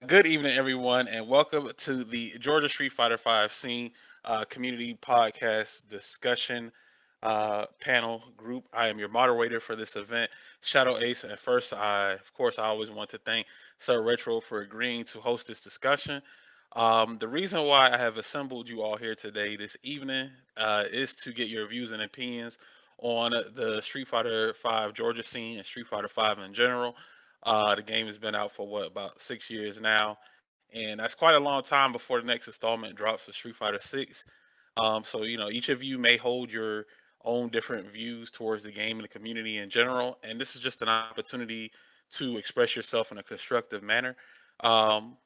Good evening, everyone, and welcome to the Georgia Street Fighter Five Scene Community Podcast Discussion Panel Group. I am your moderator for this event, ShadowAce. And first, I always want to thank SirRetro for agreeing to host this discussion. The reason why I have assembled you all here today, this evening, is to get your views and opinions on the Street Fighter Five Georgia scene and Street Fighter Five in general. The game has been out for about 6 years now, and that's quite a long time before the next installment drops for Street Fighter Six. So each of you may hold your own different views towards the game and the community in general, and this is just an opportunity to express yourself in a constructive manner. Um,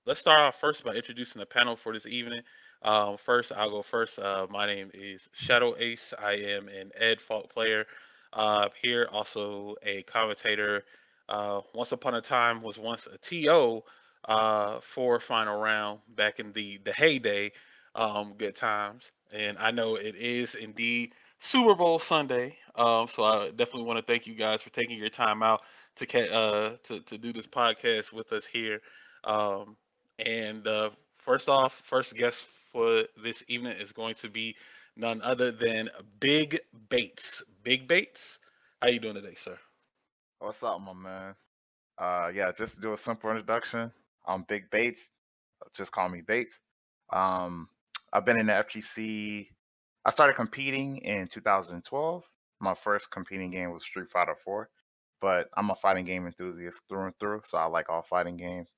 let's start off first by introducing the panel for this evening. First, I'll go first. My name is Shadow Ace. I am an Ed Fault player here, also a commentator. Once upon a time, was once a TO for Final Round back in the heyday. Good times, and I know it is indeed Super Bowl Sunday. So I definitely want to thank you guys for taking your time out to do this podcast with us here. Um, and first off, first guest for this evening is going to be none other than Big Bates. Big Bates, how you doing today, sir? What's up, my man? Yeah, just to do a simple introduction. I'm Big Bates. Just call me Bates. Um, I've been in the FGC. I started competing in 2012. My first competing game was Street Fighter 4, but I'm a fighting game enthusiast through and through, so I like all fighting games.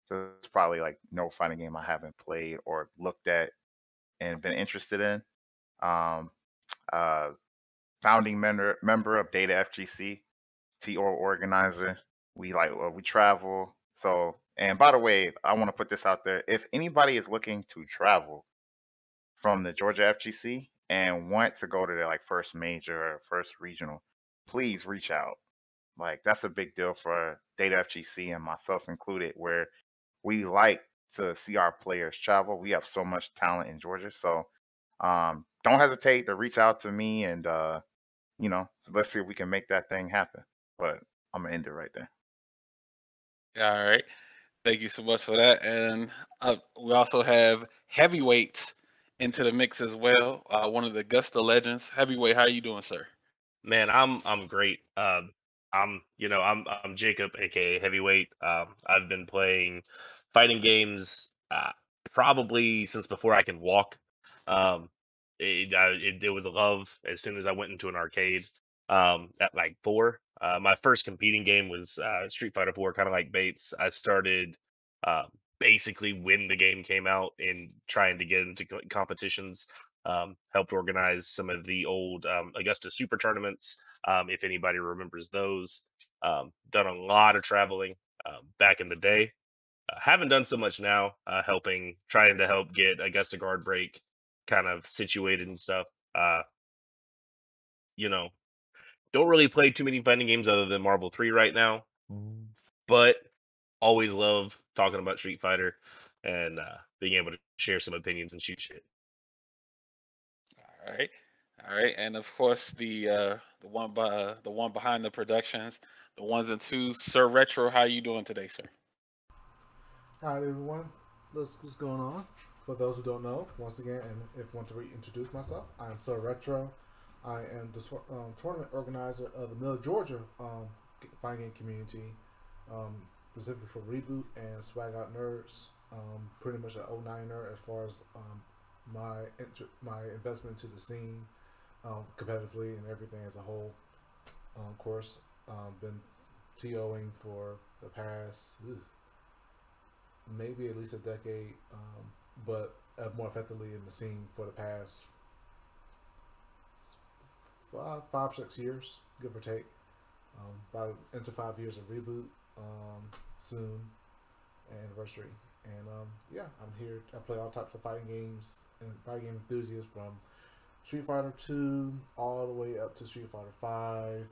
There's probably like no fighting game I haven't played or looked at and been interested in. Um, uh, Founding member of DATAFGC. TO organizer. We travel. So, and by the way, I want to put this out there. If anybody is looking to travel from the Georgia FGC and want to go to their like first major or first regional, please reach out. Like that's a big deal for Data FGC and myself included, where we like to see our players travel. We have so much talent in Georgia, so don't hesitate to reach out to me and let's see if we can make that thing happen. But I'm gonna end it right there. All right, thank you so much for that. And we also have heavyweights into the mix as well. One of the Augusta legends, heavyweight. How you doing, sir? Man, I'm great. I'm Jacob, aka Heavyweight. I've been playing fighting games probably since before I can walk. Um, it was a love as soon as I went into an arcade. At like 4. My first competing game was Street Fighter 4, kind of like Bates. I started uh, basically when the game came out and trying to get into competitions. Helped organize some of the old Augusta Super tournaments, if anybody remembers those. Done a lot of traveling back in the day. Haven't done so much now, trying to help get Augusta Guard Break kind of situated and stuff. Uh, you know, don't really play too many fighting games other than Marvel 3 right now, but always love talking about Street Fighter and being able to share some opinions and shoot shit. All right, all right, and of course the one behind the productions, the ones and twos, Sir Retro. How you doing today, sir? Hi everyone, what's going on? For those who don't know, once again, and if I want to reintroduce myself, I am SirRetro. I am the tournament organizer of the Middle Georgia fighting game community, specifically for Reboot and Swag Out Nerds. Pretty much an 09er as far as my investment into the scene, competitively and everything as a whole. Of course, been TOing for the past maybe at least a decade, but more effectively in the scene for the past 5, 6 years, give or take. About into 5 years of Reboot, soon anniversary, and yeah, I'm here. I play all types of fighting games and fighting game enthusiasts from Street Fighter 2 all the way up to Street Fighter 5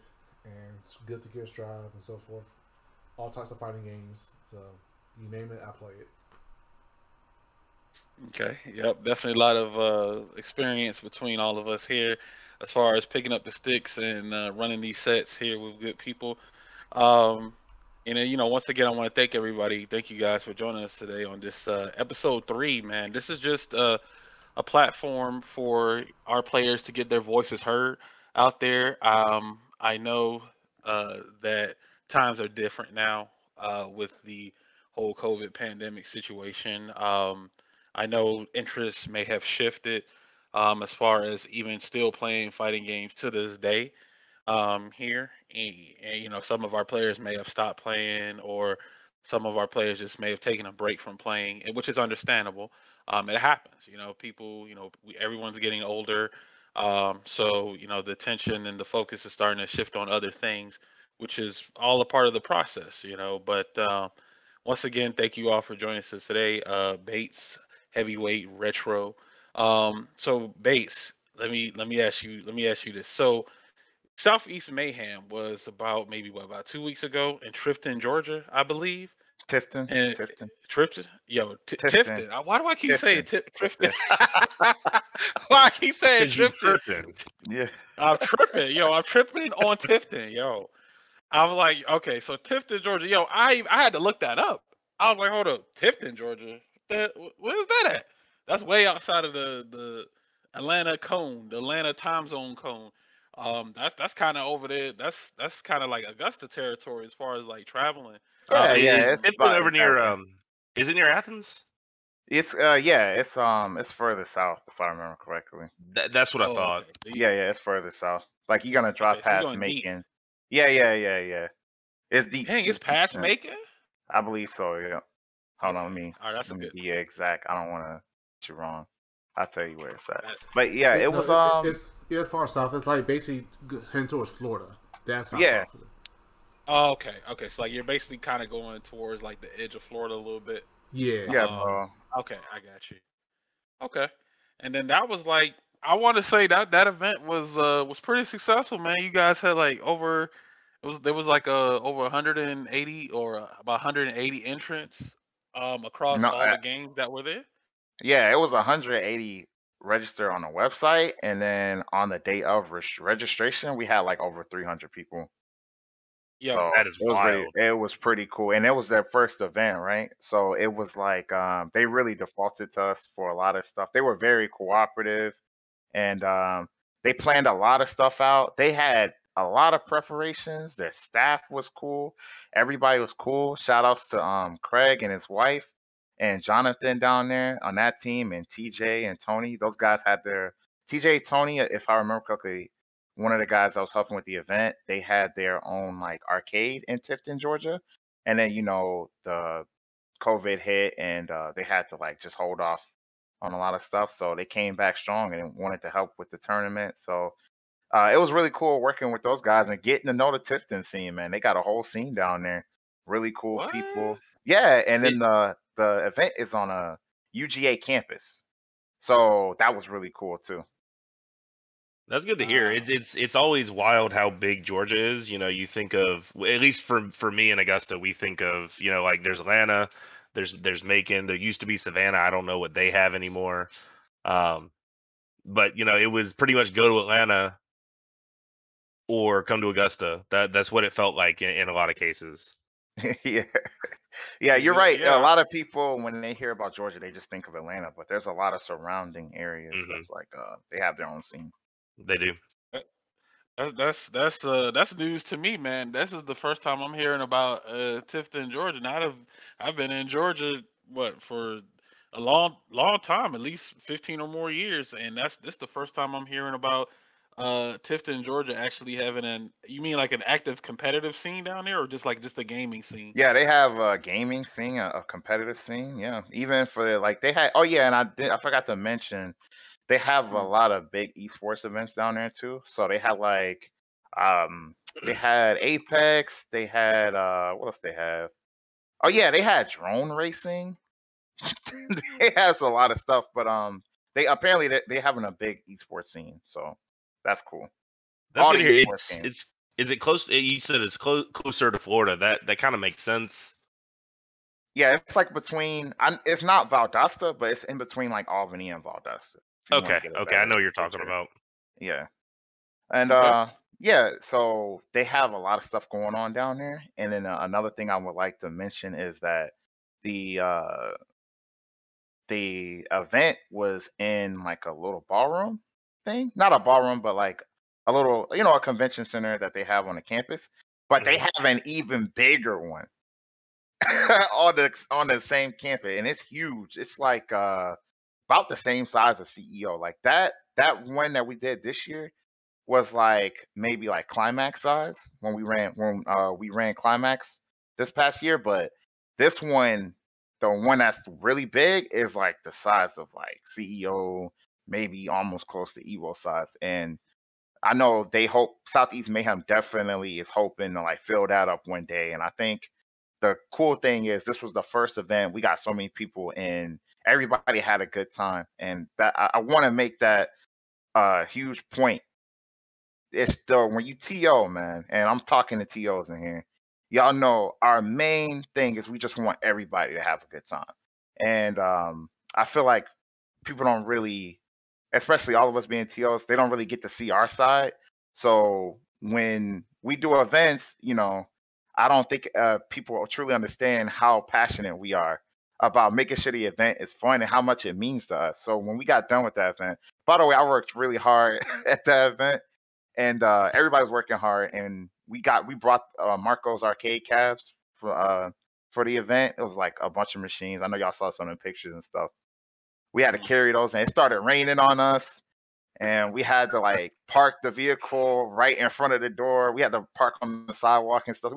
and Guilty Gear Strive and so forth. All types of fighting games. So you name it, I play it. Okay, yep, definitely a lot of experience between all of us here, as far as picking up the sticks and running these sets here with good people. Um, And then, once again, I want to thank everybody. Thank you guys for joining us today on this episode 3, man. This is just a platform for our players to get their voices heard out there. I know that times are different now with the whole COVID pandemic situation. I know interests may have shifted as far as even still playing fighting games to this day here. And, some of our players may have stopped playing, or some of our players just may have taken a break from playing, which is understandable. It happens. People. Everyone's getting older, so the attention and the focus is starting to shift on other things, which is all a part of the process. But once again, thank you all for joining us today. Bates, heavyweight, retro. So Bates, let me ask you this. So Southeast Mayhem was about 2 weeks ago in Trifton, Georgia, I believe. Tifton, And Tifton, Trifton, Tifton, Tifton. Why do I keep saying Tifton, Trifton? Tifton. Why I keep saying Because you Trifton? tripping. Yeah. I'm tripping, I'm tripping on Tifton, yo. I was like, okay, so Tifton, Georgia, I had to look that up. I was like, hold up, Tifton, Georgia, where's that at? That's way outside of the Atlanta cone, the Atlanta time zone cone. That's kind of over there. That's kind of like Augusta territory as far as like traveling. Yeah, yeah, It's it's Tipton about over that near way. is it near Athens? It's it's further south if I remember correctly. That's what I Oh, thought. okay. Yeah, yeah, it's further south. Like you're gonna drive Okay, so you're past going deep. Macon. Yeah. It's deep. Dang, it's It's deep. past Macon. I believe so. Yeah. Hold on, Okay, all right, that's a let me good. be exact. I don't want to get you wrong. I'll tell you where it's at. That, But yeah, it No, was it's far south. It's like basically heading towards Florida. That's how yeah. south it is. oh, okay. So like you're basically kind of going towards like the edge of Florida a little bit. Yeah. Yeah, Um, bro. okay, I got you. Okay. And then that was like I want to say that event was pretty successful, man. You guys had like there was like over 180 or about 180 entrants across No, all the games that were there. yeah, it was 180 registered on the website, and then on the day of registration, we had like over 300 people. Yo, So That is wild. it was pretty cool, and it was their first event, right? So it was like they really defaulted to us for a lot of stuff. They were very cooperative, and they planned a lot of stuff out. They had a lot of preparations. Their staff was cool. Everybody was cool. Shout outs to Craig and his wife and Jonathan down there on that team, and TJ and Tony. Those guys had their TJ, Tony, if I remember correctly, one of the guys I was helping with the event, they had their own like arcade in Tifton, Georgia. And then, the COVID hit, and they had to like just hold off on a lot of stuff. So they came back strong and wanted to help with the tournament. So it was really cool working with those guys and getting to know the Tifton scene, man. They got a whole scene down there. Really cool what? people. Yeah, and It, then the event is on a UGA campus. So that was really cool too. that's good to hear. Wow. It's always wild how big Georgia is. You think of, at least for me in Augusta, we think of, like there's Atlanta, there's Macon, there used to be Savannah. I don't know what they have anymore. But it was pretty much go to Atlanta or come to Augusta. That's what it felt like in a lot of cases. Yeah. Yeah, you're right. A Yeah. lot of people, when they hear about Georgia, they just think of Atlanta, but there's a lot of surrounding areas Hmm. that's like they have their own scene. They do. That's news to me, man. This is the first time I'm hearing about Tifton, Georgia. Now I've been in Georgia for a long time, at least 15 or more years, and this the first time I'm hearing about Tifton, Georgia actually having you mean like an active competitive scene down there, or just a gaming scene? Yeah, they have a gaming scene, a competitive scene. Yeah, even for like they had. Oh yeah, and I forgot to mention they have a Mm. lot of big esports events down there too. So they had like they had Apex. They had what else they have? Oh yeah, they had drone racing. They has a lot of stuff, but they apparently they having a big esports scene, so that's cool. That's All good the to hear. esports games. Is it close? You said it's closer to Florida. That kind of makes sense. Yeah, it's like between. It's not Valdosta, but it's in between like Albany and Valdosta. If you want Okay, to get a okay, I know better what you're talking picture. about. Yeah, and Okay. yeah, so they have a lot of stuff going on down there. And then another thing I would like to mention is that the event was in like a little ballroom thing, not a ballroom, but like a little, a convention center that they have on the campus. But they have an even bigger one on the same campus, and it's huge. It's like about the same size as CEO. Like that one that we did this year was like maybe like climax size when we ran climax this past year, but this one, the one that's really big, is like the size of like CEO, maybe almost close to Evo size. And I know they hope Southeast Mayhem definitely is hoping to like fill that up one day. And I think the cool thing is this was the first event. We got so many people and everybody had a good time. And that I want to make that a huge point. It's the when you TO, man, and I'm talking to TOs in here, y'all know our main thing is we just want everybody to have a good time. And I feel like people don't really, especially all of us being TOs, they don't really get to see our side. So when we do events, I don't think people truly understand how passionate we are about making sure the event is fun and how much it means to us. So when we got done with that event, by the way, I worked really hard at that event, and everybody's working hard. And we brought Marco's arcade cabs for the event. It was like a bunch of machines. I know y'all saw some of the pictures and stuff. We had to carry those, and it started raining on us, and we had to like park the vehicle right in front of the door. We had to park on the sidewalk and stuff.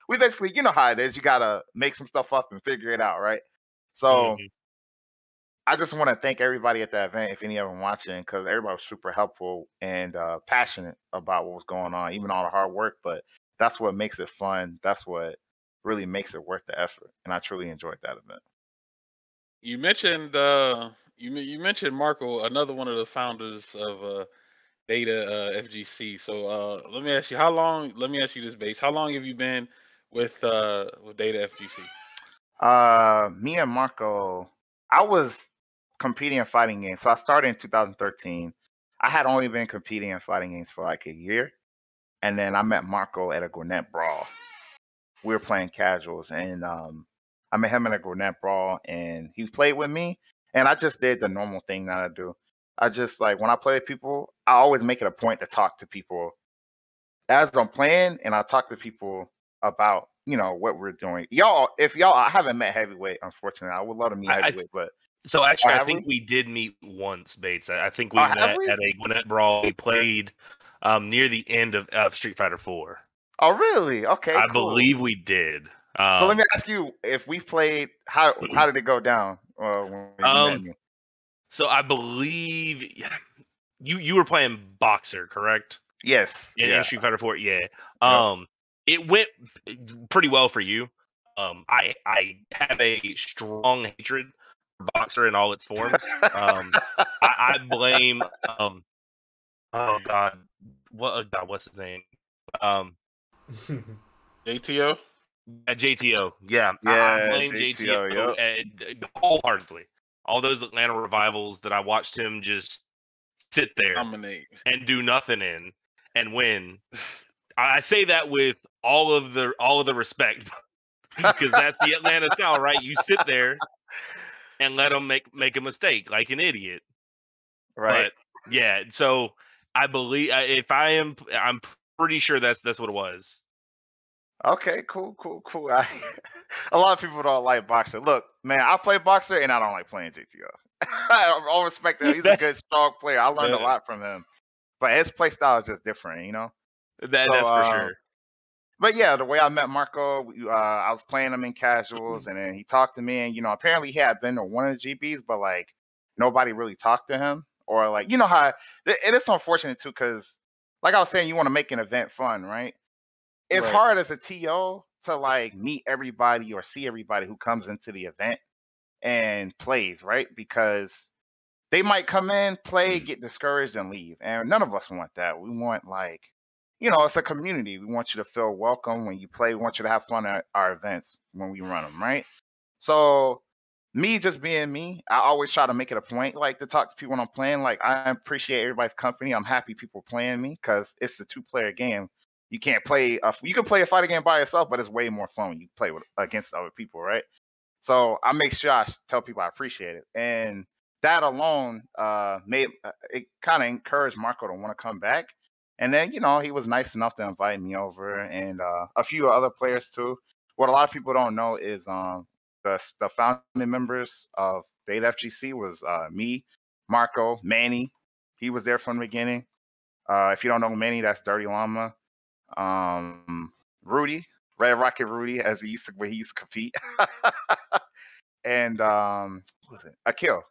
We basically, you know how it is. You gotta make some stuff up and figure it out, right? So I just want to thank everybody at that event, if any of them watching, because everybody was super helpful and passionate about what was going on, even all the hard work. But that's what makes it fun. That's what really makes it worth the effort. And I truly enjoyed that event. You mentioned you mentioned Marco, another one of the founders of Data FGC. So let me ask you, how long? Let me ask you this, base. How long have you been with Data FGC? Me and Marco, I was competing in fighting games. So I started in 2013. I had only been competing in fighting games for like a year, and then I met Marco at a Gwinnett Brawl. We were playing casuals, and I met him in a Gwinnett Brawl, and he played with me, and I just did the normal thing that I do. I just like when I play with people, I always make it a point to talk to people as I'm playing, and I talk to people about what we're doing. I haven't met Heavyweight, unfortunately. I would love to meet Heavyweight, but so actually, I think we did meet once, Bates. I think we met at a Gwinnett Brawl. We played near the end of Street Fighter 4. Oh, really? Okay, I believe we did. So let me ask you, if we played, how did it go down when you met me? So I believe you were playing Boxer, correct? Yes. In Street Fighter 4, yeah. It went pretty well for you. I have a strong hatred for Boxer in all its forms. I blame oh God, what's his name? JTO? JTO, yeah. I blame JTO wholeheartedly. All those Atlanta revivals that I watched him just sit there dominate and do nothing in and win. I say that with all of the respect because that's the Atlanta style, right? You sit there and let them make a mistake like an idiot, right? But yeah, so I believe I'm pretty sure that's what it was. Okay, cool. A lot of people don't like Boxer. Look, man, I play Boxer and I don't like playing JTO. All respect him. He's a good, strong player. I learned a lot from him. But his play style is just different, That's for sure. But yeah, the way I met Marco, I was playing him in casuals, and then he talked to me, and apparently he had been to one of the GBs, but like nobody really talked to him, or like how it is unfortunate too, because like I was saying, you want to make an event fun, right? It's hard as a TO to like meet everybody or see everybody who comes into the event and plays, right? Because they might come in, play, get discouraged, and leave. And none of us want that. We want like, it's a community. We want you to feel welcome when you play. We want you to have fun at our events when we run them, right? So me just being me, I always try to make it a point, like, to talk to people when I'm playing. Like, I appreciate everybody's company. I'm happy people playing me because it's a 2-player game. You can't play you can play a fighting game by yourself, but it's way more fun when you play against other people, right? So I make sure I tell people I appreciate it, and that alone made it kind of encouraged Marco to want to come back. And then he was nice enough to invite me over, and a few other players too. What a lot of people don't know is the founding members of DATAFGC was me, Marco, Manny. He was there from the beginning. If you don't know Manny, that's Dirty Llama. Rudy, Red Rocket Rudy, as where he used to compete. And what was it? Akil.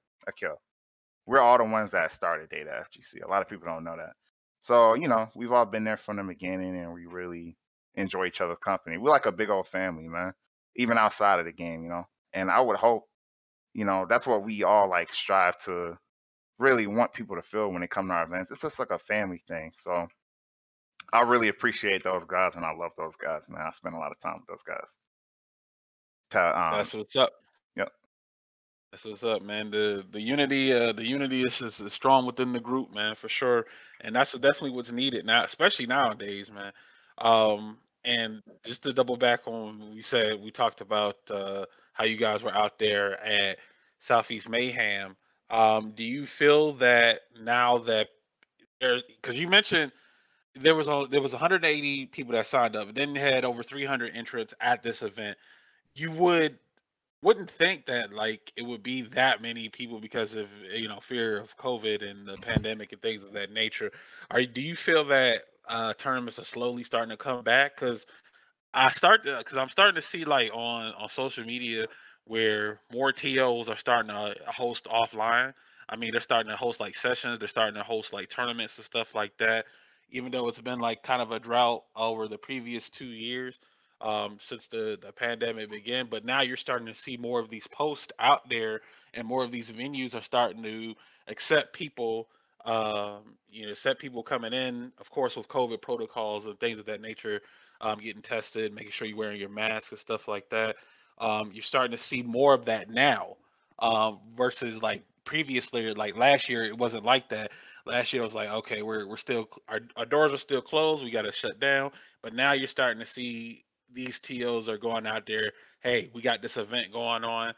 We're all the ones that started DATAFGC. A lot of people don't know that. So, we've all been there from the beginning, and we really enjoy each other's company. We're like a big old family, man, even outside of the game, And I would hope, that's what we all like strive to really want people to feel when they come to our events. It's just like a family thing. So I really appreciate those guys, and I love those guys, man. I spend a lot of time with those guys. That's what's up. Yep. That's what's up, man. The unity is strong within the group, man, for sure. And that's definitely what's needed now, especially nowadays, man. And just to double back on what we talked about how you guys were out there at Southeast Mayhem. Do you feel that now that because you mentioned there was 180 people that signed up, then you had over 300 entrants at this event. You wouldn't think that like it would be that many people because of fear of COVID and the pandemic and things of that nature. Do you feel that tournaments are slowly starting to come back? Because I'm starting to see like on social media where more TOs are starting to host offline. I mean, they're starting to host like sessions. They're starting to host like tournaments and stuff like that. Even though it's been like kind of a drought over the previous 2 years since the pandemic began, but now you're starting to see more of these posts out there, and more of these venues are starting to accept people. Accept people coming in, of course, with COVID protocols and things of that nature, getting tested, making sure you're wearing your mask and stuff like that. You're starting to see more of that now, versus like previously, like last year, it wasn't like that. Last year it was like, okay, we're still our doors are still closed, we got to shut down. But now you're starting to see these TOs are going out there. Hey, we got this event going on,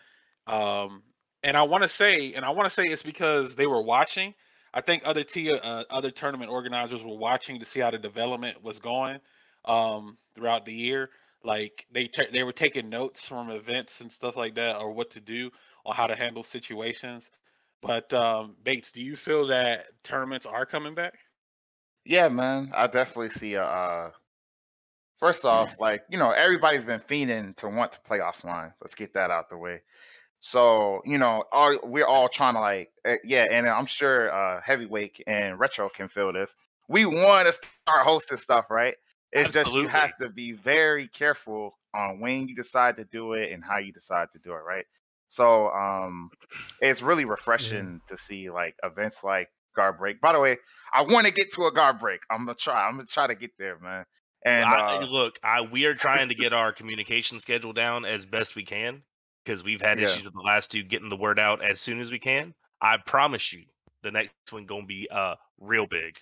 and I want to say it's because they were watching. I think other tournament organizers were watching to see how the development was going throughout the year. Like they were taking notes from events and stuff like that, or what to do on how to handle situations. But Bates, do you feel that tournaments are coming back? Yeah, man. I definitely see first off, like, everybody's been fiending to want to play offline. Let's get that out the way. So, we're all trying to like, yeah, and I'm sure Heavyweight and Retro can feel this. We want to start hosting stuff, right? It's just you have to be very careful on when you decide to do it and how you decide to do it, right? So, it's really refreshing to see like events like Guard Break. By the way, I want to get to a Guard Break. I'm gonna try to get there, man. And we are trying to get our communication schedule down as best we can, because we've had issues with the last two getting the word out as soon as we can. I promise you, the next one gonna be real big.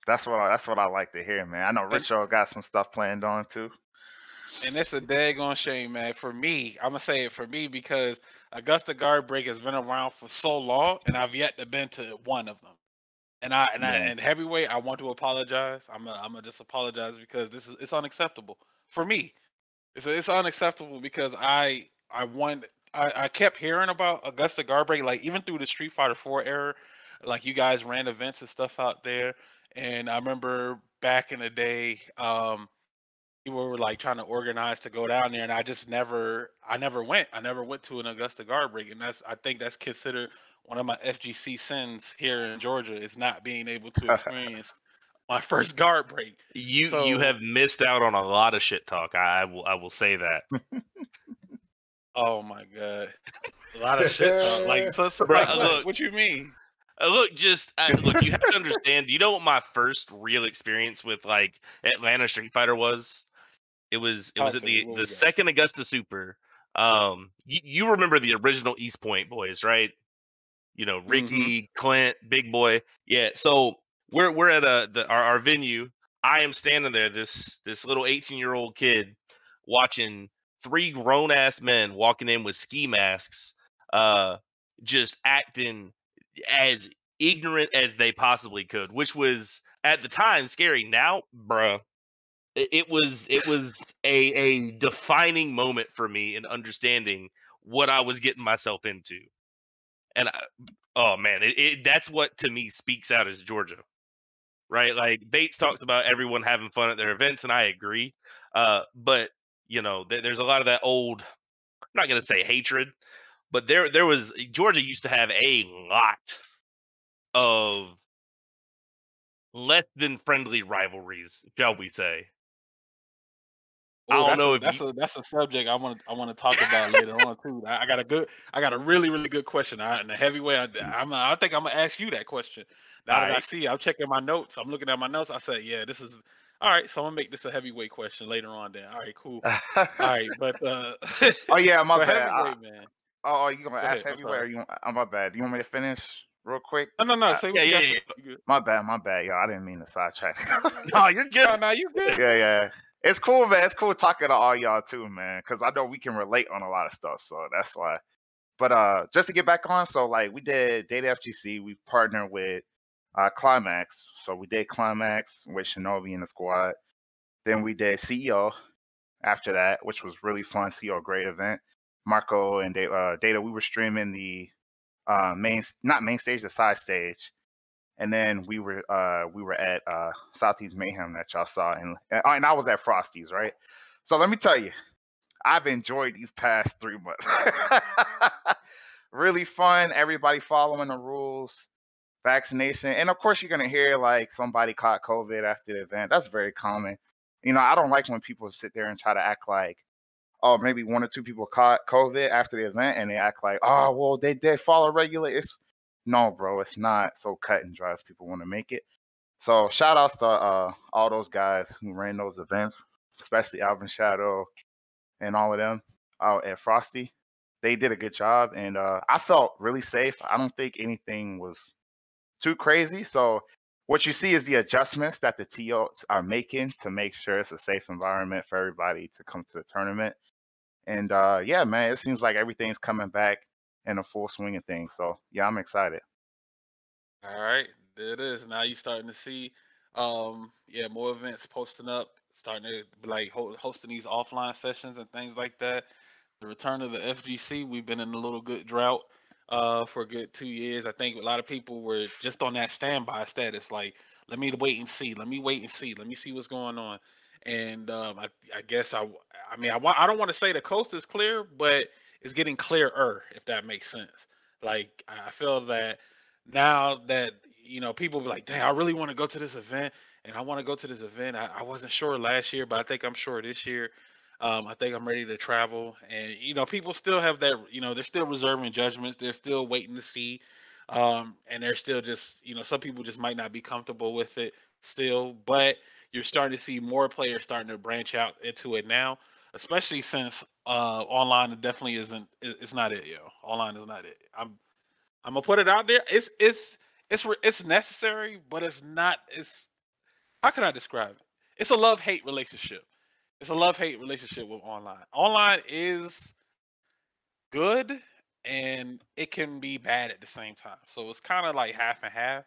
That's what I like to hear, man. I know Richard got some stuff planned on too. And it's a daggone shame, man. For me, I'm gonna say it for me because Augusta Guard Break has been around for so long, and I've yet to been to one of them. And Heavyweight, I want to apologize. I'm gonna just apologize because it's unacceptable for me. It's unacceptable because I kept hearing about Augusta Guard Break, like even through the Street Fighter 4 era, like you guys ran events and stuff out there. And I remember back in the day, people were like trying to organize to go down there, and I never went. I never went to an Augusta Guard Break, and I think that's considered one of my FGC sins here in Georgia, is not being able to experience my first Guard Break. You have missed out on a lot of shit talk. I will say that. Oh my god, a lot of shit talk. Like, look, what you mean? Look, you have to understand. Do you know what my first real experience with like Atlanta Street Fighter was? It was at the second Augusta Super. You remember the original East Point boys, right? You know, Ricky, Clint, Big Boy. Yeah. So we're at our venue. I am standing there, this little 18-year-old kid, watching 3 grown ass men walking in with ski masks, just acting as ignorant as they possibly could, which was at the time scary. Now, bruh, it was a defining moment for me in understanding what I was getting myself into. And oh man, that's what to me speaks out as Georgia, right? Like Bates talks about everyone having fun at their events, and I agree. But you know, there's a lot of that old, I'm not gonna say hatred, but there was, Georgia used to have a lot of less than friendly rivalries, shall we say? I Oh, don't know if you. that's a subject I want to talk about later on too. I got a really good question. In the heavyweight, I think I'm gonna ask you that question. Now All that I right. see, I'm checking my notes. I'm looking at my notes. I said, yeah, this is all right. So I'm gonna make this a heavyweight question later on. Then, all right, cool. All right, but Oh yeah, my for bad. heavyweight, man, Oh, you gonna go ask ahead. I'm heavyweight? Or sorry. you? My bad. You want me to finish real quick? No. Uh, Say what Yeah, you got yeah, to say. yeah. You good? my bad. My bad, y'all. I didn't mean to sidetrack. No, you're good. No, you good. Yeah, yeah. It's cool, man. It's cool talking to all y'all too, man. Cause I know we can relate on a lot of stuff, so that's why. But just to get back on, so like we did DATAFGC, we partnered with Climax. So we did Climax with Shinobi in the squad. Then we did CEO after that, which was really fun. CEO, great event. Marco and Data, we were streaming the not main stage, the side stage, and then we were at Southeast Mayhem that y'all saw, and I was at Frosty's, right? So let me tell you, I've enjoyed these past 3 months. Really fun. Everybody following the rules, vaccination, and of course you're gonna hear like somebody caught COVID after the event. That's very common. You know, I don't like when people sit there and try to act like, oh, maybe 1 or 2 people caught COVID after the event, and they act like, oh, well, they did follow regulations. No, bro, it's not so cut and dry as people want to make it. So shout outs to all those guys who ran those events, especially Alvin Shadow and all of them out at Frosty. They did a good job, and I felt really safe. I don't think anything was too crazy. So what you see is the adjustments that the TOs are making to make sure it's a safe environment for everybody to come to the tournament. And yeah, man, it seems like everything's coming back in a full swing of things. So yeah, I'm excited. All right, there it is. Now you starting to see, yeah, more events posting up, starting to like hosting these offline sessions and things like that. The return of the FGC, we've been in a little good drought for a good 2 years. I think a lot of people were just on that standby status, like, let me wait and see, let me wait and see, let me see what's going on. And I guess I mean, I don't want to say the coast is clear, but it's getting clearer, if that makes sense. Like I feel that now that people be like, dang, I really want to go to this event, and I want to go to this event. I wasn't sure last year, but I think I'm sure this year. I think I'm ready to travel, and people still have that. They're still reserving judgments. They're still waiting to see, and they're still just, some people just might not be comfortable with it still. But you're starting to see more players starting to branch out into it now, especially since online definitely isn't. It's not it, yo. Online is not it. I'm gonna put it out there. It's necessary, but it's not. It's how can I describe it? It's a love-hate relationship. It's a love-hate relationship with online. Online is good and it can be bad at the same time. So it's kind of like half and half.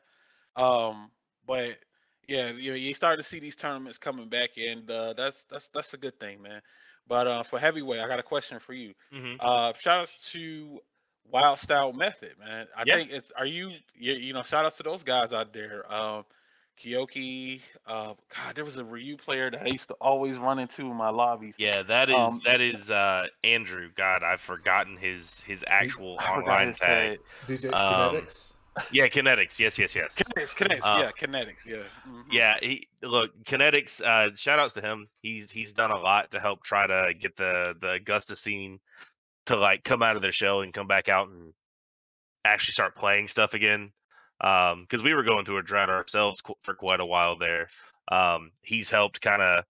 But yeah, you start to see these tournaments coming back, and that's a good thing, man. But for heavyweight, I got a question for you. Hmm. Shout outs to Wild Style Method, man. I Yeah. think it's are you know shout outs to those guys out there. Kyoki, God, there was a Ryu player that I used to always run into in my lobbies. Yeah, that Um, is Andrew. God, I've forgotten his actual I forgot online his tag. tag. DJ Um, Kinetics. yeah, Kinetics. Yes. Kinetics, Uh, yeah, Kinetics, yeah. yeah. Look, Kinetics. Shout outs to him. He's done a lot to help try to get the Augusta scene to like come out of their shell and come back out and actually start playing stuff again. Because we were going through a drought ourselves for quite a while there. He's helped kind of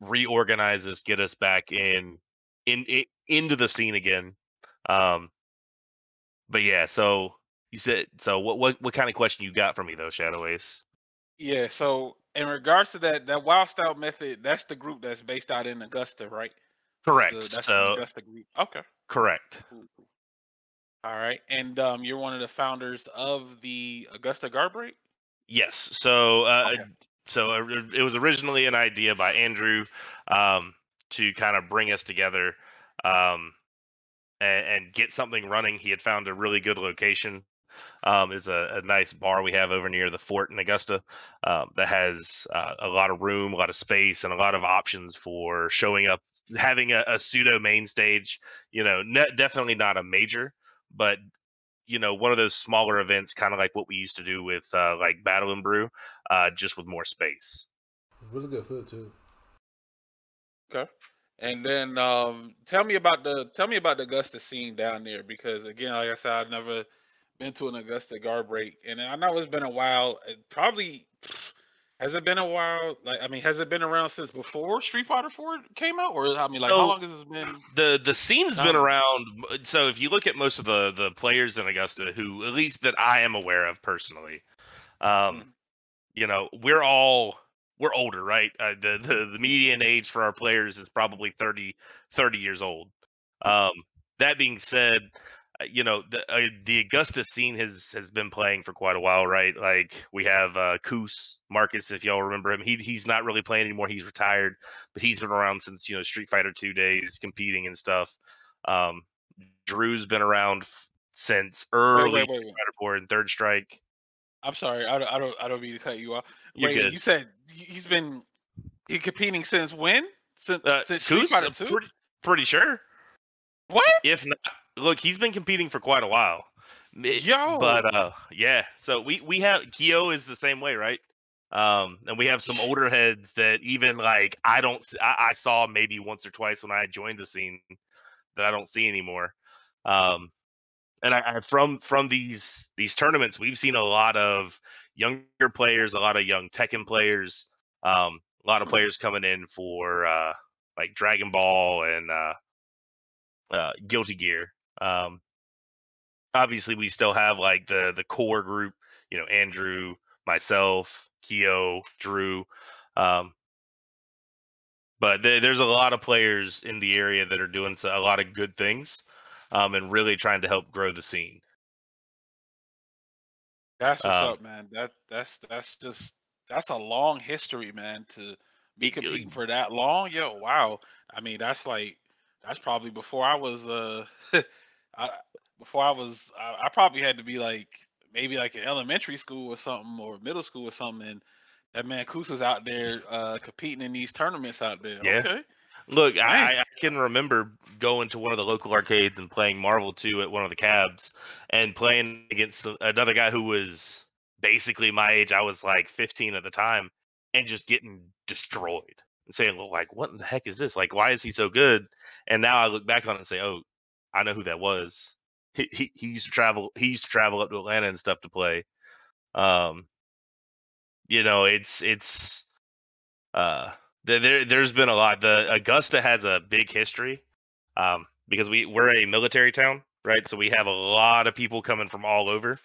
reorganize us, get us back in into the scene again. But yeah, so you said, so what kind of question you got for me though, ShadowAce? Yeah, so in regards to that Wild Style method, that's the group that's based out in Augusta, right? Correct. That's the So Augusta group. Okay. correct. Cool. All right. And you're one of the founders of the Augusta Guard Break? Yes. So Okay. it was originally an idea by Andrew to kind of bring us together and get something running. He had found a really good location. Is a nice bar we have over near the fort in Augusta that has a lot of room, a lot of space, and a lot of options for showing up, having a pseudo main stage. Definitely not a major, but one of those smaller events, kind of like what we used to do with like Battle and Brew, just with more space. Really good food too. Okay. And then tell me about the Augusta scene down there, because again, like I said, I've never been to an Augusta Guard Break, and I know it's been a while. Probably has it been a while? Like, I mean, has it been around since before Street Fighter 4 came out, or I mean, like, how long has this been? The scene's been around. So if you look at most of the players in Augusta, who at least that I am aware of personally, we're older, right? The median age for our players is probably 30 years old. That being said, the Augusta scene has been playing for quite a while, right? Like we have Koos, Marcus, if y'all remember him. He's not really playing anymore. He's retired, but he's been around since Street Fighter 2 days, competing and stuff. Drew's been around since early Wait. Street Fighter 4 and Third Strike. I'm sorry, I don't mean to cut you off. You're Wait, good. you said he's been competing since when? Since Street Koos, Fighter 2? pretty sure. What? If not, look, he's been competing for quite a while. Yo. But yeah. So we have Kyo is the same way, right? And we have some older heads that even like I saw maybe once or twice when I joined the scene that I don't see anymore. And I from these tournaments, we've seen a lot of younger players, a lot of young Tekken players, a lot of players coming in for like Dragon Ball and Guilty Gear. Obviously, we still have like the core group, Andrew, myself, Keo, Drew. But there's a lot of players in the area that are doing a lot of good things and really trying to help grow the scene. That's what's up, man. That's a long history, man, to be competing for that long. Yo, wow. I mean, that's probably before I was I probably had to be like maybe like in elementary school or something, or middle school or something, and that man Koos was out there competing in these tournaments out there. Yeah. Okay. Look, I can remember going to one of the local arcades and playing Marvel 2 at one of the cabs and playing against another guy who was basically my age. I was like 15 at the time, and just getting destroyed and saying, well, like, what in the heck is this? Like, why is he so good? And now I look back on it and say, oh, I know who that was. He used to travel. He used to travel up to Atlanta and stuff to play. It's there's been a lot. The Augusta has a big history because we're a military town, right? So we have a lot of people coming from all over.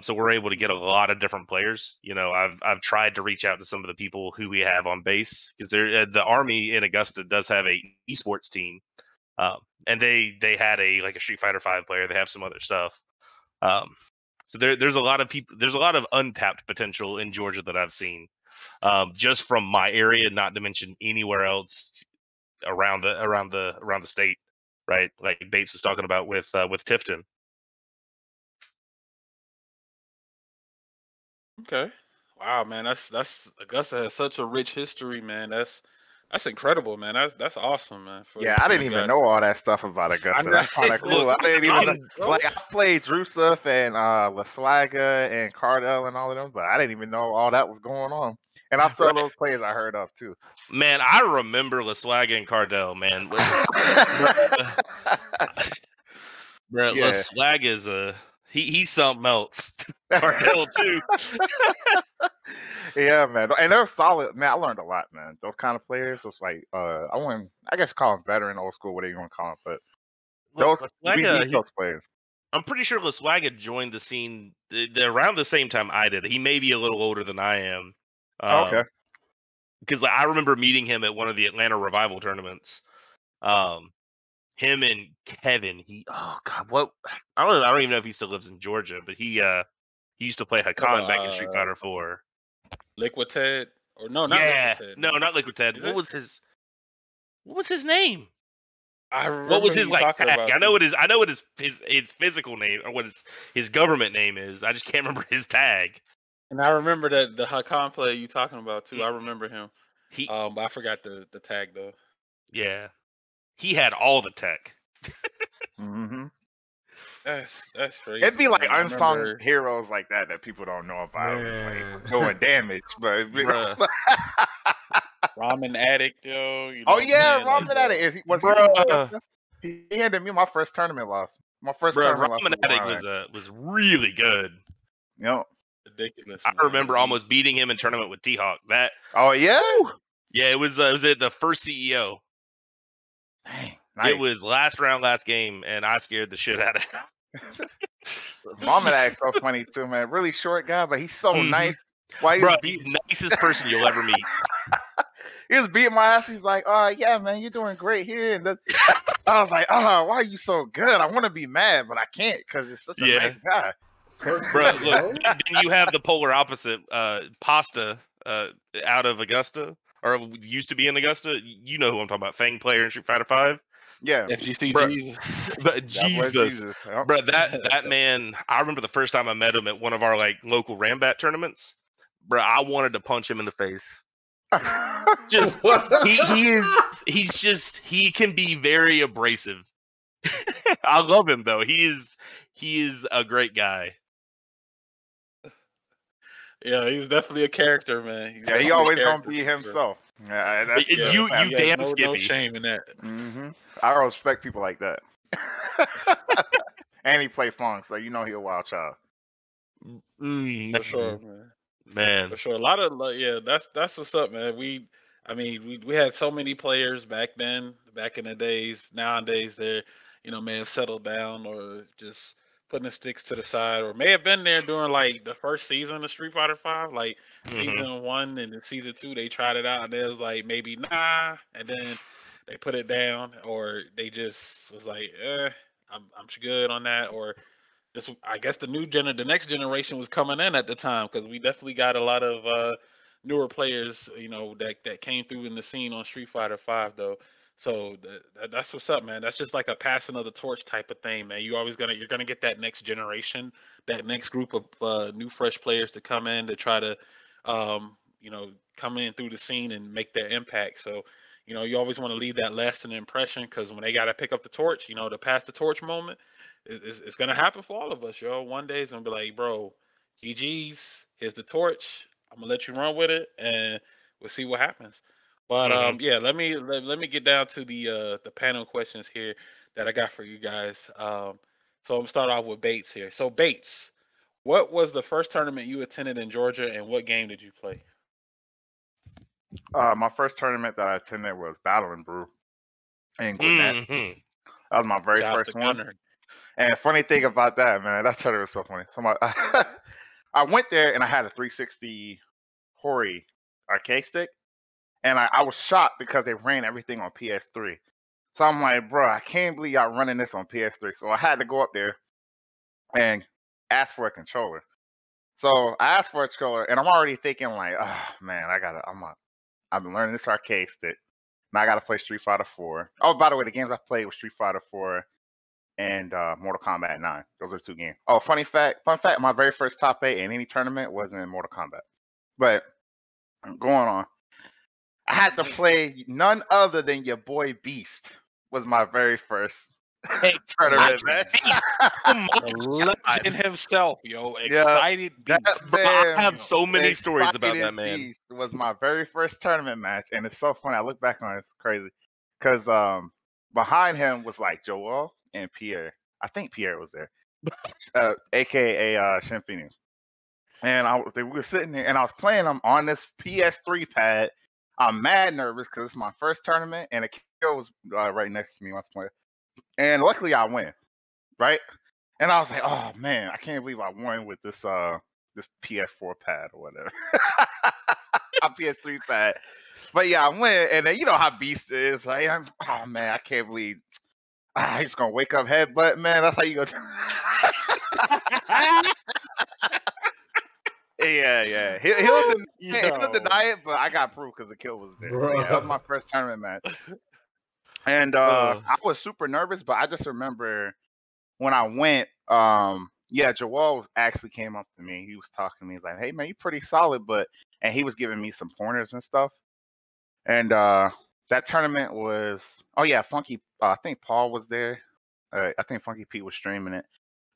So we're able to get a lot of different players. I've tried to reach out to some of the people who we have on base, because the Army in Augusta does have a esports team, and they had a Street Fighter 5 player. They have some other stuff. So there's a lot of people. There's a lot of untapped potential in Georgia that I've seen. Just from my area, not to mention anywhere else around the state, right? Like Bates was talking about with Tifton. Okay. Wow, man, that's Augusta has such a rich history, man. That's incredible, man. That's awesome, man. Yeah, I didn't even know all that stuff about Augusta. That's kind of cool. I didn't even know. Like, I played Drew stuff and Laswaga and Cardell and all of them, but I didn't even know all that was going on. And I saw those players I heard of too. Man, I remember Laswaga and Cardell, man. Bro, yeah. Laswaga is he's something else. Cardell too. Yeah, man, and they're solid. Man, I learned a lot, man. Those kind of players, was like, I guess call them veteran, old school, whatever you want to call them, but Look, we need those players. I'm pretty sure Laswaga joined the scene around the same time I did. He may be a little older than I am. Okay. Because I remember meeting him at one of the Atlanta Revival tournaments. Him and Kevin. Oh God, what? I don't even know if he still lives in Georgia, but he used to play Hakan back in Street Fighter 4. Liquid Ted, or no, not Liquid Ted. No, not Liquid Ted. What was his name? I remember what was his like tag? I know what his physical name, or what his government name is. I just can't remember his tag. And I remember that the Hakan player you talking about too. I remember him. But I forgot the tag though. Yeah, he had all the tech. Mm-hmm. That's crazy. It'd be like unsung heroes like that people don't know about, like doing damage, but Ramen Addict, yo. You know oh yeah, Ramen Addict. He handed me my first tournament loss. My first tournament loss. Ramen Addict was really good. Yep. Ridiculous. I remember almost beating him in tournament with T-Hawk. That. Oh yeah. Yeah, it was at the first CEO. Dang, nice. It was last round, last game, and I scared the shit out of him. Ramen Addict's so funny too, man. Really short guy, but he's so nice. Why he's the nicest person you'll ever meet. He was beating my ass. He's like, yeah, man, you're doing great here. And I was like, why are you so good? I want to be mad, but I can't because it's such a nice guy. Bro, look, then you have the polar opposite, Pasta out of Augusta, or used to be in Augusta. You know who I'm talking about, Fang player in Street Fighter 5. Yeah, FGC bro, Jesus. But Jesus. Yep. Bro, that man, I remember the first time I met him at one of our like local Rambat tournaments. Bro, I wanted to punch him in the face. Just he can be very abrasive. I love him though. He is a great guy. Yeah, he's definitely a character, man. He always gonna be himself. Yeah, you damn Skippy. No shame in that. Mm-hmm. I respect people like that. And he play Fong, so you know he a wild child. For sure, man. For sure. A lot of that's what's up, man. We had so many players back then, back in the days. Nowadays, they're may have settled down or just putting the sticks to the side, or may have been there during like the first season of Street Fighter 5, like season 1 and then season 2. They tried it out and it was like maybe nah, and then they put it down, or they just was like, I'm good on that, or just I guess the next generation was coming in at the time, because we definitely got a lot of newer players, that came through in the scene on Street Fighter 5 though. So that's what's up, man. That's just like a passing of the torch type of thing, man. You're gonna get that next generation, that next group of new fresh players to come in to try to, come in through the scene and make their impact. So, you always want to leave that lasting impression, because when they gotta pick up the torch, the pass the torch moment, it's gonna happen for all of us, yo. One day it's gonna be like, bro, GG's, here's the torch. I'm gonna let you run with it, and we'll see what happens. But let me get down to the panel questions here that I got for you guys. So I'm gonna start off with Bates here. So Bates, what was the first tournament you attended in Georgia, and what game did you play? My first tournament that I attended was Battle and Brew in Gwinnett. That was my very first one. And funny thing about that, man, that tournament was so funny. So I went there and I had a 360 Hori arcade stick. And I was shocked because they ran everything on PS3. So I'm like, bro, I can't believe y'all running this on PS3. So I had to go up there and ask for a controller. So I asked for a controller, and I'm already thinking like, oh man, I've been learning this arcade stick. Now I gotta play Street Fighter 4. Oh, by the way, the games I played was Street Fighter 4 and Mortal Kombat 9. Those are 2 games. Oh, fun fact, my very first top 8 in any tournament was in Mortal Kombat. But going on. I had to play none other than your boy Beast. Was my very first tournament match. Legend himself, yo. Excited Beast. I have so many stories about that man. Beast was my very first tournament match, and it's so funny. I look back on it, it's crazy. Because behind him was like Joel and Pierre. I think Pierre was there. AKA Shin Phoenix. and we were sitting there, and I was playing them on this PS3 pad. I'm mad nervous because it's my first tournament, and a kill was right next to me when I was playing. And luckily, I win, right? And I was like, oh man, I can't believe I won with this this PS4 pad or whatever, a PS3 pad. But yeah, I win, and then you know how Beast is. Like, oh man, I can't believe he's gonna wake up headbutt, man. That's how you go. Yeah. He'll deny it, but I got proof because the kill was there. So, yeah, that was my first tournament match. And I was super nervous, but I just remember when I went, Joel actually came up to me. He was talking to me. He's like, hey, man, you're pretty solid, and he was giving me some pointers and stuff. And that tournament was, Funky, I think Paul was there. I think Funky Pete was streaming it.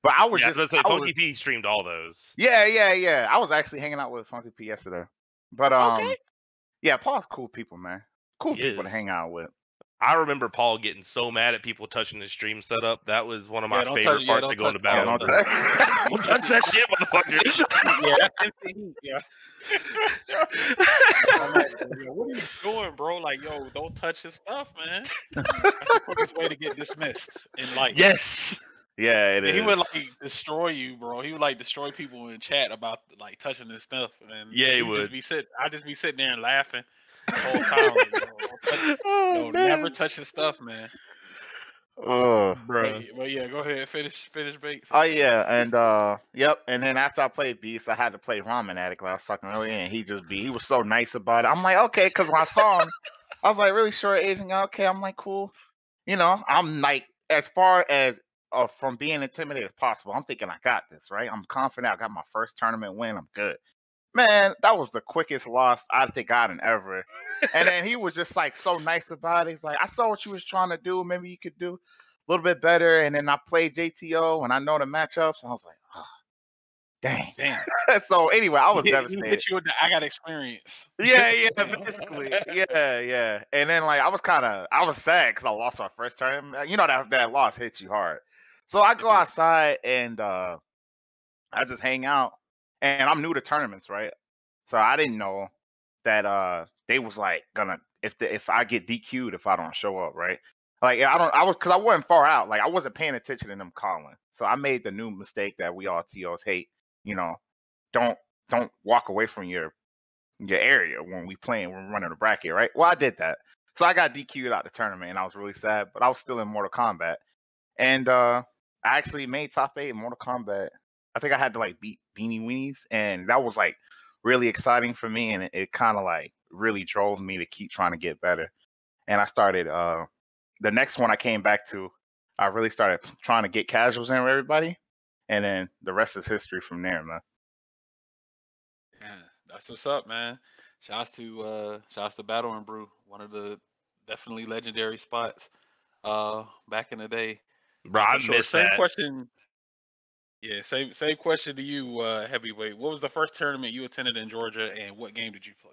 But I was Funky Pete streamed all those. Yeah. I was actually hanging out with Funky Pete yesterday. But okay. Yeah, Paul's cool people, man. Cool people to hang out with. I remember Paul getting so mad at people touching his stream setup. That was one of my favorite parts of going to battle. Don't touch that shit, motherfucker. Yeah. What are you doing, bro? Like, yo, don't touch his stuff, man. That's the quickest way to get dismissed in life. Yes. Yeah, it is. He would like destroy you, bro. He would like destroy people in chat about like touching his stuff, and he would. I'd just be sitting there and laughing the whole time. Like, never touch his stuff, man. Oh, bro. But yeah, go ahead, finish Bates. Oh yeah, and yep. And then after I played Beast, I had to play Ramen Addict. Like I was talking earlier, and he was so nice about it. I'm like, okay, because when I saw him, I was like, really short Asian guy. Okay, I'm like, cool. You know, I'm like, as far as from being intimidated as possible, I'm thinking I got this, right? I'm confident. I got my first tournament win. I'm good. Man, that was the quickest loss I think I'd ever. And then he was just like so nice about it. He's like, I saw what you was trying to do. Maybe you could do a little bit better. And then I played JTO and I know the matchups. And I was like, oh, dang. So anyway, I was devastated. He hit you with I got experience. Yeah, basically. Yeah. And then like I was sad because I lost my first tournament. You know that loss hits you hard. So I go outside and I just hang out. And I'm new to tournaments, right? So I didn't know that they was like gonna if I get DQ'd if I don't show up, right? Like because I wasn't far out. Like I wasn't paying attention to them calling. So I made the new mistake that we all TOs hate. You know, don't walk away from your area when we're running a bracket, right? Well, I did that. So I got DQ'd out the tournament and I was really sad, but I was still in Mortal Kombat. And I actually made top 8 in Mortal Kombat. I think I had to like beat Beanie Weenies, and that was like really exciting for me, and it kind of like really drove me to keep trying to get better. And I started the next one I came back to, I really started trying to get casuals in with everybody, and then the rest is history from there, man. Yeah, that's what's up, man. Shouts to Battle and Brew, one of the definitely legendary spots back in the day. Bro, I missed that. Same question. Yeah, same question to you, Heavyweight. What was the first tournament you attended in Georgia, and what game did you play?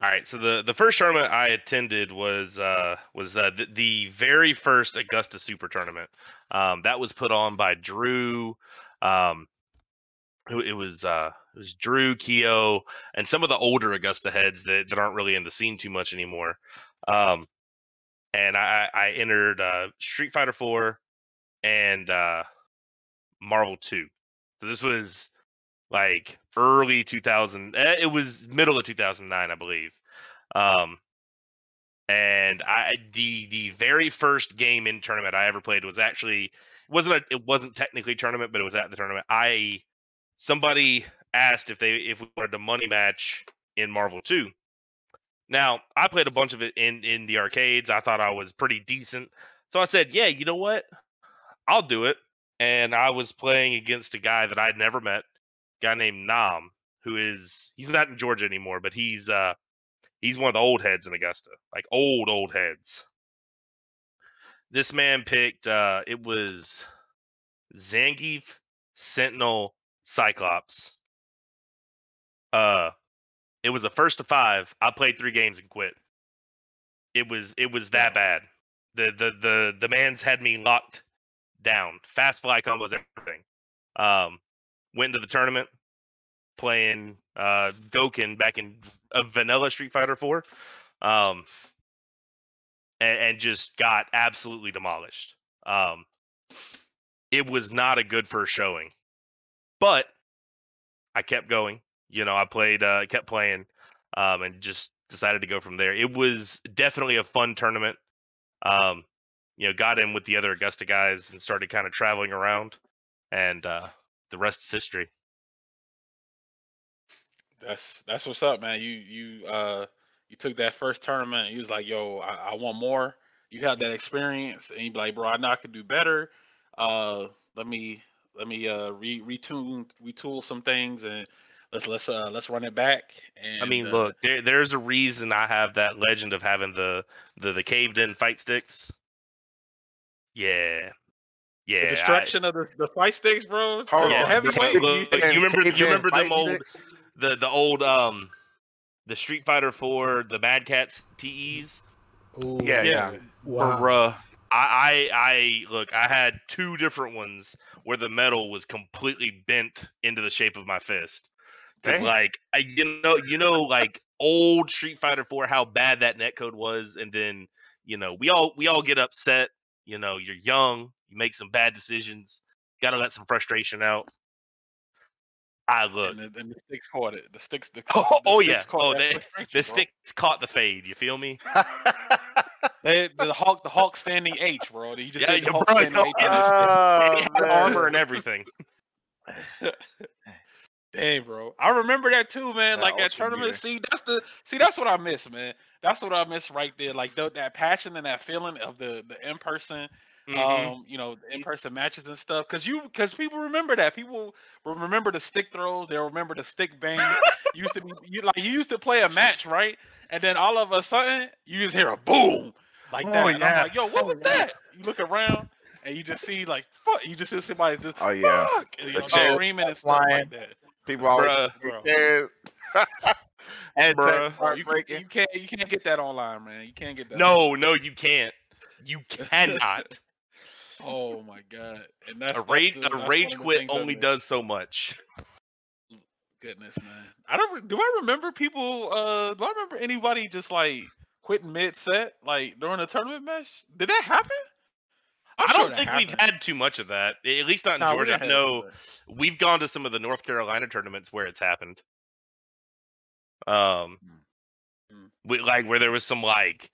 All right, so the first tournament I attended was the very first Augusta Super Tournament. That was put on by Drew. It was Drew, Keo, and some of the older Augusta heads that aren't really in the scene too much anymore. And I entered Street Fighter 4 and Marvel 2. So this was like early 2000. It was middle of 2009, I believe. And the very first game in tournament I ever played was actually it wasn't technically tournament, but it was at the tournament. Somebody asked if we wanted a money match in Marvel 2. Now I played a bunch of it in the arcades. I thought I was pretty decent, so I said, yeah, you know what, I'll do it. And I was playing against a guy that I'd never met, a guy named Nam, he's not in Georgia anymore, but he's one of the old heads in Augusta, like old heads. This man picked, it was Zangief, Sentinel, Cyclops. It was a first to 5. I played 3 games and quit. It was that bad. The man's had me locked down. Fast fly combos, everything. Went into the tournament. playing Goken back in vanilla Street Fighter 4, and just got absolutely demolished. It was not a good first showing, but I kept going. I played, kept playing, and just decided to go from there. It was definitely a fun tournament. Got in with the other Augusta guys and started kind of traveling around, and the rest is history. That's what's up, man. You took that first tournament and you was like, yo, I want more. You had that experience and you be like, bro, I know I could do better. Let me retool some things and let's run it back. And I mean, look, there's a reason I have that legend of having the caved in fight sticks. Yeah. the destruction of the fight sticks, bro. Hold The on. heavyweight. Look, you remember them old the old the Street Fighter 4, the Mad Cats TEs? Ooh, Yeah. Wow. Bruh. I had 2 different ones where the metal was completely bent into the shape of my fist. Because like old Street Fighter 4, how bad that netcode was, and then we all get upset. You're young, you make some bad decisions, gotta let some frustration out. And the sticks caught it. The sticks. The sticks caught the fade. You feel me? The Hawk standing H, bro. You just did the Hawk bro, standing H. It had armor and everything. Dang, bro. I remember that too, man. Like that Ultra tournament. Gear. That's what I miss, man. That's what I miss right there. Like that passion and that feeling of the in person, in person matches and stuff. Because people remember that. People will remember the stick throws. They'll remember the stick bangs. You used to play a match, right? And then all of a sudden you just hear a boom like that. And I'm like, yo, what was that? You look around and you just see like fuck. You just see somebody just fuck. And, screaming and stuff like that. People always chairs. And bro, you can't get that online, man. You can't get that. No, you can't. You cannot. Oh my god! And that's a rage quit only does so much. Goodness, man. Do I remember people? Do I remember anybody just like quitting mid set like during a tournament match? Did that happen? I don't think we've had too much of that. At least not in Georgia. No, we've gone to some of the North Carolina tournaments where it's happened. Where there was some like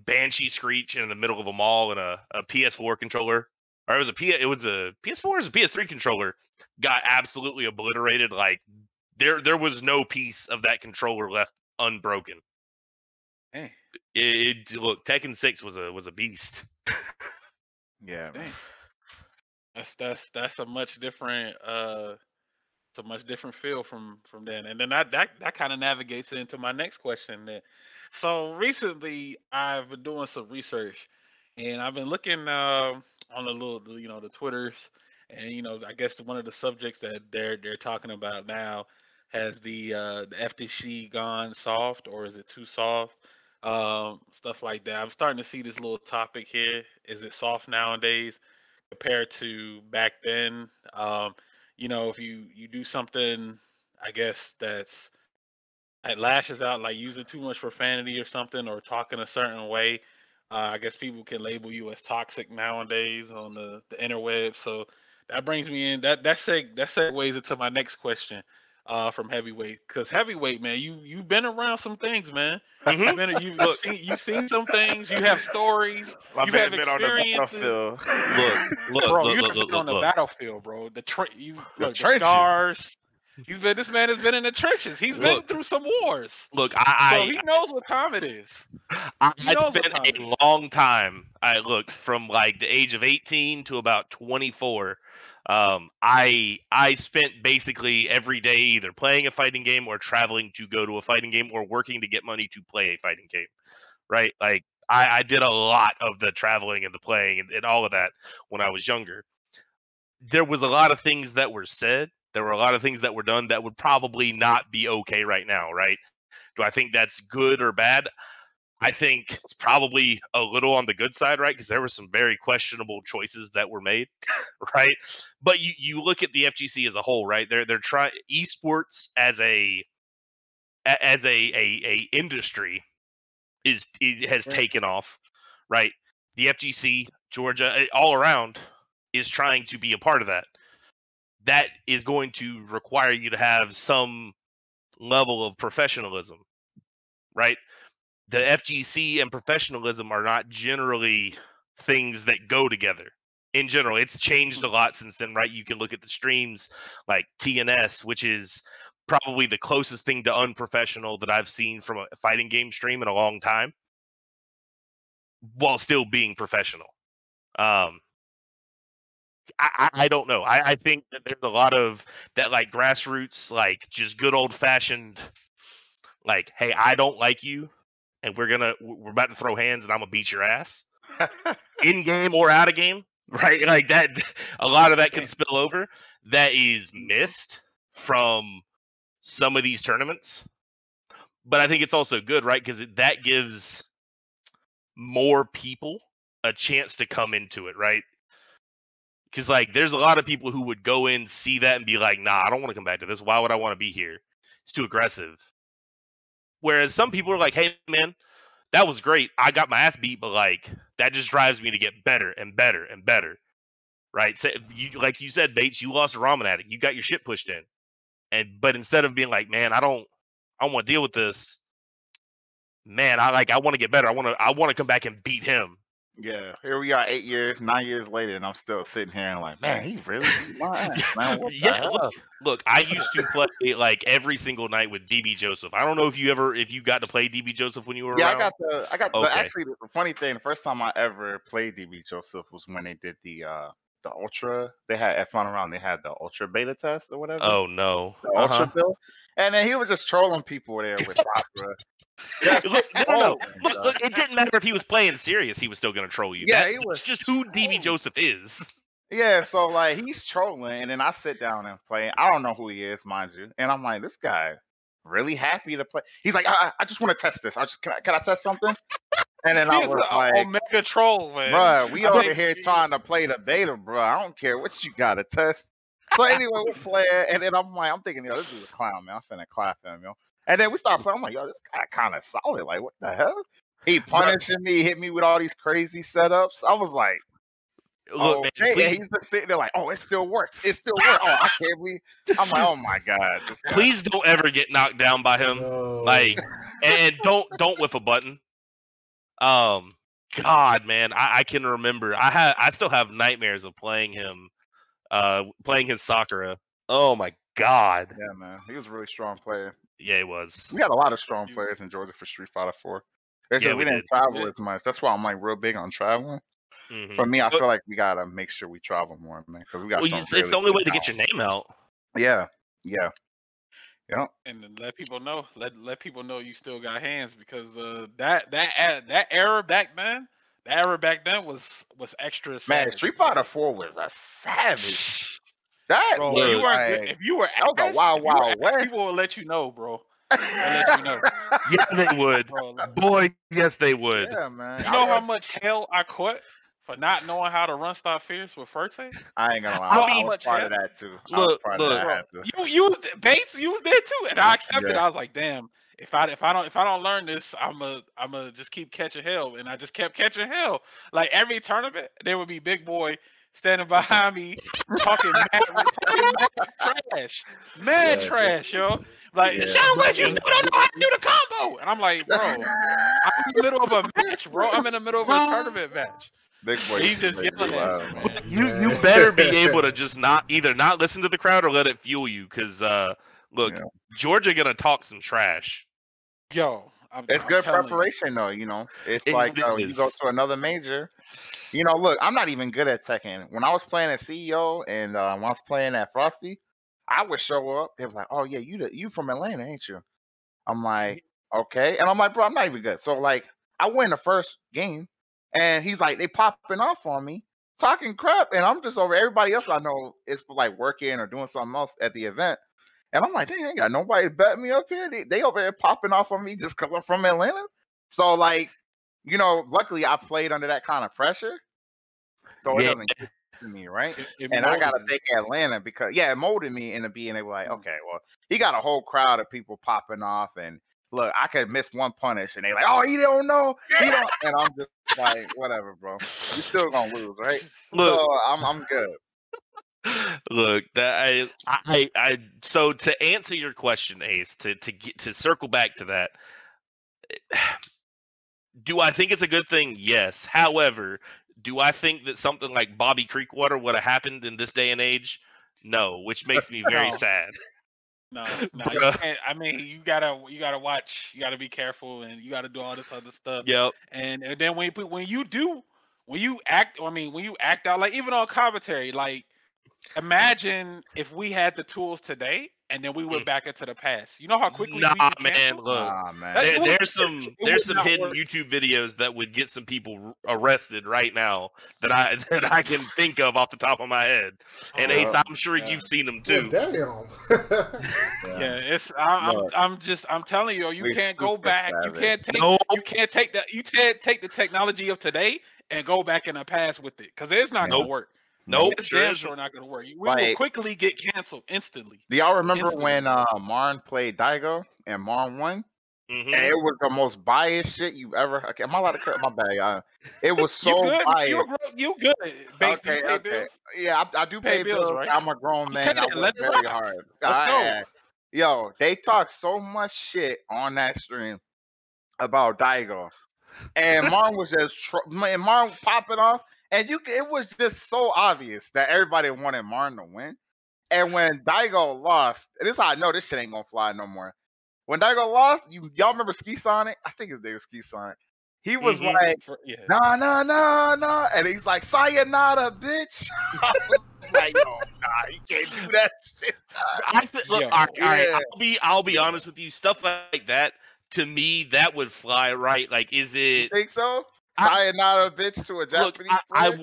Banshee screech in the middle of a mall and a PS4 controller, or it was a PS4 or a PS3 controller got absolutely obliterated. Like there was no piece of that controller left unbroken. Hey. Look, Tekken 6 was a beast. Yeah, man. That's a much different feel from then. And then that kind of navigates into my next question then. So recently I've been doing some research and I've been looking on the Twitters, and I guess one of the subjects that they're talking about now, has the FTC gone soft, or is it too soft? Stuff like that. I'm starting to see this little topic here. Is it soft nowadays compared to back then? If you do something, I guess that lashes out, like using too much profanity or something, or talking a certain way, I guess people can label you as toxic nowadays on the interweb. So that brings me in. That segues into my next question. From heavyweight, because heavyweight, man, you've been around some things, man. You've seen some things. You have stories. You have experiences. Bro, you have been on the battlefield, bro. The scars. This man has been in the trenches. He's been through some wars. Look, so he knows what time it is. It's been a long time. From like the age of 18 to about 24. I spent basically every day either playing a fighting game or traveling to go to a fighting game or working to get money to play a fighting game, right? Like I did a lot of the traveling and the playing and all of that when I was younger. There was a lot of things that were said. There were a lot of things that were done that would probably not be okay right now, right? Do I think that's good or bad? I think it's probably a little on the good side, right? Because there were some very questionable choices that were made, right? But you look at the FGC as a whole, right? They're trying esports as a industry has taken off, right? The FGC, Georgia, all around is trying to be a part of that. That is going to require you to have some level of professionalism, right? The FGC and professionalism are not generally things that go together. In general, it's changed a lot since then, right? You can look at the streams like TNS, which is probably the closest thing to unprofessional that I've seen from a fighting game stream in a long time, while still being professional. I don't know. I think that there's a lot of that, like grassroots, like just good old fashioned, like, hey, I don't like you, and we're about to throw hands, and I'm gonna beat your ass, in game or out of game, right? Like that. A lot of that can spill over. That is missed from some of these tournaments, but I think it's also good, right? Because that gives more people a chance to come into it, right? Because like there's a lot of people who would go in, see that, and be like, nah, I don't want to come back to this. Why would I want to be here? It's too aggressive. Whereas some people are like, hey man, that was great. I got my ass beat, but like that just drives me to get better and better and better. Right? So like you said, Bates, you lost a ramen addict. You got your shit pushed in. But instead of being like, man, I don't want to deal with this. Man, I want to get better. I want to come back and beat him. Yeah, here we are 9 years later, and I'm still sitting here and like, man, he really beat my ass, man. What the hell? Look, I used to play like every single night with DB Joseph. I don't know if you got to play DB Joseph when you were around. I got the actually the funny thing, the first time I ever played DB Joseph was when they did the ultra. They had F1 around. They had the ultra beta test or whatever. Oh no, the ultra build, and then he was just trolling people there with Opera. Look, it didn't matter if he was playing serious; he was still going to troll you. Yeah, he was just who DB Joseph is. Yeah, so like he's trolling, and then I sit down and play. I don't know who he is, mind you, and I'm like, this guy really happy to play. He's like, I just want to test this. Can I test something? And then I was like, Omega troll, man. Bruh, we over here trying to play the beta, bro. I don't care what you got to test. So anyway, we're playing, and then I'm thinking, yo, this is a clown, man. I'm finna clap him, yo. And then we start playing. I'm like, yo, this guy kind of solid. Like, what the hell? He punishing me, hit me with all these crazy setups. I was like, look, okay. Man, and he's just sitting there like, oh, it still works. It still works. Oh, I can't believe. I'm like, oh my god. Please don't ever get knocked down by him. No. Like, and don't whip a button. God, man, I can remember. I still have nightmares of playing him, playing his Sakura. Oh my god. Yeah, man, he was a really strong player. Yeah, he was. We had a lot of strong players in Georgia for Street Fighter 4. We didn't travel as much. That's why I'm like real big on traveling. Mm-hmm. For me, I feel like we gotta make sure we travel more, man, because we got. It's the only way to get your name out. Yeah. And then let people know. Let people know you still got hands, because that era back then was extra savage. Man, Street Fighter 4 was a savage. That bro, was if you were that was a wild west. People will let you know, bro. They'll let you know. Yeah, they would. Bro, boy, yes, they would. Yeah, man. You know how much hell I caught for not knowing how to run stop fierce with Ferte? I ain't gonna lie. I was part of that too. Look, you was Bates. You was there too, and I accepted. Yeah. I was like, damn. If I don't learn this, I'ma just keep catching hell, and I just kept catching hell. Like every tournament, there would be big boy standing behind me talking mad trash, yo. Like, ShadowAce, you still don't know how to do the combo. And I'm like, bro, I'm in the middle of a match, bro. I'm in the middle of a tournament match. Big boy. He's just yelling at me, man. You better be able to just not listen to the crowd or let it fuel you. Because, look, Georgia going to talk some trash. Yo. It's good preparation, though, you know. It's like, you go to another major. You know, look, I'm not even good at Tekken. When I was playing at CEO and when I was playing at Frosty, I would show up. They were like, oh, yeah, you from Atlanta, ain't you? I'm like, okay. And I'm like, bro, I'm not even good. So, like, I win the first game, and he's like, they popping off on me, talking crap, and I'm just over. Everybody else I know is, like, working or doing something else at the event. And I'm like, they ain't got nobody to bet me up here. They over there popping off on me just because I'm from Atlanta. So like, you know, luckily I played under that kind of pressure, so it Yeah. doesn't get to me, right? It And I gotta molded you. take Atlanta because it molded me into being able like, okay, well, he got a whole crowd of people popping off, and look, I could miss one punish, and they like, oh, he don't know, he don't, and I'm just like, whatever, bro, you still gonna lose, right? Look, So I'm good. look, that I so to answer your question, Ace, to get to circle back to that, do I think it's a good thing? Yes. However, do I think that something like Bobby Creekwater would have happened in this day and age? No, which makes me very No. sad. No, But, you can't. I mean, you gotta watch. You gotta be careful, and you gotta do all this other stuff. Yep. And then when you act, I mean, when you act out, like even on commentary, like imagine if we had the tools today, and then we went back into the past. You know how quickly we Nah, get man, canceled? look. Ah, man. That- it would- There's some it would some not hidden work. YouTube videos that would get some people arrested right now that I can think of off the top of my head. And Oh, Ace, I'm sure yeah. you've seen them Well, too. damn. Yeah, it's I'm telling you, you We can't go super back. You savage. can't take No. you can't take the technology of today and go back in the past with it, because it's not gonna Nope. work. Nope, It's sure damn isn't. sure not gonna work. We will Like- quickly get canceled instantly. Do y'all remember Instantly. when Marn played Daigo and Marn won? Mhm. And it was the most biased shit you've ever. Okay, am I allowed to cut my bag? It was You so good? biased. You good? Bates, do Okay, you pay okay. bills? Yeah, I do Pay pay bills, bills. right? I'm a grown man. I Okay, work let it very rock. hard. Let's go. Yo, they talk so much shit on that stream about Daigo, and Marn was just Marn popping off, and it was just so obvious that everybody wanted Marn to win. And when Daigo lost, and this is how I know this shit ain't gonna fly no more. When Daigo lost, y'all remember Ski Sonic? I think his name was Ski Sonic. He was Mhm. like, Yeah. nah, and he's like, sayonara, bitch. I was like, no, nah, you can't do that shit. Look, Yo, all right, yeah. I'll be honest with you. Stuff like that, to me, that would fly right. Like, is You it? think so? I- Sayonara, bitch, to a Look, Japanese I player?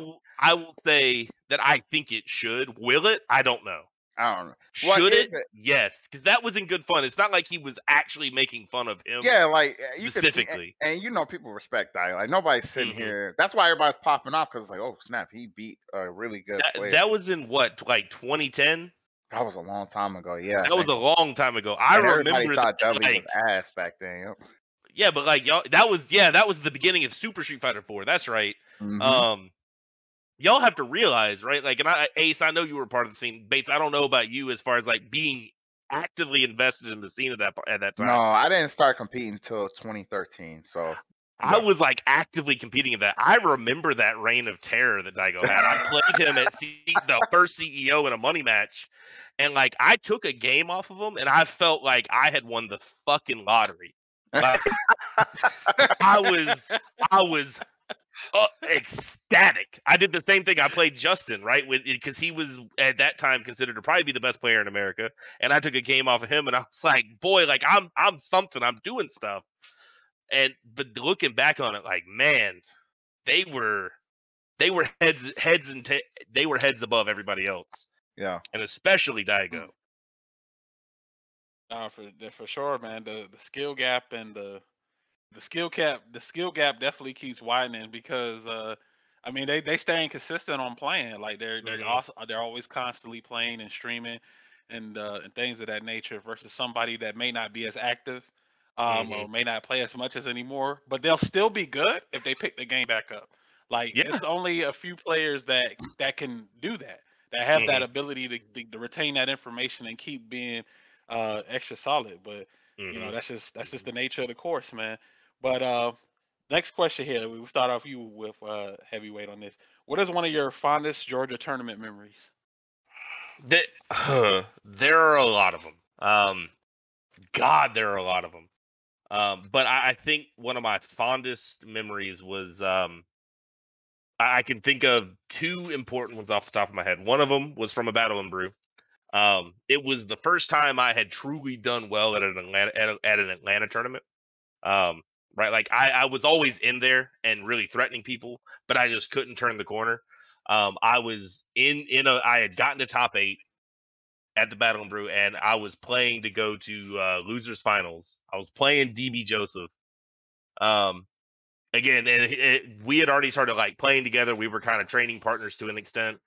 will say that I think it should. Will it? I don't know. I don't know. What Should is it? Yes, because that was in good fun. It's not like he was actually making fun of him. Yeah, like you could, Specifically. and you know, people respect Daigo. Like nobody's sitting Mhm. here. That's why everybody's popping off because it's like, oh snap, he beat a really good player. That was in what, like 2010? That was a long time ago. Yeah, That was a long time ago. I and everybody remember thought that, Dudley like, was ass back then. Yep. yeah, but like y'all, that was the beginning of Super Street Fighter 4. That's right. Mhm. Y'all have to realize, right? Like, and Ace, I know you were part of the scene. Bates, I don't know about you as far as like being actively invested in the scene at that time. No, I didn't start competing until 2013. So I was like actively competing in that. I remember that reign of terror that Daigo had. I played him at the first CEO in a money match, and like I took a game off of him, and I felt like I had won the fucking lottery. Like, I was ecstatic. I did the same thing. I played Justin, right, because he was at that time considered to probably be the best player in America, and I took a game off of him, and I was like, boy, like I'm something. I'm doing stuff. But looking back on it, like, man, they were heads above everybody else, yeah, and especially Daigo. For sure, man. The skill gap and the skill gap definitely keeps widening because I mean they staying consistent on playing. Like they're always constantly playing and streaming and things of that nature versus somebody that may not be as active or may not play as much as anymore, but they'll still be good if they pick the game back up. Like it's only a few players that can do that have that ability to retain that information and keep being extra solid. But you know that's just the nature of the course, man. But next question here, we will start off you with heavyweight on this. What is one of your fondest Georgia tournament memories? There are a lot of them. God, there are a lot of them. But I think one of my fondest memories was I can think of two important ones off the top of my head. One of them was from a Battle and Brew. It was the first time I had truly done well at an Atlanta tournament. Right, like I was always in there and really threatening people, but I just couldn't turn the corner. I was I had gotten to top 8 at the Battle and Brew, and I was playing to go to losers finals. I was playing DB Joseph, Again, and we had already started like playing together. We were kind of training partners to an extent,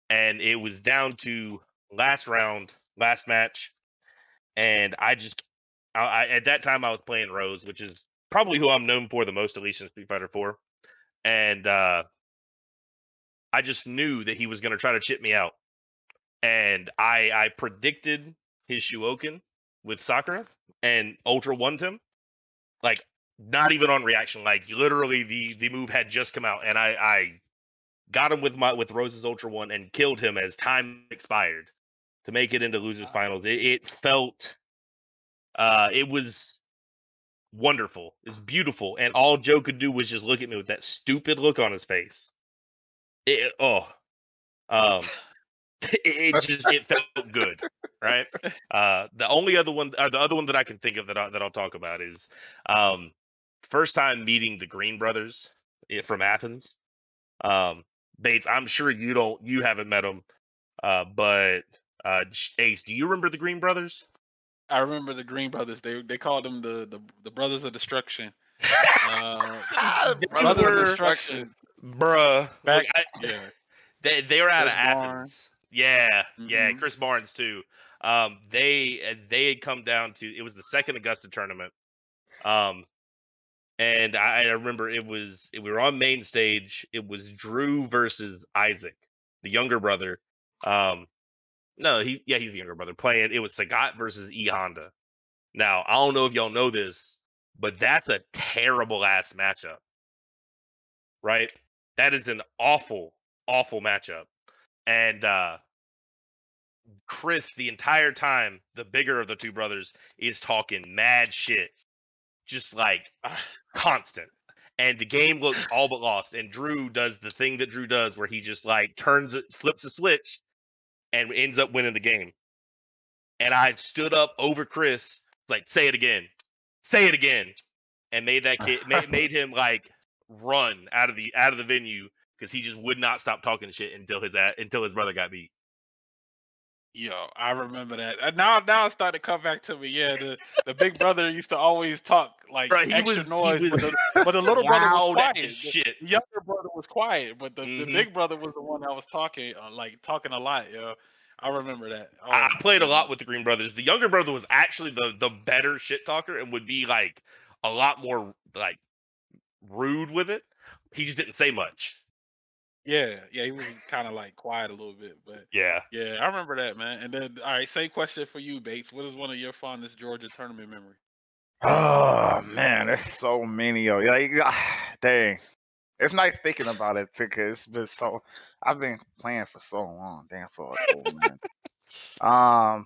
and it was down to last round, last match, and I at that time I was playing Rose, which is probably who I'm known for the most, at least in Street Fighter 4, and I just knew that he was going to try to chip me out, and I predicted his Shuoken with Sakura and Ultra One him, like not even on reaction, like literally the move had just come out, and I got him with Rose's Ultra One and killed him as time expired to make it into losers finals. It felt, it was wonderful. It's beautiful, and all Joe could do was just look at me with that stupid look on his face. It felt good, right? The only other one, the other one that I can think of that I'll talk about is first time meeting the Green Brothers from Athens. Bates, I'm sure you haven't met them, but Ace, do you remember the Green Brothers? I remember the Green Brothers. They called them the Brothers of Destruction. Brothers of Destruction, bruh. back, They were out Chris of Athens. Barnes. Yeah, Mhm. Chris Barnes too. They had come down to, it was the second Augusta tournament. And I remember we were on main stage. It was Drew versus Isaac, the younger brother. No, he's the younger brother playing. It was Sagat versus E Honda. Now, I don't know if y'all know this, but that's a terrible ass matchup. Right? That is an awful, awful matchup. And Chris, the entire time, the bigger of the two brothers, is talking mad shit. Just like constant. And the game looks all but lost. And Drew does the thing that Drew does where he just like flips a switch and ends up winning the game. And I stood up over Chris, like, say it again, and made that kid made him like run out of the venue because he just would not stop talking shit until his brother got beat. Yo, I remember that. Now it's starting to come back to me. Yeah, the big brother used to always talk like extra noise, but the little brother was quiet. Shit. The younger brother was quiet, but the big brother was the one that was talking a lot. Yo, I remember that. Oh, I played a lot with the Green Brothers. The younger brother was actually the better shit talker and would be like a lot more like rude with it. He just didn't say much. Yeah, he was kind of like quiet a little bit, but yeah, I remember that, man. And then, all right, same question for you, Bates. What is one of your fondest Georgia tournament memories? Oh man, there's so many. Like, dang, it's nice thinking about it too, cause it's been I've been playing for so long. Damn, for like, man.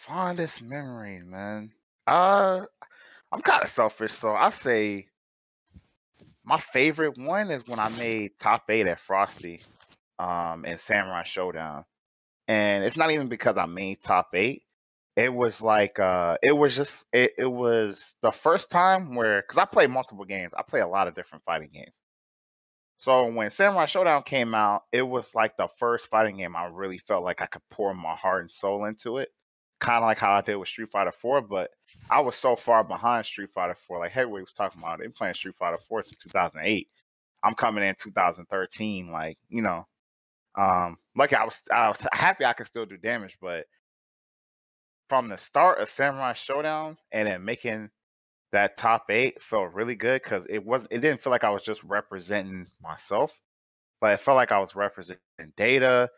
Fondest memories, man. I'm kind of selfish, so I say my favorite one is when I made top 8 at Frosty, in Samurai Showdown, and it's not even because I made top 8. It was like it was the first time where, because I play multiple games, I play a lot of different fighting games. So when Samurai Showdown came out, it was like the first fighting game I really felt like I could pour my heart and soul into it. Kind of like how I did with Street Fighter 4, but I was so far behind Street Fighter 4. Like Heavyweight was talking about, they've been playing Street Fighter 4 since 2008. I'm coming in 2013, like, lucky I was happy I could still do damage, but from the start of Samurai Showdown and then making that top 8 felt really good because it didn't feel like I was just representing myself, but it felt like I was representing Data,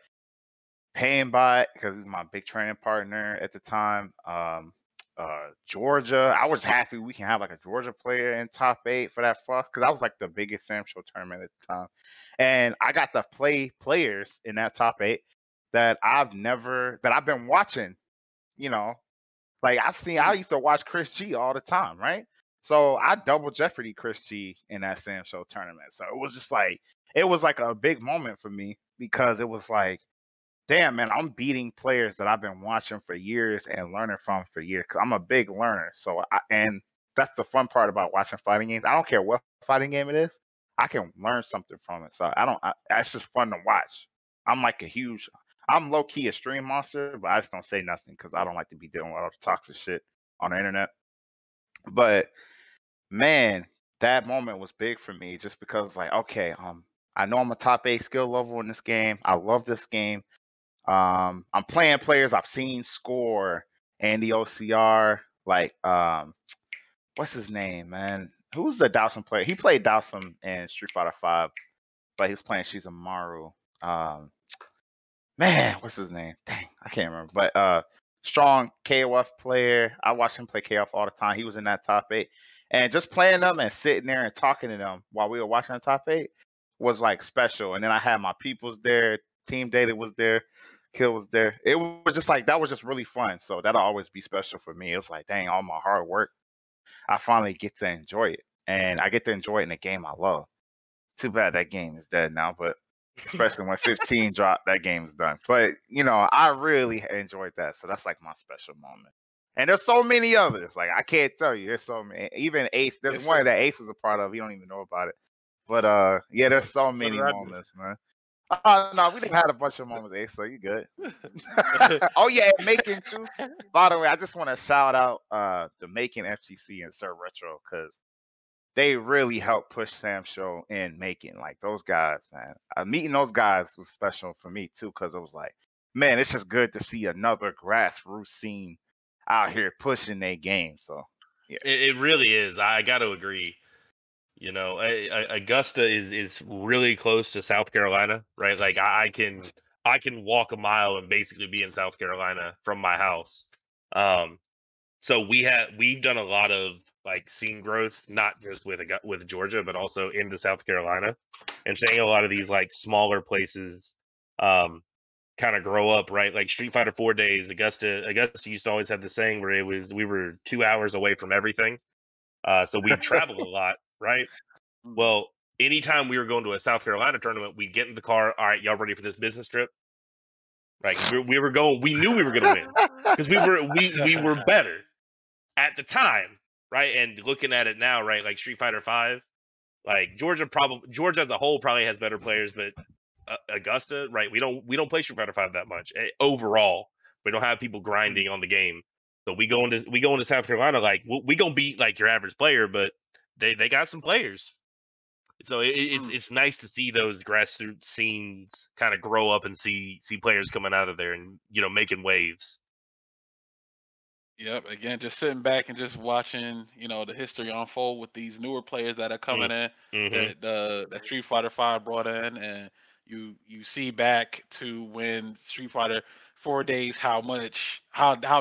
Painbot, because he's my big training partner at the time. Georgia, I was happy we can have like a Georgia player in top 8 for that Frost, because that was like the biggest Sam Show tournament at the time, and I got to play players in that top 8 that I've been watching. Like I used to watch Chris G all the time, right? So I double Jeopardy Chris G in that Sam Show tournament. So it was just like, it was like a big moment for me, because it was like, damn, man, I'm beating players that I've been watching for years and learning from for years. Cause I'm a big learner. So and that's the fun part about watching fighting games. I don't care what fighting game it is, I can learn something from it. So it's just fun to watch. I'm low key a stream monster, but I just don't say nothing because I don't like to be dealing with all the toxic shit on the internet. But man, that moment was big for me just because like, okay, I know I'm a top 8 skill level in this game. I love this game. I'm playing players I've seen score and the OCR, like what's his name, man? Who's the Dawson player? He played Dawson in Street Fighter 5, but he was playing Shizumaru. Man, what's his name? Dang, I can't remember. But strong KOF player. I watch him play KOF all the time. He was in that top 8. And just playing them and sitting there and talking to them while we were watching the top 8 was like special. And then I had my peoples there, Team Data was there, Kill was there. It was just like that was just really fun. So that'll always be special for me. It's like, dang, all my hard work, I finally get to enjoy it. And I get to enjoy it in a game I love. Too bad that game is dead now, but especially when 15 dropped, that game is done. But you know, I really enjoyed that. So that's like my special moment. And there's so many others. Like I can't tell you. There's so many. Even Ace. There's one that Ace was a part of. You don't even know about it. But yeah, there's so many moments, man. No, we didn't have a bunch of moments, Ace. So you good? Oh yeah, Making too. By the way, I just want to shout out the Making FGC and SirRetro because they really helped push Sam's show in Making. Like those guys, man. Meeting those guys was special for me too because it was like, man, it's just good to see another grassroots scene out here pushing their game. So yeah, it really is. I got to agree. You know, Augusta is really close to South Carolina, right? Like I can walk a mile and basically be in South Carolina from my house. So we've done a lot of like scene growth, not just with Georgia, but also into South Carolina, and seeing a lot of these like smaller places kind of grow up, right? Like Street Fighter 4 days, Augusta used to always have the saying where we were 2 hours away from everything. So we traveled a lot, right? Well, anytime we were going to a South Carolina tournament, we'd get in the car. All right, y'all ready for this business trip? Right? We were going. We knew we were going to win because we were better at the time, right? And looking at it now, right? Like Street Fighter 5, like Georgia as a whole probably has better players, but Augusta, right? We don't play Street Fighter 5 that much overall. We don't have people grinding on the game. So we go into South Carolina like we gonna beat like your average player, but they got some players. So it's nice to see those grassroots scenes kind of grow up and see players coming out of there and making waves. Yep. Again, just sitting back and just watching, the history unfold with these newer players that are coming in that Street Fighter 5 brought in, and you see back to when Street Fighter 4 days how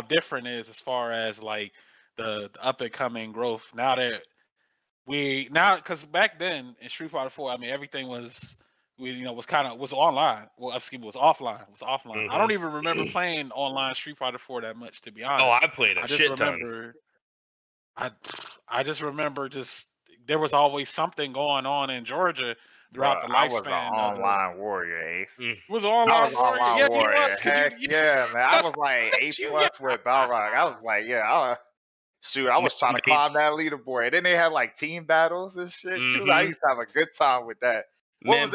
different it is as far as like the up and coming growth. Now because back then in Street Fighter 4, I mean everything was was online. Well, excuse me, was offline. I don't even remember playing online Street Fighter 4 that much, to be honest. Oh, I played a shit ton. I just remember there was always something going on in Georgia throughout the lifespan. I was an online warrior, Ace. Was online warrior? Warrior. Heck yeah, man. I was like A+ with Balrog. I was like, yeah, shoot, I was trying to climb that leaderboard. And then they had like team battles and shit too. I used to have a good time with that. Man,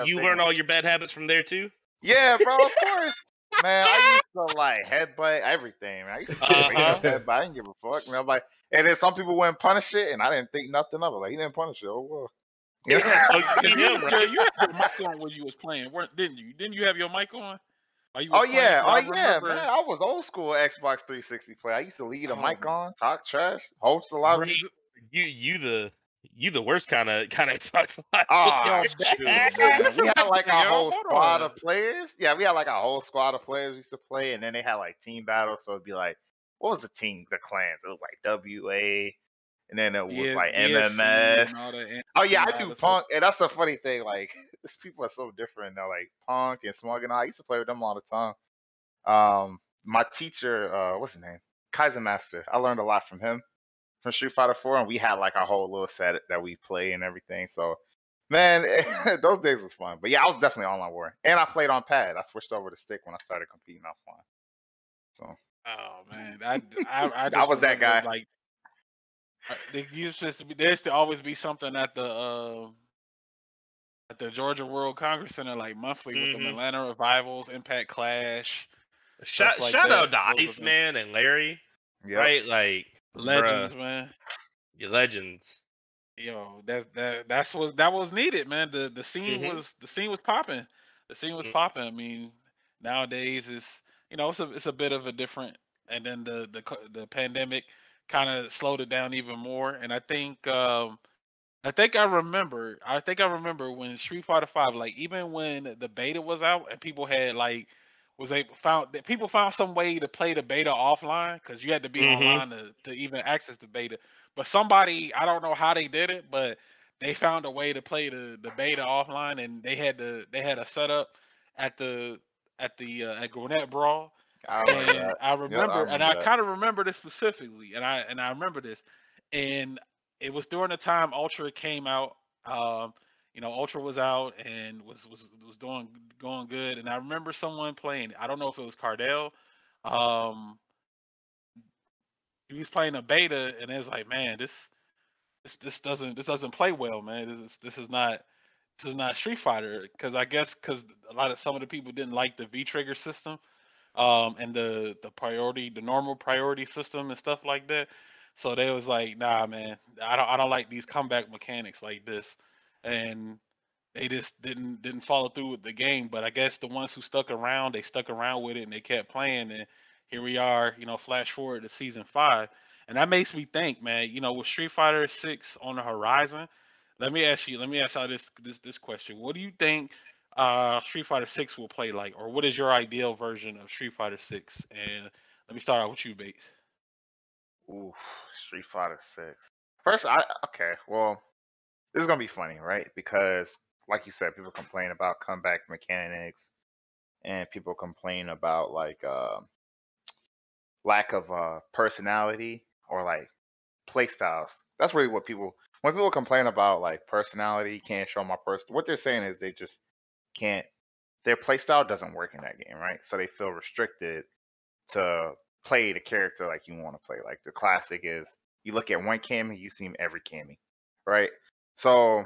you learn all your bad habits from there too? Yeah, bro, of course. Man, I used to like headbutt everything. Man. I used to headbutt. I didn't give a fuck. Man. Like, and then some people wouldn't punish it, and I didn't think nothing of it. Like, he didn't punish it. Oh well. Yeah. You had your mic on when you was playing, didn't you? Didn't you have your mic on? Oh yeah, man. I was old school Xbox 360 player. I used to leave a mic on, talk trash, host a lot of. You the worst kind of Xbox Live. Oh, we had like a whole squad of players. Yeah, we had like a whole squad of players used to play, and then they had like team battles. So it'd be like, what was the clans? It was like WA, and then it was like MMS. Oh yeah, I do Punk, and that's the funny thing. Like, these people are so different now. Like Punk and Smug and I used to play with them all the time. My teacher, what's his name? Kaiser Master. I learned a lot from him. From Street Fighter 4, and we had like a whole little set that we play and everything. So, man, those days was fun. But yeah, I was definitely online warrior, and I played on pad. I switched over to stick when I started competing offline. So, oh man, I I was that guy. Like, there used to always be something at the Georgia World Congress Center like monthly with the Atlanta Revivals, Impact Clash. Shout out to Iceman and Larry, right? Like. Legends, Bruh, man. you legends. Yo, that was needed, man. The scene Mm-hmm. was popping. The scene was popping. I mean, nowadays it's a bit of a different. And then the pandemic kind of slowed it down even more. And I think I remember when Street Fighter Five, like even when the beta was out and people had like was able found that people found some way to play the beta offline because you had to be Mm-hmm. online to even access the beta. But somebody, I don't know how they did it, but they found a way to play the beta offline, and they had a setup at at Gwinnett Brawl. I remember And that. Yep, I and remember I that. kind of remember this specifically, and I remember this, and it was during the time Ultra came out. Um, Ultra was out and was doing going good, and I remember someone playing. I don't know if it was Cardell. Um, he was playing a beta, and it was like, man, this doesn't play well, man. This is not Street Fighter because I guess because some of the people didn't like the V trigger system, and the normal priority system and stuff like that. So they was like, nah, man, I don't like these comeback mechanics like this, and they just didn't follow through with the game. But I guess the ones who stuck around, they stuck around with it and they kept playing. And here we are, flash forward to season 5, and that makes me think, man. With Street Fighter 6 on the horizon, let me ask y'all this question. What do you think Street Fighter 6 will play like, or what is your ideal version of Street Fighter 6? And let me start out with you, Bates. Ooh, Street Fighter 6. First, okay. Well, this is gonna be funny, right? Because, like you said, people complain about comeback mechanics, and people complain about like lack of personality or like play styles. That's really what people when people complain about like personality, can't show my person. What they're saying is they just can't. Their play style doesn't work in that game, right? So they feel restricted to play the character like you want to play. Like the classic is you look at one Cammy, you see him every Cammy, right? So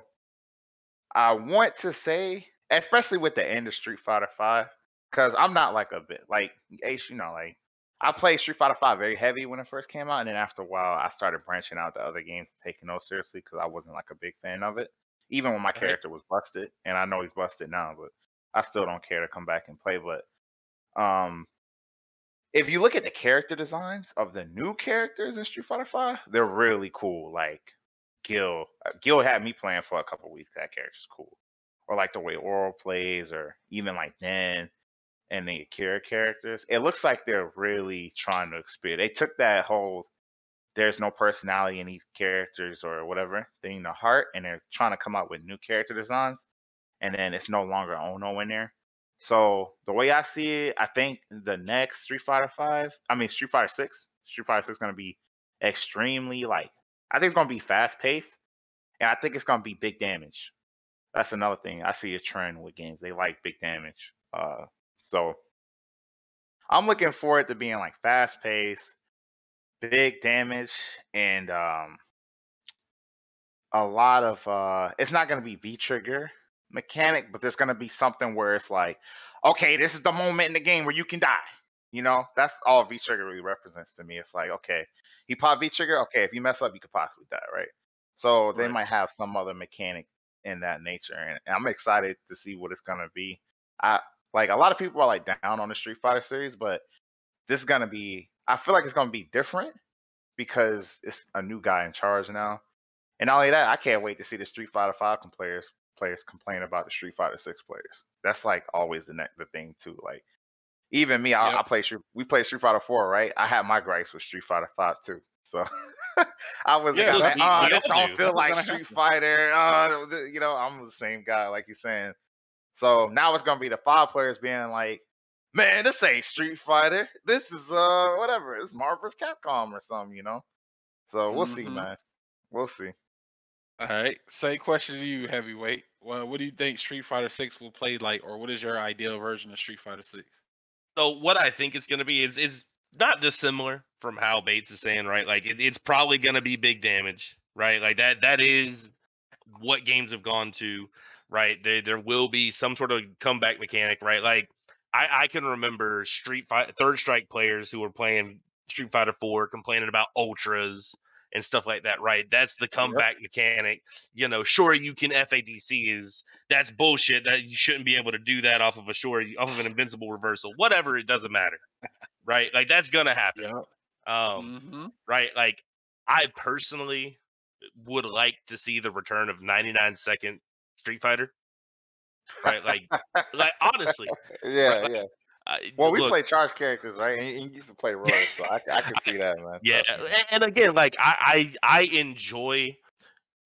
I want to say, especially with the end of Street Fighter Five, because I'm not like a bit like Ace, like I played Street Fighter Five very heavy when it first came out, and then after a while, I started branching out to other games, taking those seriously because I wasn't like a big fan of it, even when my Right. character was busted, and I know he's busted now, but I still don't care to come back and play. But um, if you look at the character designs of the new characters in Street Fighter Five, they're really cool. Like Gil had me playing for a couple weeks. That character's cool. Or like the way Oral plays, or even like Nen and the Akira characters. It looks like they're really trying to experience. They took that whole there's no personality in these characters or whatever thing to heart, and they're trying to come out with new character designs. And then it's no longer Ono in there. So the way I see it, I think the next Street Fighter Six is gonna be extremely like I think it's gonna be fast paced, and I think it's gonna be big damage. That's another thing I see a trend with games. They like big damage. So I'm looking forward to being like fast paced, big damage, and a lot of it's not gonna be V trigger mechanic, but there's gonna be something where it's like, okay, this is the moment in the game where you can die. That's all V trigger really represents to me. It's like, okay, he popped V trigger. Okay, if you mess up, you could possibly die, right? So they Right. might have some other mechanic in that nature, and I'm excited to see what it's gonna be. I like a lot of people are like down on the Street Fighter series, but this is gonna be. I feel like it's gonna be different because it's a new guy in charge now. And not only that, I can't wait to see the Street Fighter Five players complain about the Street Fighter Six players. That's like always the thing too. Like even me, Yep. we play Street Fighter 4, right? I had my gripes with Street Fighter 5 too. So I was Yeah, Look, like, that's we oh, all this don't do. feel that's what's like gonna Street happen. Fighter. I'm the same guy, like you're saying. So now it's gonna be the 5 players being like, man, this ain't Street Fighter. This is whatever. It's Marvel vs. Capcom or something. So we'll see, Hmm. man. We'll see. All right. Same question to you, Heavyweight. Well, what do you think Street Fighter 6 will play like, or what is your ideal version of Street Fighter 6? So what I think it's going to be is not dissimilar from how Bates is saying, right? Like it's probably going to be big damage, right? Like that is what games have gone to, right? There will be some sort of comeback mechanic, right? Like I can remember Street Fighter Third Strike players who were playing Street Fighter 4, complaining about ultras and stuff like that, right? That's the comeback mechanic. You know, sure, you can FADC that's bullshit. That you shouldn't be able to do that off of an invincible reversal. Whatever, it doesn't matter, right? Like that's gonna happen. Right? Like I personally would like to see the return of 99-second Street Fighter. Right? Like honestly. Yeah, right? yeah. Well, we play charge characters, right? And you used to play roles, so I can see that, man. Yeah, and again, like I enjoy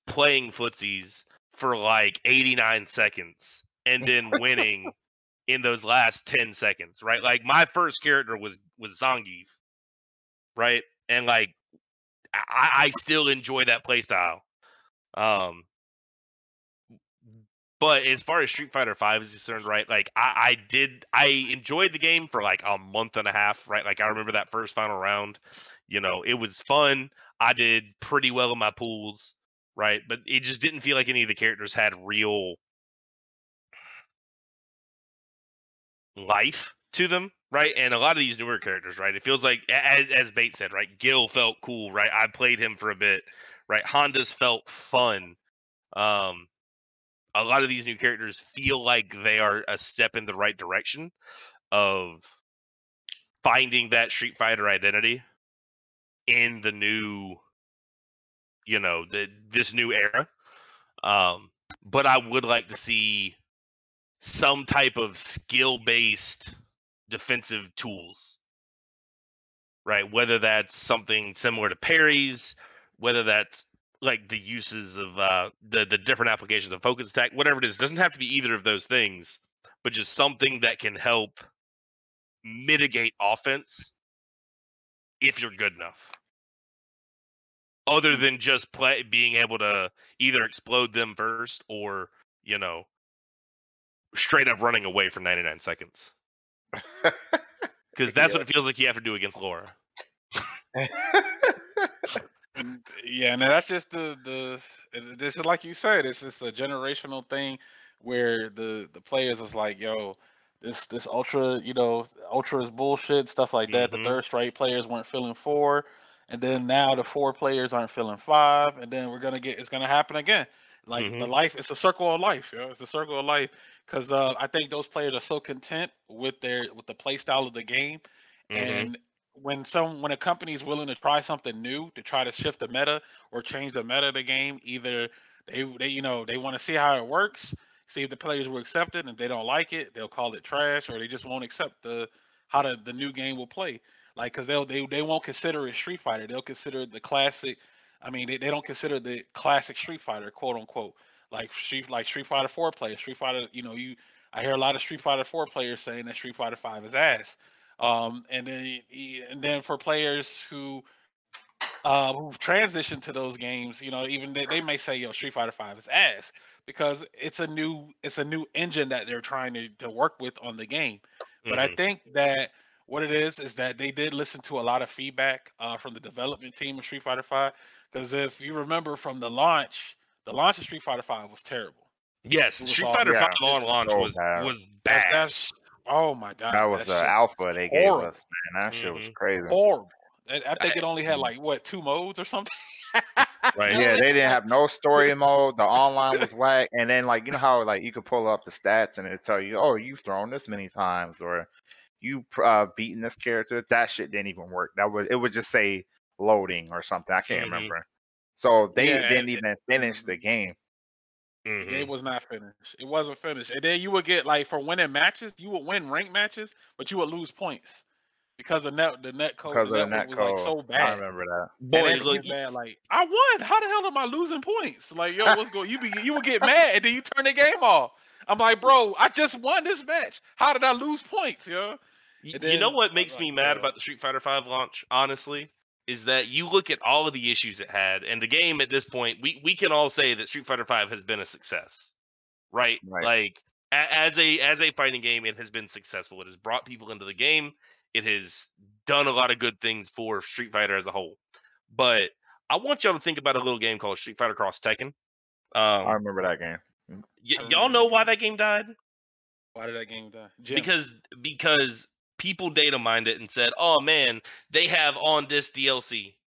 playing footsies for like 89 seconds and then winning in those last 10 seconds, right? Like my first character was Zangief, right? And like I still enjoy that playstyle. But as far as Street Fighter 5 is concerned, right, like I enjoyed the game for like a month and a half, right? Like I remember that first final round, you know, it was fun. I did pretty well in my pools, right? But it just didn't feel like any of the characters had real life to them, right? And a lot of these newer characters, right? It feels like, as Bates said, right? Gil felt cool, right? I played him for a bit, right? Honda's felt fun. A lot of these new characters feel like they are a step in the right direction of finding that Street Fighter identity in the new, you know, this new era. But I would like to see some type of skill-based defensive tools, right? Whether that's something similar to parries, whether that's like the uses of the different applications of focus attack, whatever it is. It doesn't have to be either of those things, but just something that can help mitigate offense if you're good enough. Other than just being able to either explode them first or, you know, straight up running away for 99 seconds. Because that's what it feels like you have to do against Laura. Yeah, and that's just this is like you said, it's just a generational thing where the players was like, yo, this ultra, you know, ultra is bullshit, stuff like that. The third strike players weren't feeling 4, and then now the 4 players aren't feeling 5, and then it's gonna happen again. Like the life, it's a circle of life, yo. It's a circle of life because I think those players are so content with the play style of the game, and when a company is willing to try something new to try to shift the meta or change the meta of the game, either they want to see how it works, see if the players will accept it, and if they don't like it, they'll call it trash, or they just won't accept how the new game will play. Like, because they won't consider it Street Fighter, they'll consider the classic. I mean, they don't consider the classic Street Fighter, quote unquote, like Street Fighter 4 players. Street Fighter, I hear a lot of Street Fighter 4 players saying that Street Fighter 5 is ass. And then for players who've transitioned to those games, even they may say, "Yo, Street Fighter 5 is ass," because it's a new engine that they're trying to work with on the game. But I think that what it is that they did listen to a lot of feedback from the development team of Street Fighter 5. Because if you remember from the launch of Street Fighter 5 was terrible. Yes, Street Fighter 5 on launch was bad. Oh my god, that was the alpha they gave us, man. That shit was crazy. Horrible. I think it only had like 2 modes or something. Right. Yeah, they didn't have no story mode. The online was whack, and then like how like you could pull up the stats and it tell you, oh, you've thrown this many times, or you beaten this character. That shit didn't even work. It would just say loading or something. I can't remember. So they didn't even finish the game. The game was not finished. It wasn't finished. And then you would get, like, for winning matches, you would win ranked matches, but you would lose points because the net code was like so bad. I remember that. Boys, look bad. Like, I won. How the hell am I losing points? Like, yo, what's going? You would get mad and then you turn the game off. I'm like, bro, I just won this match. How did I lose points, yo? You know what makes me mad about the Street Fighter 5 launch, honestly, is that you look at all of the issues it had, and the game at this point, we can all say that Street Fighter 5 has been a success, right? Like, as a fighting game, it has been successful. It has brought people into the game. It has done a lot of good things for Street Fighter as a whole. But I want y'all to think about a little game called Street Fighter Cross Tekken. I remember that game. Y'all know why that game died? Why did that game die? Because people data mined it and said, "Oh man, they have on this DLC."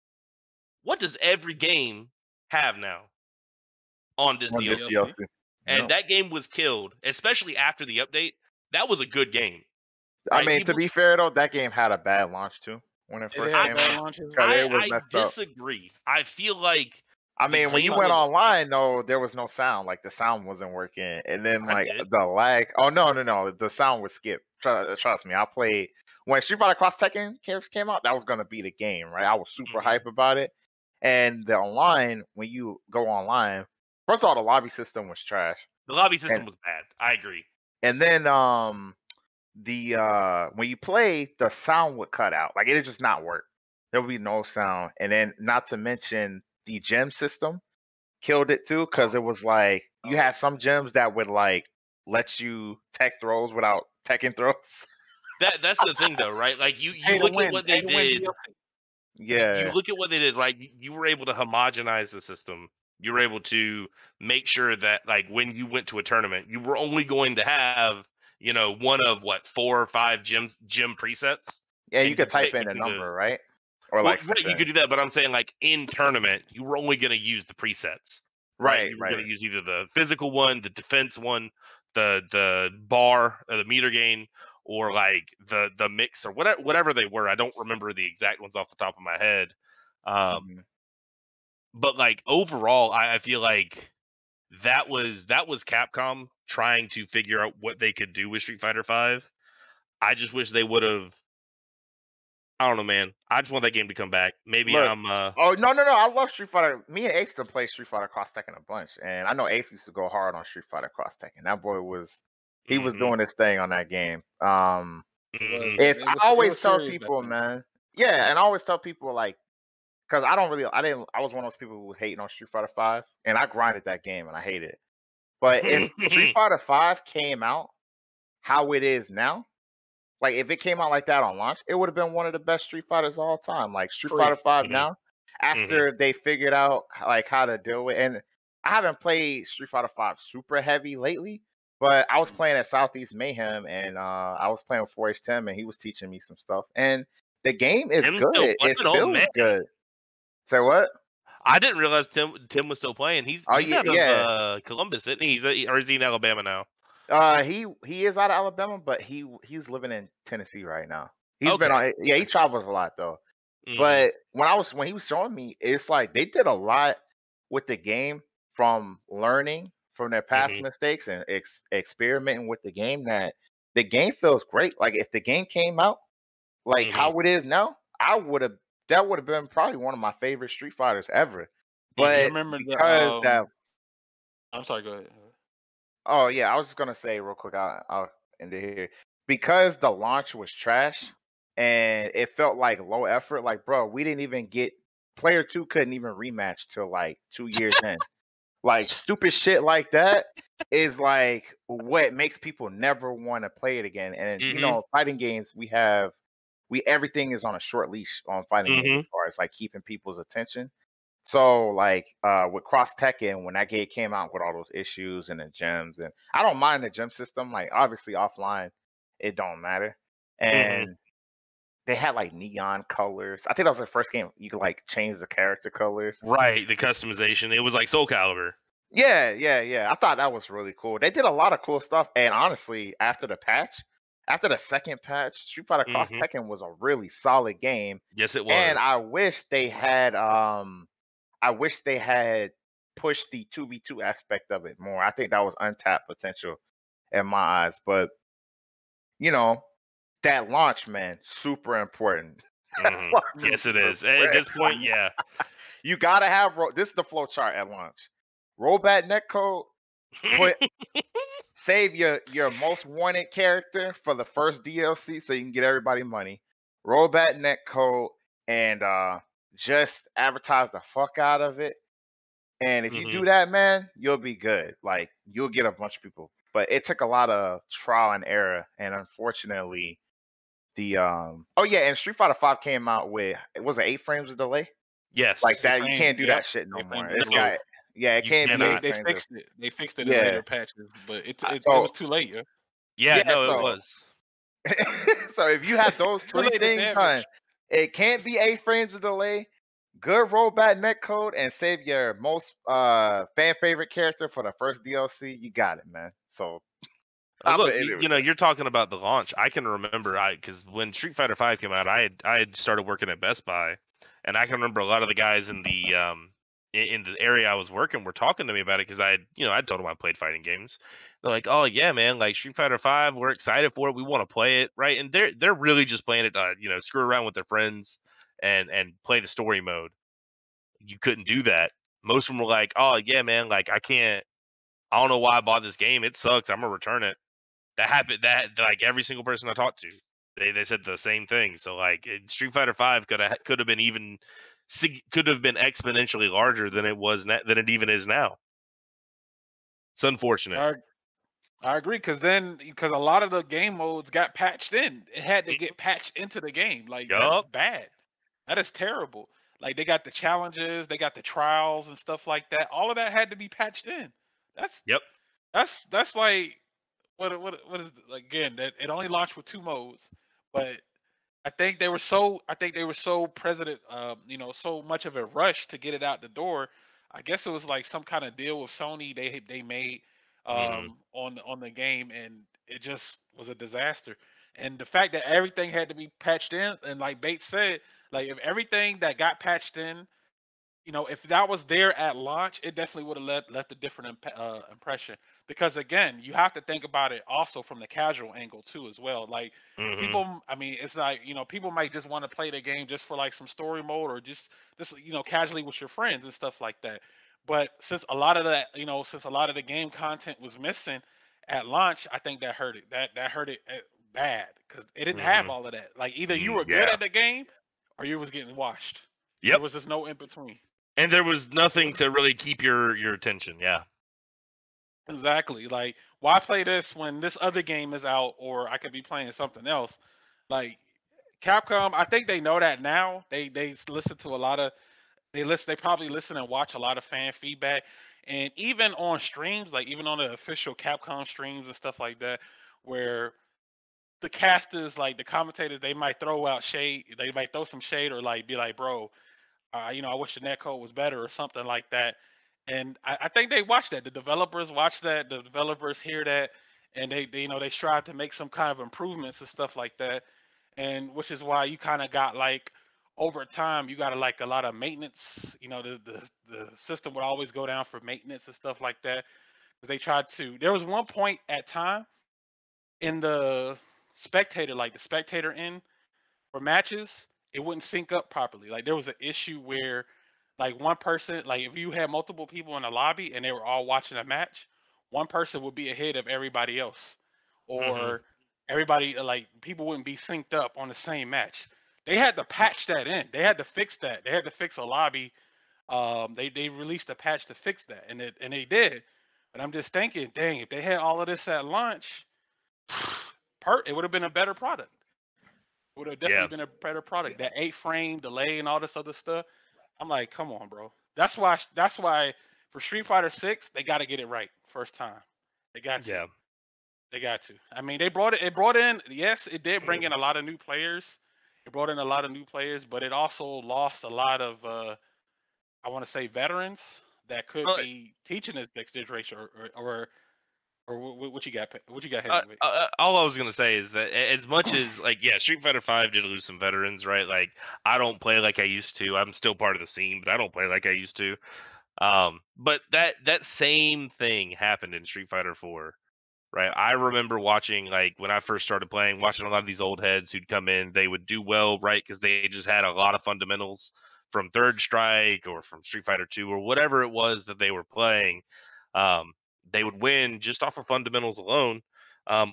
What does every game have now on this On this DLC? DLC. And No. that game was killed, especially after the update. That was a good game. I Right? mean, People, to be fair though, that game had a bad launch too when it It first had came bad out. launches. Because it was I messed up. disagree. I feel like I the mean, when you game went was- online though, there was no sound. Like the sound wasn't working, and then I like did. the lag. Oh no, the sound was skipped. Trust me, I played when Street Fighter Cross Tekken came out. That was gonna be the game, right? I was super Mhm. hype about it. And the online, when you go online, first of all, the lobby system was trash, The lobby system and was bad. I agree. and then the when you play, the sound would cut out. Like it would just not work. There would be no sound, and then not to mention the gem system killed it too, because it was like you had some gems that would like let you tech throws without teching throws. That's the thing though, right? Like you Pay to look win. at what Pay they to win did. DLC. You Yeah, look at what they did. Like you were able to homogenize the system. You were able to make sure that like when you went to a tournament, you were only going to have one of what 4 or 5 gym presets. yeah. You And could type pick in a between those. number, right? Or Well, like right, you something. could do that, but I'm saying like in tournament, you were only going to use the presets. Right, You were right. going to use either the physical one, the defense one, the bar, the meter gain, or like the mix or whatever they were. I don't remember the exact ones off the top of my head. Mhm. But like overall, I feel like that was Capcom trying to figure out what they could do with Street Fighter V. I just wish they would have. I don't know, man. I just want that game to come back. Maybe Look, I'm. Oh no! I love Street Fighter. Me and Ace used to play Street Fighter Cross Tekken a bunch, and I know Ace used to go hard on Street Fighter Cross Tekken. That boy was was Mhm, doing his thing on that game. mhm. If It I was always tell serious back people, then. man, yeah, and I always tell people like, because I was one of those people who was hating on Street Fighter 5, and I grinded that game and I hated it. But if Street Fighter 5 came out how it is now, like if it came out like that on launch, it would have been one of the best Street Fighters of all time. Like Street Free. Fighter 5 Mhm, now, after they figured out like how to deal with, and I haven't played Street Fighter 5 super heavy lately, but I was playing at Southeast Mayhem, and I was playing with 4H Tim, and he was teaching me some stuff, and the game is Tim's still good. It playing? Oh feels man, good. Say what? I didn't realize Tim was still playing. He's Oh out yeah. of Columbus, isn't he? Or is he in Alabama now? He is out of Alabama, but he's living in Tennessee right now. He's been Okay. on. Yeah, he travels a lot though. Mhm, But when he was showing me, it's like they did a lot with the game, from learning from their past mhm, mistakes and experimenting with the game, that the game feels great. Like if the game came out like mhm. how it is now, that would have been probably one of my favorite Street Fighters ever. You But remember because that I'm sorry, go ahead. Oh yeah, I was just gonna say real quick. I'll end it here, because the launch was trash and it felt like low effort. Like, bro, we didn't even get player 2 couldn't even rematch till like 2 years in. Like stupid shit like that is like what makes people never want to play it again. And Mhm, fighting games, we everything is on a short leash on fighting games as mhm. far as like keeping people's attention. So like with Cross Tekken, when that game came out with all those issues and the gems, and I don't mind the gem system. Like obviously offline, it don't matter. And they had like neon colors. I think that was the first game you could like change the character colors. Right, the customization. It was like Soul Calibur. Yeah. I thought that was really cool. They did a lot of cool stuff. And honestly, after the second patch, Street Fighter Cross Mhm. Tekken was a really solid game. Yes, it And was. I wish they had pushed the 2v2 aspect of it more. I think that was untapped potential in my eyes. But that launch, man, super important. Mhm. Launch Yes, it super is. At important. this point, yeah. You gotta have this is the flow chart at launch. Rollback netcode, put save your most wanted character for the first DLC so you can get everybody money. Rollback netcode, and just advertise the fuck out of it. And if you Mhm, do that, man, you'll be good. Like you'll get a bunch of people. But it took a lot of trial and error, and unfortunately, the oh yeah, and Street Fighter 5 came out with, it was 8 frames of delay. Yes. Like that, you A-Frame, can't do yep. that shit no A-Frame more. is It's low. got it You can't be cannot. 8 They frames. fixed it. They fixed it in Yeah. later patches, but it So was too late. Yeah. Yeah, yeah, no, it so was. So if you have those three Related things damage. done, it can't be 8 frames of delay, good rollback netcode, and save your most fan favorite character for the first DLC. You got it, man. So Look, you know, you're talking about the launch. I can remember, because when Street Fighter V came out, I had started working at Best Buy, and I can remember a lot of the guys in the area I was working were talking to me about it because I told them I played fighting games. They're like, "Oh yeah, man, like Street Fighter V, we're excited for it. We want to play it, right?" And they're really just playing it, screw around with their friends and play the story mode. You couldn't do that. Most of them were like, "Oh yeah, man, like I don't know why I bought this game. It sucks. I'm gonna return it." That happened. That like every single person I talked to, they said the same thing. So like Street Fighter V could have been exponentially larger than it even is now. It's unfortunate. I agree, because a lot of the game modes got patched in. It had to get patched into the game. Like that's Yup. bad. That is terrible. Like they got the challenges, they got the trials and stuff like that. All of that had to be patched in. That's Yep. that's like what is like, again, that it only launched with 2 modes, but I think they were so president, so much of a rush to get it out the door. I guess it was like some kind of deal with Sony they made Mhm. on the game, and it just was a disaster. And the fact that everything had to be patched in, and like Bates said, like if everything that got patched in, if that was there at launch, it definitely would have left a different impression. Because again, you have to think about it also from the casual angle too, as well. Like Mhm. people, I mean, it's like people might just want to play the game just for like some story mode or just casually with your friends and stuff like that. But since a lot of that, since a lot of the game content was missing at launch, I think that hurt it. That hurt it bad because it didn't have Mhm. all of that. Like either you were good Yeah. at the game or you was getting washed. There Yep. was just no in between. And there was nothing to really keep your attention. Yeah. Exactly. Like, why play this when this other game is out, or I could be playing something else? Like, Capcom, I think they know that now. They listen to a lot of they probably listen and watch a lot of fan feedback, and even on streams, like even on the official Capcom streams and stuff like that, where the casters, like the commentators, they might throw out shade, they might throw some shade, or like be like, bro, I wish the netcode was better or something like that. And I think they watch that. The developers watch that. The developers hear that, and they strive to make some kind of improvements and stuff like that. And which is why you kind of got like over time you got like a lot of maintenance. The system would always go down for maintenance and stuff like that. 'Cause they tried to. There was one point at time in the spectator end for matches, it wouldn't sync up properly. Like there was an issue where like one person, like if you had multiple people in the lobby and they were all watching a match, one person would be ahead of everybody else. Mhm. Or everybody like people wouldn't be synced up on the same match. They had to patch that in. They had to fix that. They had to fix a lobby. They released a patch to fix that, and they did. But I'm just thinking, dang, if they had all of this at launch, it would have been a better product. Would have definitely Yeah. been a better product. That 8 frame delay and all this other stuff. I'm like, come on, bro. That's why. That's why for Street Fighter 6, they got to get it right first time. They got to. Yeah. They got to. I mean, they brought it. It brought in. Yes, it did bring in a lot of new players. It brought in a lot of new players, but it also lost a lot of. I want to say veterans that could Well, be teaching this next generation, or what you got? What you got, Heavyweight? all I was gonna say is that as much as like Street Fighter V did lose some veterans, right? Like I don't play like I used to. I'm still part of the scene, but I don't play like I used to. But that same thing happened in Street Fighter 4, right? I remember watching like when I first started playing, watching a lot of these old heads who'd come in. They would do well, right? Because they just had a lot of fundamentals from Third Strike or from Street Fighter 2 or whatever it was that they were playing. Um, they would win just off of fundamentals alone,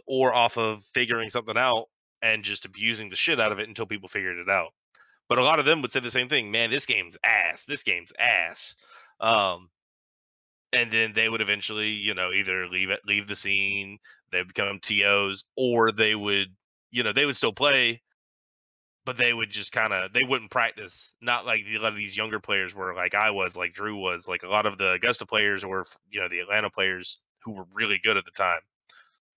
or off of figuring something out and just abusing the shit out of it until people figured it out. But a lot of them would say the same thing, man, this game's ass. This game's ass. Um, and then they would eventually, either leave the scene, they become TOs, or they would still play, but they would just they wouldn't practice. Not like a lot of these younger players were, like I was, like Drew was, like a lot of the Augusta players or the Atlanta players who were really good at the time.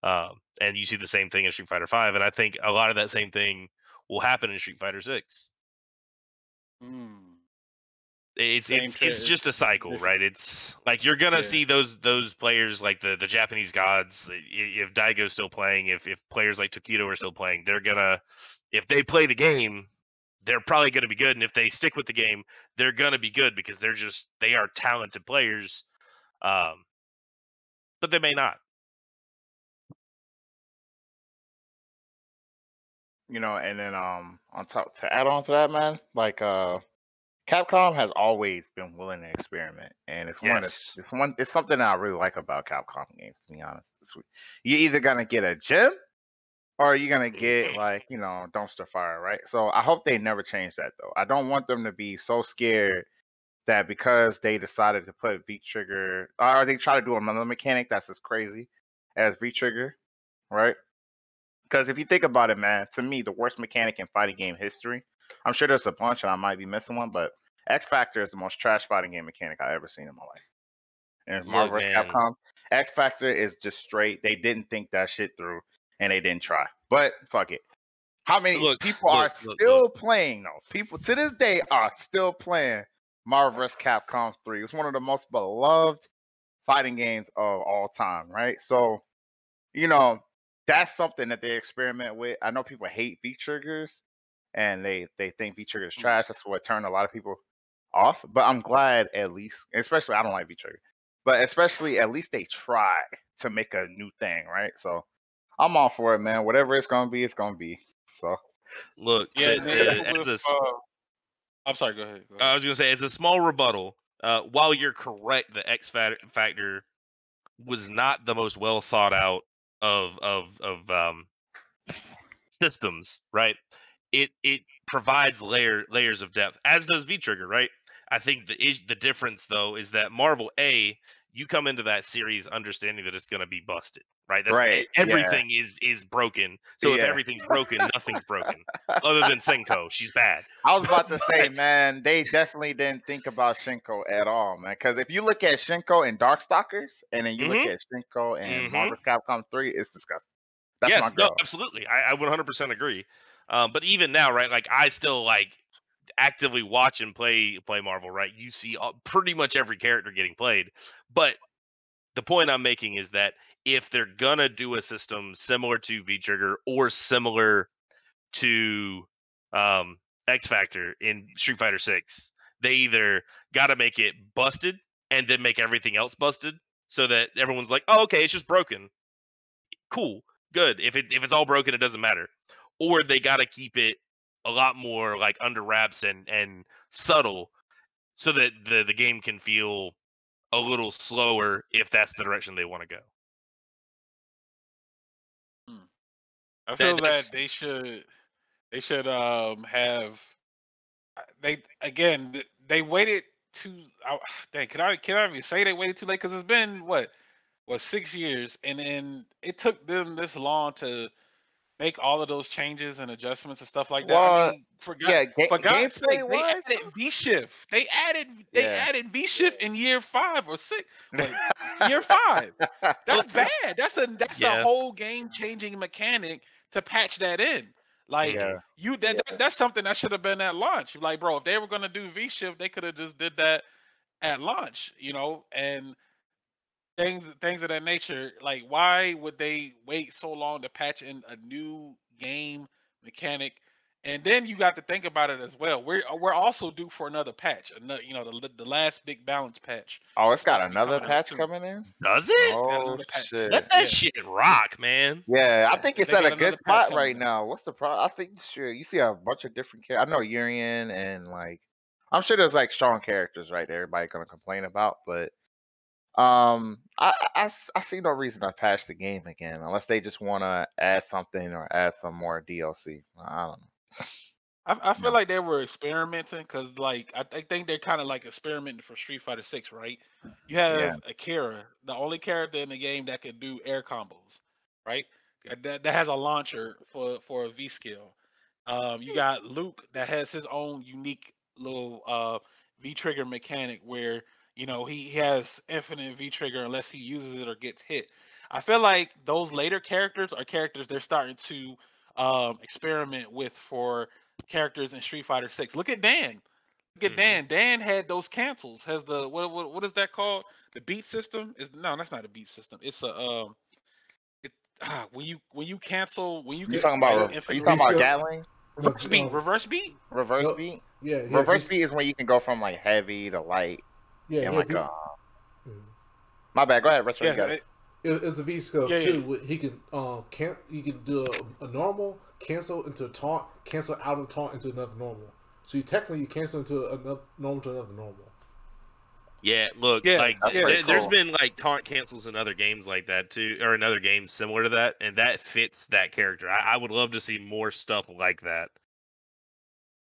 And you see the same thing in Street Fighter 5, and I think a lot of that same thing will happen in Street Fighter 6. It's just a cycle, right? It's like you're gonna see those players like the Japanese gods. If Daigo's still playing, if players like Tokido are still playing, they're gonna, if they play the game, they're probably gonna be good. And if they stick with the game, they're gonna be good because they are talented players. But they may not. And then on top, to add on to that, man, like Capcom has always been willing to experiment, and it's something that I really like about Capcom games, to be honest. You're either gonna get a gem or you're gonna get like dumpster fire, right? So I hope they never change that though. I don't want them to be so scared that because they decided to put V trigger, or they try to do another mechanic that's as crazy as V trigger, right? Because if you think about it, man, to me, the worst mechanic in fighting game history, I'm sure there's a bunch and I might be missing one, but X Factor is the most trash fighting game mechanic I've ever seen in my life. And Marvel vs. Capcom, X Factor is just straight. They didn't think that shit through and they didn't try. But fuck it. How many people are still playing though? People to this day are still playing Marvel vs. Capcom 3. It's one of the most beloved fighting games of all time, right? So, that's something that they experiment with. I know people hate V triggers and they think V trigger is trash. That's what turned a lot of people off. But I'm glad at least, especially I don't like V trigger, but especially at least they try to make a new thing, right? So I'm all for it, man. Whatever it's gonna be, it's gonna be. So look, I'm sorry. Go ahead. I was gonna say, as a small rebuttal, while you're correct, the X Factor was not the most well thought out of systems, right? It provides layers of depth, as does V Trigger, right? I think the difference though is that Marvel you come into that series understanding that it's going to be busted, right? Everything is broken. So if everything's broken, nothing's broken, other than Senko. She's bad. I was about to say, man, they definitely didn't think about Shinko at all, man. Because if you look at Shinko and Darkstalkers, and then you look at Shinko and Marvel Capcom 3, it's disgusting. That's my girl. No, absolutely. I 100% agree. But even now, right? Like I still actively watch and play Marvel, right? You see pretty much every character getting played. But the point I'm making is that if they're gonna do a system similar to V Trigger or similar to X Factor in Street Fighter 6, they either gotta make it busted and then make everything else busted so that everyone's like, oh, okay, it's just broken. Cool, good. If it's all broken, it doesn't matter. Or they gotta keep it a lot more like under wraps and subtle so that the game can feel a little slower if that's the direction they want to go. I feel that they should have they waited too. Dang, can I even say they waited too late? Because it's been what 6 years, and then it took them this long to make all of those changes and adjustments and stuff like that. I mean, for God's sake, they added V Shift. They added V Shift in year 5 or 6. Year 5. That's bad. That's a whole game changing mechanic to patch that in. That's something that should have been at launch. Like, bro, if they were gonna do V Shift, they could have just did that at launch, and things of that nature. Like, why would they wait so long to patch in a new game mechanic? And then you got to think about it as well. We're also due for another patch. The last big balance patch. Oh, it's got another patch coming in. Does it? Oh shit! Let that shit rock, man. Yeah, I think it's at a good spot right now. What's the problem? I think you see a bunch of different characters. I know Urian and I'm sure there's strong characters right there. Everybody gonna complain about, but I see no reason to patch the game again unless they just want to add something or add some more DLC. I don't know. I feel like they were experimenting because I think they're kind of experimenting for Street Fighter 6, right? You have Akira, the only character in the game that can do air combos, right? That has a launcher for a V skill. You got Luke that has his own unique little V trigger mechanic where he has infinite V trigger unless he uses it or gets hit. I feel like those later characters are characters they're starting to experiment with for characters in Street Fighter 6. Look at Dan. Look at Dan. Dan had those cancels. Has the what is that called? The beat system? No, that's not a beat system. It's a when you cancel when you You get talking about? Are infinite you talking about Skill- Gatling? No, reverse beat, reverse beat. Reverse no, beat? yeah, Reverse beat is when you can go from like heavy to light yeah, and yeah. like my bad. Go ahead, Retro. Yeah, You got it. It's a V skill Yeah, yeah. too. He can he can do a normal cancel into a taunt, cancel out of taunt into another normal. So you technically cancel into another normal to another normal. Yeah, look, Yeah, like yeah. there's cool. been like taunt cancels in other games like that too, or in other games similar to that, and that fits that character. I would love to see more stuff like that.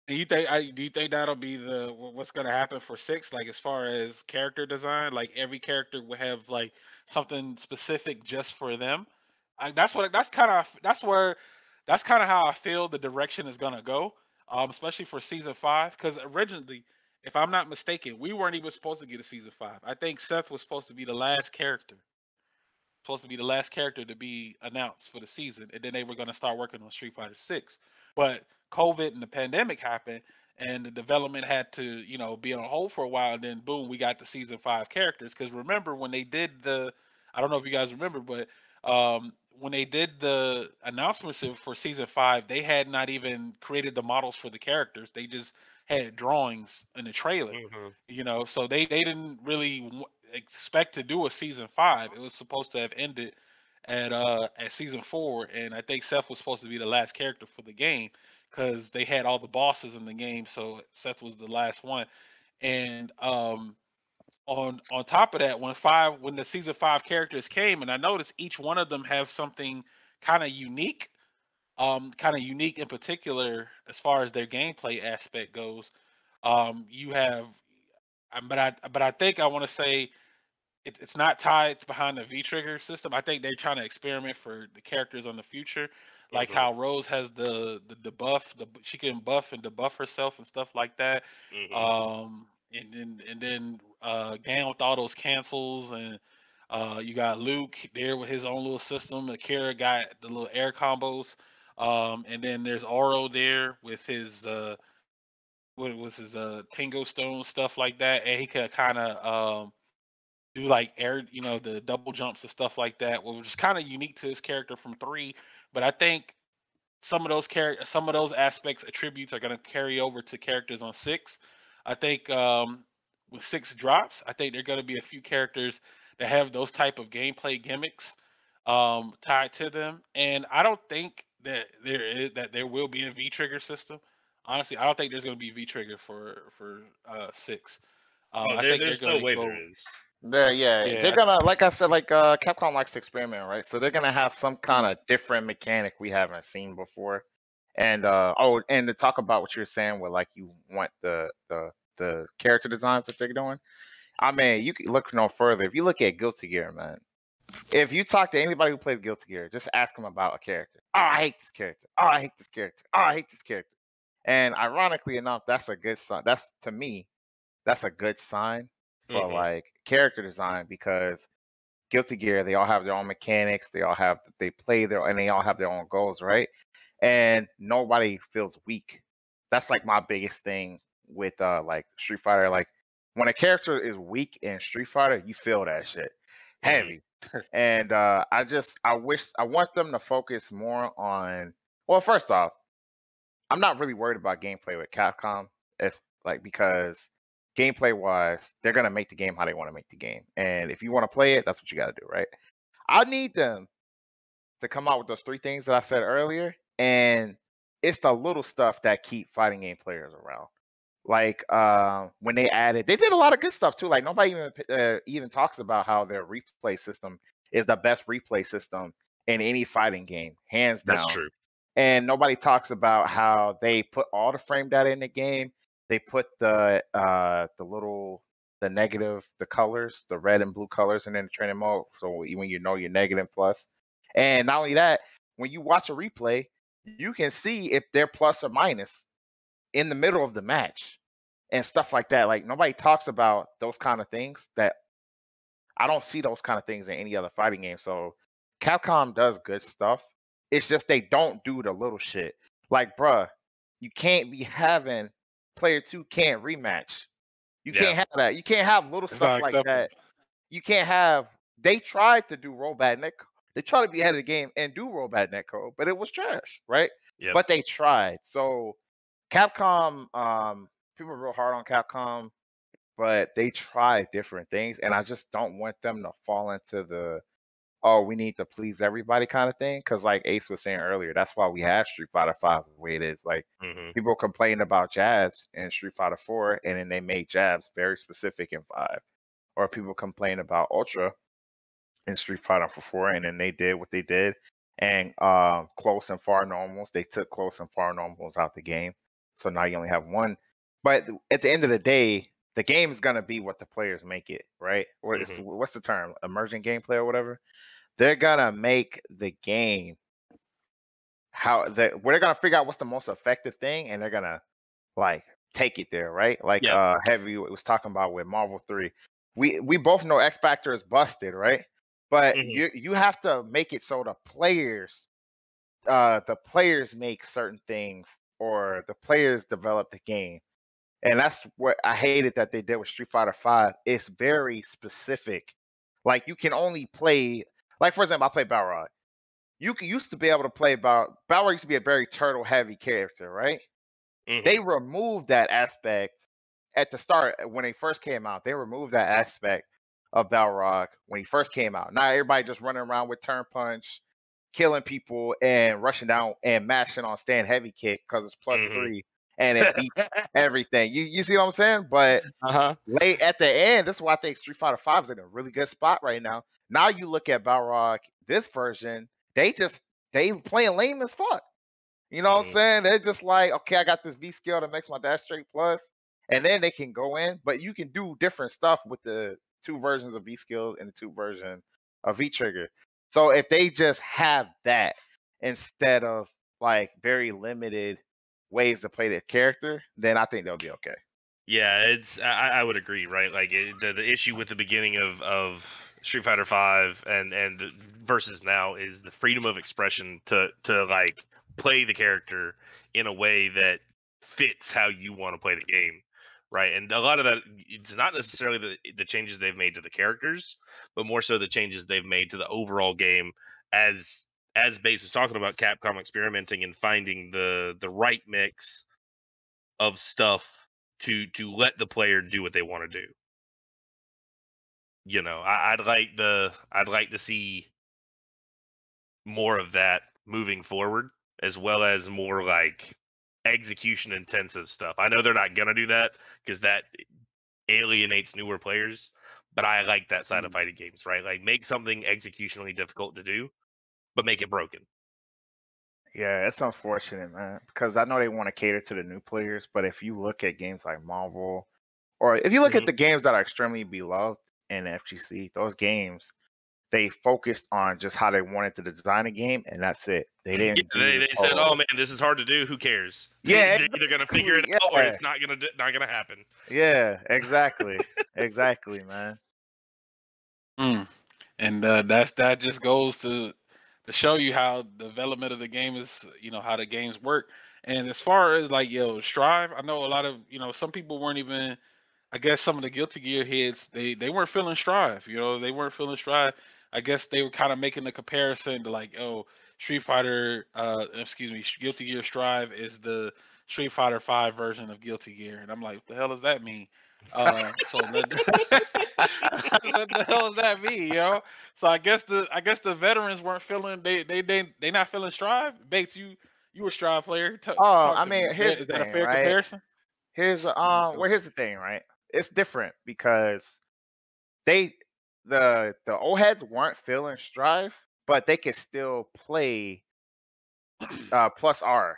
And do you think that'll be what's gonna happen for 6? Like as far as character design, like every character will have like something specific just for them. That's kind of how I feel the direction is gonna go. Especially for season 5, because originally, if I'm not mistaken, we weren't even supposed to get a season 5. I think Seth was supposed to be the last character. Supposed to be the last character to be announced for the season, and then they were going to start working on Street Fighter 6. But COVID and the pandemic happened, and the development had to, be on hold for a while. And then boom, we got the season 5 characters. Because remember when they did I don't know if you guys remember, but when they did the announcements for season 5, they had not even created the models for the characters. They just had drawings in the trailer. So they didn't really expect to do a season 5. It was supposed to have ended at season 4, and I think Seth was supposed to be the last character for the game because they had all the bosses in the game, so Seth was the last one. And on top of that, when the season 5 characters came, and I noticed each one of them have something kind of unique, in particular as far as their gameplay aspect goes. You have, but I think I want to say it's not tied behind the V trigger system. I think they're trying to experiment for the characters on the future, like how Rose has the buff, she can buff and debuff herself and stuff like that. And then Gan with all those cancels, and you got Luke there with his own little system. Akira got the little air combos, and then there's Oro there with his what was his Tango Stone stuff like that, and he could kind of do like air, the double jumps and stuff like that, which is kind of unique to his character from 3. But I think some of those aspects, attributes are going to carry over to characters on 6. I think when 6 drops, I think there are going to be a few characters that have those type of gameplay gimmicks tied to them, and I don't think that there will be a V trigger system. Honestly, I don't think there's going to be V trigger for 6. I think they're There's going no to way go. there is. Yeah, they're Yeah, gonna, like I said, like Capcom likes to experiment, right? So they're gonna have some kind of different mechanic we haven't seen before. And and to talk about what you're saying, where like you want the character designs that they're doing. I mean, you can look no further. If you look at Guilty Gear, man, if you talk to anybody who plays Guilty Gear, just ask them about a character. Oh, I hate this character. Oh, I hate this character. Oh, I hate this character. And ironically enough, that's a good sign. To me, that's a good sign for like character design, because Guilty Gear, they all have their own mechanics, they all have and they all have their own goals, right? And nobody feels weak. That's like my biggest thing with like Street Fighter. Like when a character is weak in Street Fighter, you feel that shit heavy. And I want them to focus more on, well, first off, I'm not really worried about gameplay with Capcom. It's like, because gameplay wise, they're gonna make the game how they want to make the game. And if you want to play it, that's what you gotta do, right? I need them to come out with those 3 things that I said earlier. And it's the little stuff that keep fighting game players around. Like when they did a lot of good stuff too. Like nobody even talks about how their replay system is the best replay system in any fighting game, hands down. That's true. And nobody talks about how they put all the frame data in the game. They put the negative, the colors, the red and blue colors, and then the training mode. So when you know you're negative plus. And not only that, when you watch a replay, you can see if they're plus or minus in the middle of the match and stuff like that. Like nobody talks about those kind of things. That I don't see those kind of things in any other fighting game. So Capcom does good stuff. It's just they don't do the little shit. Like, bruh, you can't be having player 2 can't rematch. You can't have that. You can't have little It's stuff not like acceptable. that. You can't have. They tried to do rollback netcode. They tried to be ahead of the game and do rollback netcode, but it was trash, right? Yep. But they tried. So Capcom, people are real hard on Capcom, but they try different things, and I just don't want them to fall into the we need to please everybody kind of thing. Because like Ace was saying earlier, that's why we have Street Fighter 5 the way it is. Like people complain about jabs in Street Fighter 4, and then they made jabs very specific in 5. Or people complain about Ultra in Street Fighter 4, and then they did what they did. And close and far normals, they took close and far normals out the game. So now you only have one. But at the end of the day, the game is gonna be what the players make it, right? What's the term? Emergent gameplay or whatever. They're gonna make the game they're gonna figure out what's the most effective thing, and they're gonna like take it there, right? Like Heavy was talking about with Marvel 3. We both know X Factor is busted, right? But you have to make it so the players make certain things, or the players develop the game. And that's what I hated that they did with Street Fighter 5. It's very specific. Like you can only play, like for example, I play Balrog. You used to be able to play Balrog used to be a very turtle heavy character, right? They removed that aspect at the start when they first came out. They removed that aspect of Balrog when he first came out. Now everybody just running around with turn punch, killing people, and rushing down and mashing on stand heavy kick because it's +3 and it beats everything. You see what I'm saying? But late at the end, that's why I think Street Fighter 5 is in a really good spot right now. Now you look at Balrog, this version, they playing lame as fuck. You know what I'm saying? They're just like, okay, I got this V skill that makes my dash straight plus, and then they can go in, but you can do different stuff with the 2 versions of V skills and the 2 versions of V trigger. So if they just have that instead of like very limited ways to play their character, then I think they'll be okay. Yeah, I would agree, right? Like the issue with the beginning of Street Fighter 5 and the versus now is the freedom of expression to like play the character in a way that fits how you want to play the game, right? And a lot of that, it's not necessarily the changes they've made to the characters, but more so the changes they've made to the overall game. As Base was talking about, Capcom experimenting and finding the right mix of stuff to let the player do what they want to do. You know, I'd like to see more of that moving forward, as well as more like execution intensive stuff. I know they're not gonna do that because that alienates newer players, but I like that side of fighting games, right? Like make something executionally difficult to do, but make it broken. Yeah, it's unfortunate, man, because I know they want to cater to the new players, but if you look at games like Marvel, or if you look at the games that are extremely beloved in FGC, those games, they focused on just how they wanted to design a game, and that's it. They didn't. They said, "Oh man, this is hard to do. Who cares?" Yeah, they're either gonna figure it out or it's not gonna happen. Yeah, exactly, exactly, man. And that just goes to show you how development of the game is, how the games work. And as far as like Strive, I know a lot of some people weren't even, I guess some of the Guilty Gear heads, they weren't feeling Strive. They weren't feeling Strive. I guess they were kind of making the comparison to like, Street Fighter, Guilty Gear Strive is the Street Fighter 5 version of Guilty Gear, and I'm like, what the hell does that mean? So what the hell does that mean, So I guess the veterans weren't feeling they not feeling Strive. Bates, you a Strive player. I mean, here's is the that a thing, fair right? comparison? Here's the thing, right? It's different because the old heads weren't feeling Strive, but they could still play plus R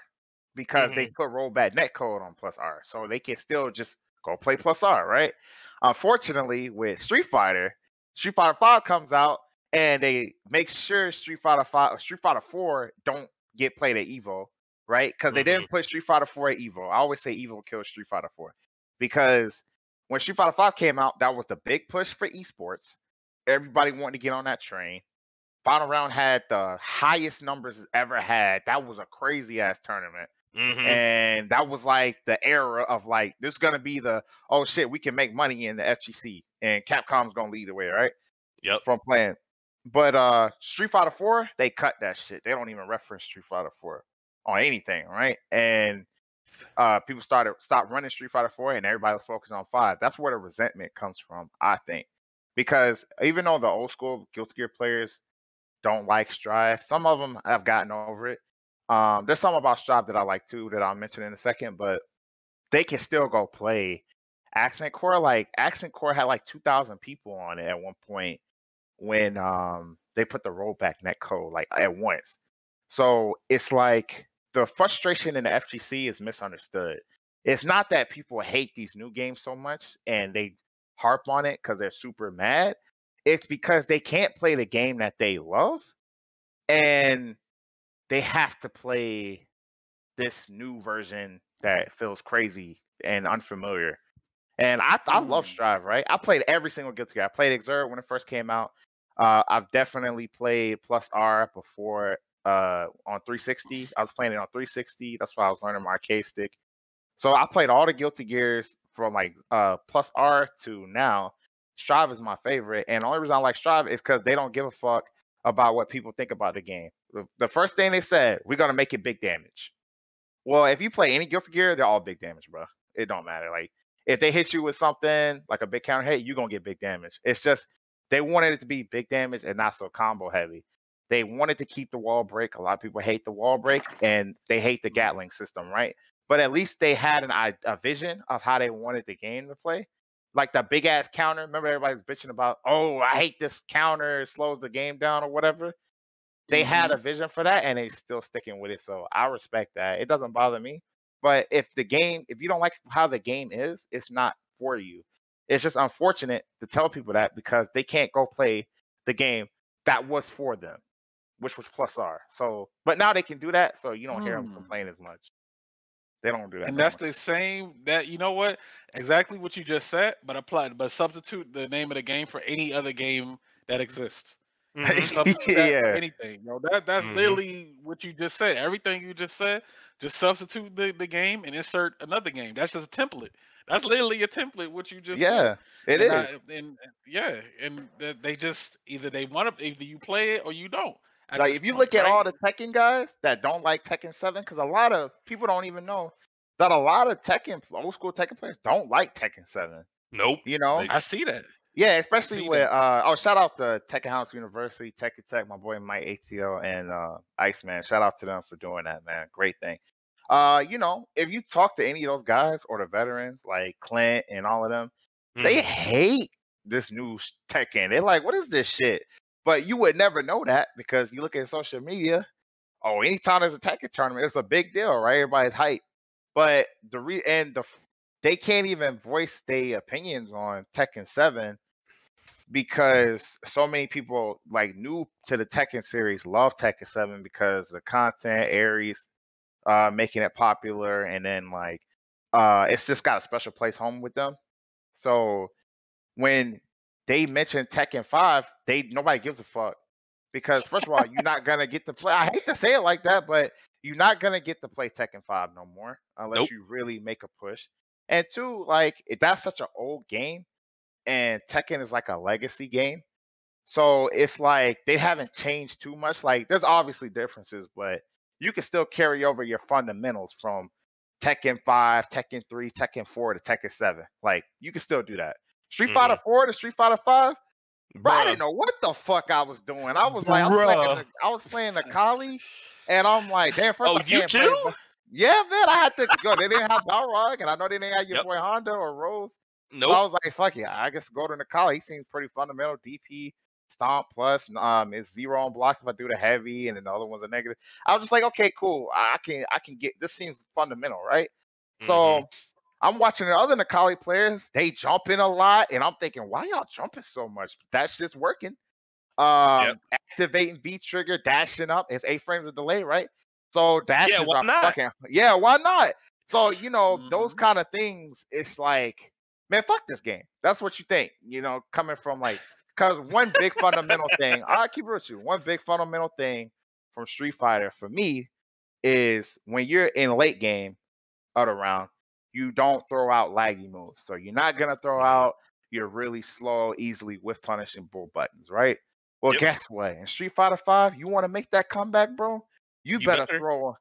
because they put rollback netcode on plus R, so they can still just go play plus R, right? Unfortunately, with Street Fighter 5 comes out and they make sure Street Fighter 4 don't get played at Evo, right? Because they didn't put Street Fighter 4 at Evo. I always say Evo kills Street Fighter 4 because when Street Fighter 5 came out, that was the big push for esports. Everybody wanted to get on that train. Final round had the highest numbers it's ever had. That was a crazy ass tournament. And that was like the era of like, this is gonna be the, oh shit, we can make money in the FGC, and Capcom's gonna lead the way, right? Yep. From playing. But Street Fighter 4, they cut that shit. They don't even reference Street Fighter 4 on anything, right? And people stopped running Street Fighter 4, and everybody was focused on 5. That's where the resentment comes from, I think. Because even though the old school Guilty Gear players don't like Strive, some of them have gotten over it. There's some about Strive that I like too that I'll mention in a second, but they can still go play Accent Core. Like Accent Core had like 2,000 people on it at one point when they put the rollback netcode like at once. So it's like the frustration in the FGC is misunderstood. It's not that people hate these new games so much and they harp on it because they're super mad. It's because they can't play the game that they love, and they have to play this new version that feels crazy and unfamiliar. And I love Strive, right? I played every single Guilty Gear. I played Exert when it first came out. I've definitely played Plus R before on 360. I was playing it on 360. That's why I was learning my arcade stick. So I played all the Guilty Gears from like Plus R to now. Strive is my favorite, and the only reason I like Strive is because they don't give a fuck about what people think about the game. The first thing they said, we're gonna make it big damage. Well, if you play any Guilty Gear, they're all big damage, bro. It don't matter. Like if they hit you with something like a big counter hit, you're gonna get big damage. It's just they wanted it to be big damage and not so combo heavy. They wanted to keep the wall break. A lot of people hate the wall break and they hate the Gatling system, right? But at least they had a vision of how they wanted the game to play. Like the big ass counter. Remember everybody's bitching about, oh, I hate this counter, it slows the game down or whatever. They had a vision for that and they still sticking with it. So I respect that. It doesn't bother me. But if you don't like how the game is, it's not for you. It's just unfortunate to tell people that because they can't go play the game that was for them, which was Plus R. So, but now they can do that, so you don't hear them complain as much. They don't do that. And that's the same that you know what exactly what you just said, but substitute the name of the game for any other game that exists. Substitute that for anything. You know, that's literally what you just said. Everything you just said, just substitute the game and insert another game. That's just a template. That's literally a template. What you just said. It is. And they just either you play it or you don't. Like if you look at all the Tekken guys that don't like Tekken 7, because a lot of people don't even know that a lot of Tekken old school Tekken players don't like Tekken 7. Nope. You know, I see that. Yeah, especially with shout out to Tekken House University, Tekken Tech, my boy Mike ATO and Iceman. Shout out to them for doing that, man. Great thing. You know, if you talk to any of those guys or the veterans like Clint and all of them, they hate this new Tekken. They're like, what is this shit? But you would never know that because you look at social media. Oh, anytime there's a Tekken tournament, it's a big deal, right? Everybody's hyped. But they can't even voice their opinions on Tekken 7 because so many people like new to the Tekken series love Tekken 7 because the content, Ares, making it popular, and then like it's just got a special place home with them. So when they mention Tekken 5, nobody gives a fuck because first of all, you're not gonna get to play. I hate to say it like that, but you're not gonna get to play Tekken 5 no more unless you really make a push. And two, like that's such an old game, and Tekken is like a legacy game, so it's like they haven't changed too much. Like there's obviously differences, but you can still carry over your fundamentals from Tekken 5, Tekken 3, Tekken 4 to Tekken 7. Like you can still do that. Street Fighter 4 to Street Fighter 5, bro, I didn't know what the fuck I was doing. I was like, I was playing the Kali, and I'm like, damn, first I can't play. Yeah, man, I had to go. They didn't have Balrog, and I know they didn't have your boy Honda or Rose. Nope. So I was like, fuck it, I guess go to Nakali. He seems pretty fundamental. DP, Stomp plus, it's 0 on block if I do the heavy, and then the other one's a negative. I was just like, okay, cool. I can get this. Seems fundamental, right? So I'm watching the other Nakali players. They jump in a lot, and I'm thinking, why y'all jumping so much? That's just working. Activating B trigger, dashing up. It's 8 frames of delay, right? So dashes are fucking why not? So you know those kind of things. It's like, man, fuck this game. That's what you think. You know, coming from like Because one big fundamental thing, I keep it with you. One big fundamental thing from Street Fighter for me is when you're in late game of the round, you don't throw out laggy moves. So you're not gonna throw out your really slow, easily with punishing bull buttons, right? Well, guess what? In Street Fighter 5, you want to make that comeback, bro? You better throw.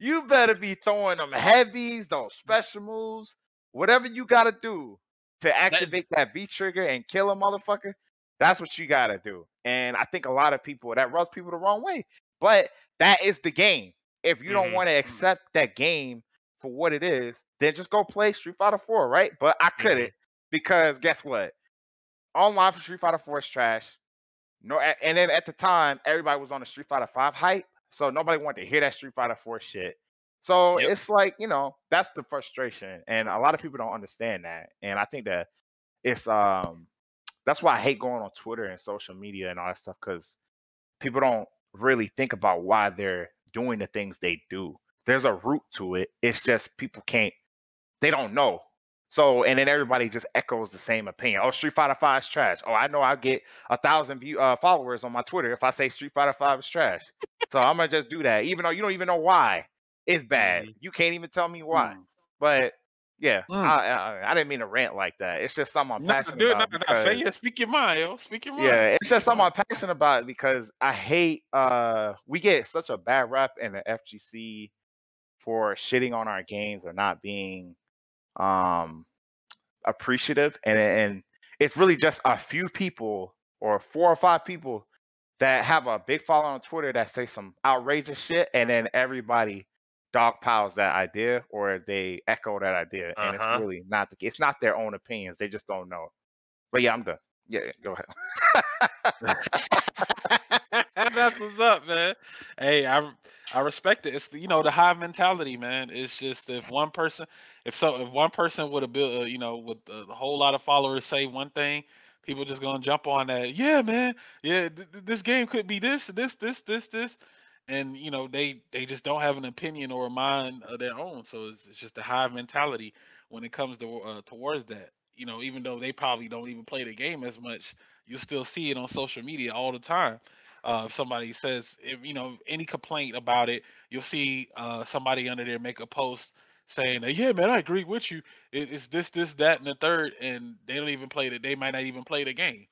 You better be throwing them heavies, those special moves, whatever you gotta do to activate that V trigger and kill a motherfucker. That's what you gotta do. And I think a lot of people that rubs people the wrong way. But that is the game. If you don't want to accept that game for what it is, then just go play Street Fighter 4, right? But I couldn't because guess what? Online for Street Fighter 4 is trash. No, and then at the time, everybody was on the Street Fighter 5 hype, so nobody wanted to hear that Street Fighter 4 shit. So it's like, that's the frustration, and a lot of people don't understand that. And I think that it's that's why I hate going on Twitter and social media and all that stuff, because people don't really think about why they're doing the things they do. There's a root to it. It's just people they don't know. So, and then everybody just echoes the same opinion. Oh, Street Fighter 5 is trash. Oh, I know I get 1,000 followers on my Twitter if I say Street Fighter 5 is trash. So I'm gonna just do that, even though you don't even know why it's bad. You can't even tell me why. But yeah, I didn't mean to rant like that. It's just something I'm passionate about. Speak your mind, yo. Speak your mind. Yeah, it's just something I'm passionate about because I hate we get such a bad rap in the FGC for shitting on our games or not being appreciative, and it's really just a few people or 4 or 5 people that have a big following on Twitter that say some outrageous shit, and then everybody dogpiles that idea or they echo that idea, and it's really not it's not their own opinions. They just don't know. But yeah, I'm done. Yeah, go ahead. That's what's up, man. Hey, I respect it. It's the hive mentality, man. It's just if one person would have built, with a whole lot of followers say one thing, people just gonna jump on that. Yeah, man. Yeah, this game could be this, and they just don't have an opinion or a mind of their own. So it's just a hive mentality when it comes to towards that. Even though they probably don't even play the game as much, you still see it on social media all the time. If somebody says, any complaint about it, you'll see somebody under there make a post saying that, yeah, man, I agree with you. It's this, that, and the third, and they don't even play it. They might not even play the game,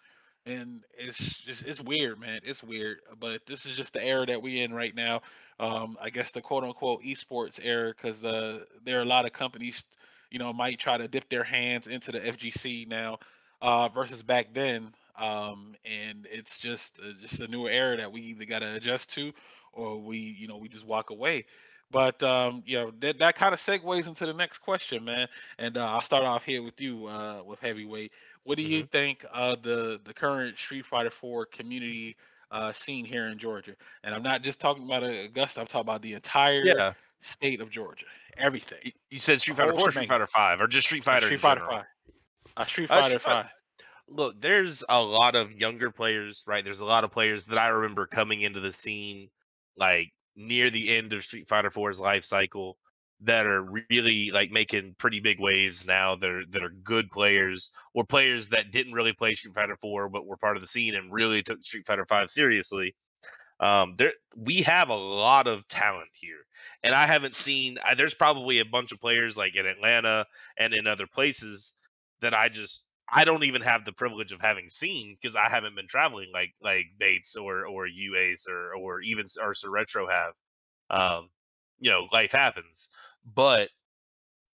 and it's weird, man. It's weird, but this is just the era that we in right now. I guess the quote unquote esports era, because there are a lot of companies, might try to dip their hands into the FGC now, versus back then. And it's just a newer era that we either got to adjust to, or we just walk away. But that kind of segues into the next question, man. And I'll start off here with you, with Heavyweight. What do you think the current Street Fighter 4 community scene here in Georgia? And I'm not just talking about Augusta. I'm talking about the entire state of Georgia. Everything. You said Street Fighter 4 or Street Fighter 5? Or just Street Fighter Street in Fighter general? 5. Street Fighter 5. Look, there's a lot of younger players, right? There's a lot of players that I remember coming into the scene like near the end of Street Fighter 4's life cycle that are really like making pretty big waves now. That are good players, or players that didn't really play Street Fighter 4 but were part of the scene and really took Street Fighter 5 seriously. We have a lot of talent here, and I haven't seen. There's probably a bunch of players like in Atlanta and in other places that I don't even have the privilege of having seen because I haven't been traveling like Bates or UAce or even our SirRetro have. Life happens, but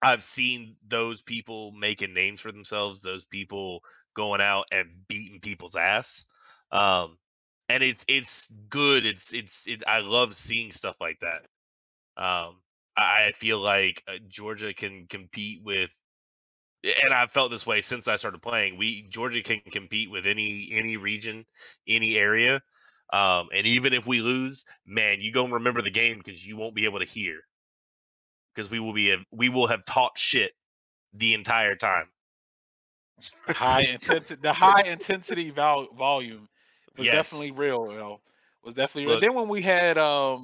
I've seen those people making names for themselves, those people going out and beating people's ass. And it's good. I love seeing stuff like that. I feel like Georgia can compete with, and I've felt this way since I started playing. Georgia can compete with any region, any area, and even if we lose, man, you go and remember the game because you won't be able to hear, because we will have talked shit the entire time. The high intensity volume was definitely real. Was definitely real. Then when we had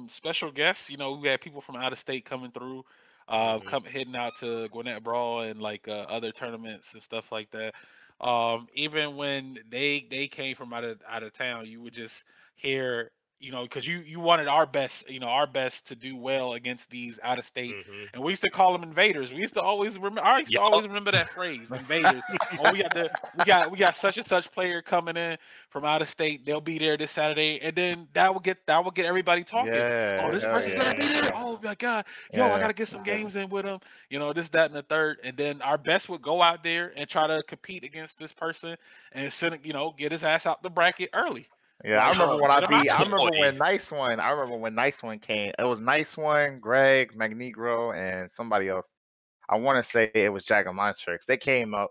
special guests, we had people from out of state coming through. Heading out to Gwinnett Brawl and like other tournaments and stuff like that. Even when they came from out of town, you would just hear, because you wanted our best, our best to do well against these out of state, Mm-hmm. and we used to call them invaders. We used to always remember. I used to Yup. always remember that phrase, invaders. Oh, we got such and such player coming in from out of state. They'll be there this Saturday, and then that will get everybody talking. Yeah, Oh, this hell person's gonna be yeah. there. Oh my God, yo, I Yeah. gotta get some games in with them. This, that, and the third, and then our best would go out there and try to compete against this person and send, get his ass out the bracket early. Yeah, I Like, remember when I get him out beat. I there. remember Boy. when Nice One. I remember when Nice One came. It was Nice One, Greg, Magnegro, and somebody else. I want to say it was Jack and Montrix. They came up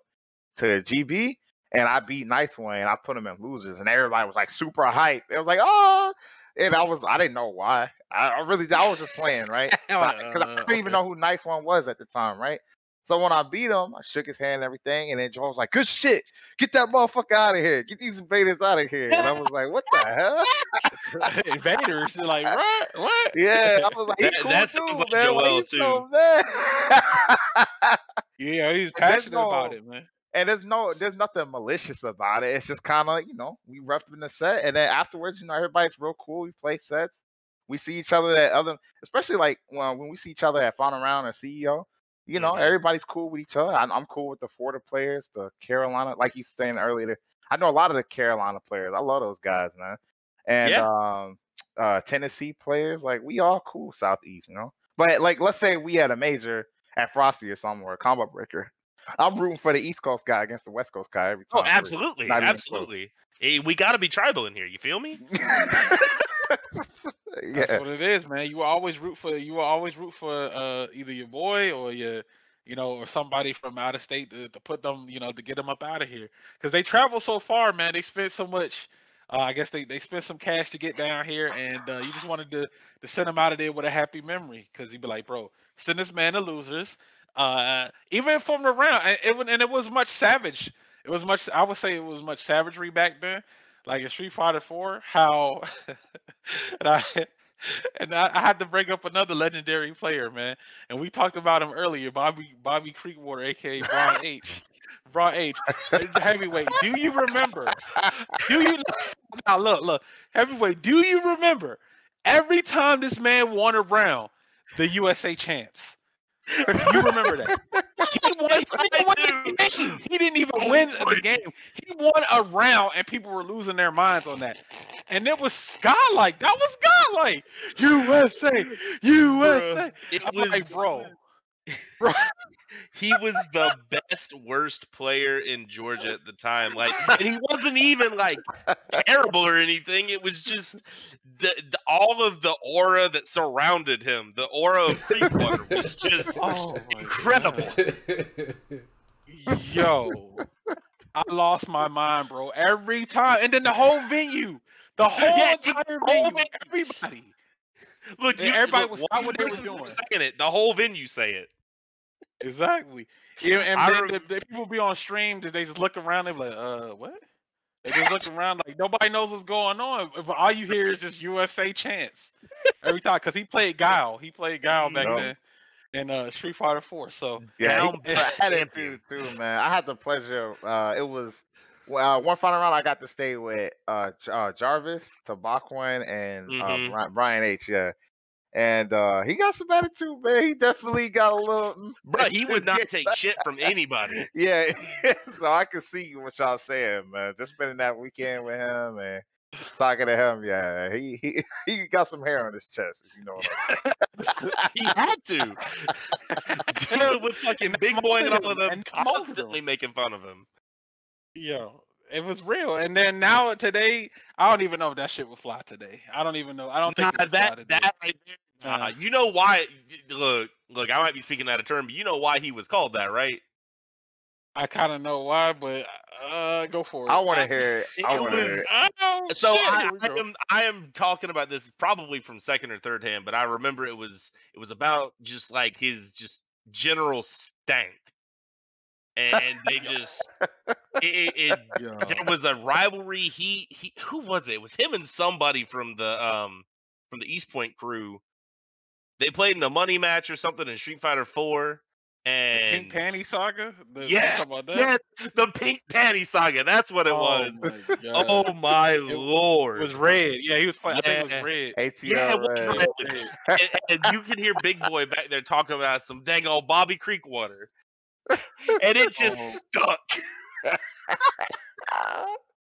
to GB, and I beat Nice One, and I put them in losers, and everybody was like super hype. It was like, oh, and I didn't know why. I was just playing, right? Because I didn't even know who Nice One was at the time, right? So when I beat him, I shook his hand and everything, and then Joe was like, "Good shit, get that motherfucker out of here, get these invaders out of here." And I was like, "What the hell?" Invaders, like, what? Yeah, I was like, "He's cool That sounds dude, like man. Why Joel you too. so mad?" Yeah, he's And there's passionate about no, it, man. and there's nothing malicious about it. It's just kind of, we repping the set, and then afterwards, everybody's real cool. We play sets. We see each other at especially like when we see each other at Final Round or CEO. Mhm. Everybody's cool with each other. I'm cool with the Florida players, the Carolina, like you saying earlier. I know a lot of the Carolina players. I love those guys, man. And Yeah. Tennessee players, like we all cool Southeast, But like, let's say we had a major at Frosty or somewhere, a combo breaker. I'm rooting for the East Coast guy against the West Coast guy every Oh, time. absolutely, Not even close. absolutely. Hey, we got to be tribal in here. You feel me? That's Yeah, what it is, man. You will always root for either your boy or your or somebody from out of state to put them, to get them up out of here. Because they travel so far, man. They spent so much. I guess they spent some cash to get down here, and you just wanted to send them out of there with a happy memory. Because you'd be like, bro, send this man to losers. Even from the round, and it was much savage. It was much. I would say it was much savagery back then. Like in Street Fighter 4, how and I had to bring up another legendary player, man. And we talked about him earlier, Bobby Creekwater, aka Braun H. Braun H. Heavyweight. Do you remember? Do you now look, heavyweight, do you remember every time this man won a round, the USA chants? Do you remember that? He didn't win the game. He didn't even win the game. He won a round, and people were losing their minds on that. And it was godlike. That was godlike. USA, USA. It I'm like, was. bro. He was the best worst player in Georgia at the time. Like, and he wasn't even like terrible or anything. It was just the all of the aura that surrounded him. The aura of Creekwater was just incredible. Yo, I lost my mind, bro. Every time, and then the whole venue, the whole entire venue, everybody. Look, everybody was one what they were person doing. saying it. The whole venue say it. Exactly. Yeah, and then the people be on stream, they just look around, they be like, what? They just look around like nobody knows what's going on. But all you hear is just USA chants every time. Because he played Guile. He played Guile back then in Street Fighter 4. So yeah, I had it too, man. I had the pleasure. It was one final round I got to stay with Jarvis, Tabakwan, and Brian H. Yeah. And he got some attitude, man. He definitely got a little. Bro, he would not take shit from anybody. Yeah, so I could see what y'all saying, man. Just spending that weekend with him and talking to him, yeah, he got some hair on his chest, if you know what I mean. He had to. Dealing with fucking Big Boy and all of them, constantly making fun of him. Yo, it was real. And then now today, I don't even know if that shit would fly today. I don't even know. I don't think it would fly today. That right there, you know why? Look, I might be speaking out of turn, but you know why he was called that, right? I kind of know why, but go for it. I want to hear it. I want to hear it. So I am talking about this probably from second or third hand, but I remember it was about just like his just general stank. And they just there was a rivalry. He who was it? It was him and somebody from the East Point crew. They played in a money match or something in Street Fighter 4, And the Pink Panty Saga. You yeah, talking about that? yeah, the Pink Panty Saga. That's what it was. Oh my god. Oh my It lord. was red. Yeah, he was playing. I think it was Yeah. red. Yeah, ATL it was red. red. And you can hear Big Boy back there talking about some dang old Bobby Creek water. And it just stuck.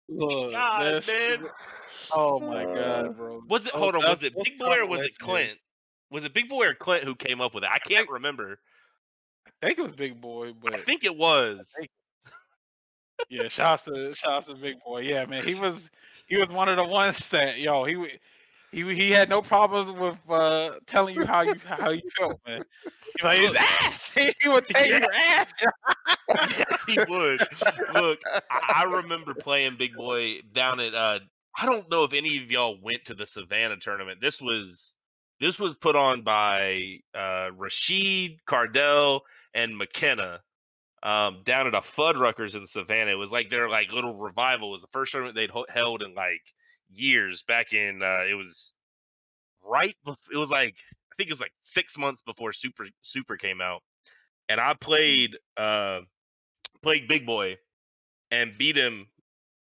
Look, God, man. oh my god, bro. Was it? Oh, Hold on. Was that's- it that's Big Boy or kinda was it legendary. Clint? Was it Big Boy or Clint who came up with it? I can't remember. I think it was Big Boy, but I think it was. yeah, shouts to Big Boy. Yeah, man, he was one of the ones that he had no problems with telling you how you felt, man. He's like his ass. He would say your ass. Yes, he would. Look, I remember playing Big Boy down at I don't know if any of y'all went to the Savannah tournament. This was put on by Rashid, Cardell, and McKenna down at a Fuddruckers in Savannah. It was like their like little revival. It was the first tournament they'd held in like years back in it was it was like I think it was like 6 months before Super came out. And I played Big Boy and beat him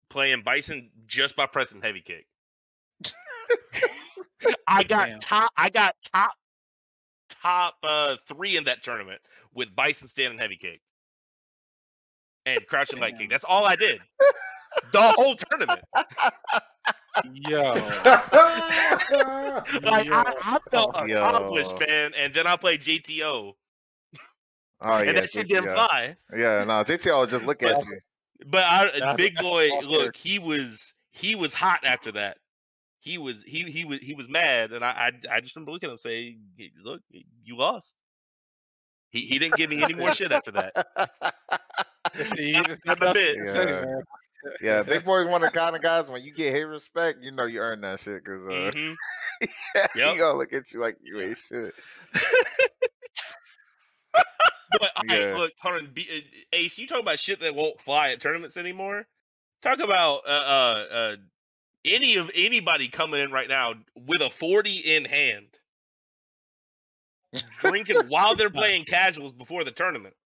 playing Bison just by pressing heavy kick. I got top 3 in that tournament with Bison standing heavy kick and crouching leg kick. That's all I did. The whole tournament. Yo. Like I felt Yo. accomplished, man. And then I played JTO. Oh And yeah, that shit didn't JTL. fly. Yeah, no, JTL will just look at you. But That's- Big that's Boy, awesome. look, he was hot after that. He was mad, and I just remember looking at him and say, "Look, you lost." He didn't give me any more shit after that. Not a bit. Yeah. Yeah, Big Boy's one of the kind of guys when you get his respect, you know you earn that shit because Mhm. he Yep. gonna look at you like you ain't shit. But hey, Yeah. look, hold on, Ace, you talk about shit that won't fly at tournaments anymore. Talk about anybody coming in right now with a 40 in hand, drinking while they're playing casuals before the tournament.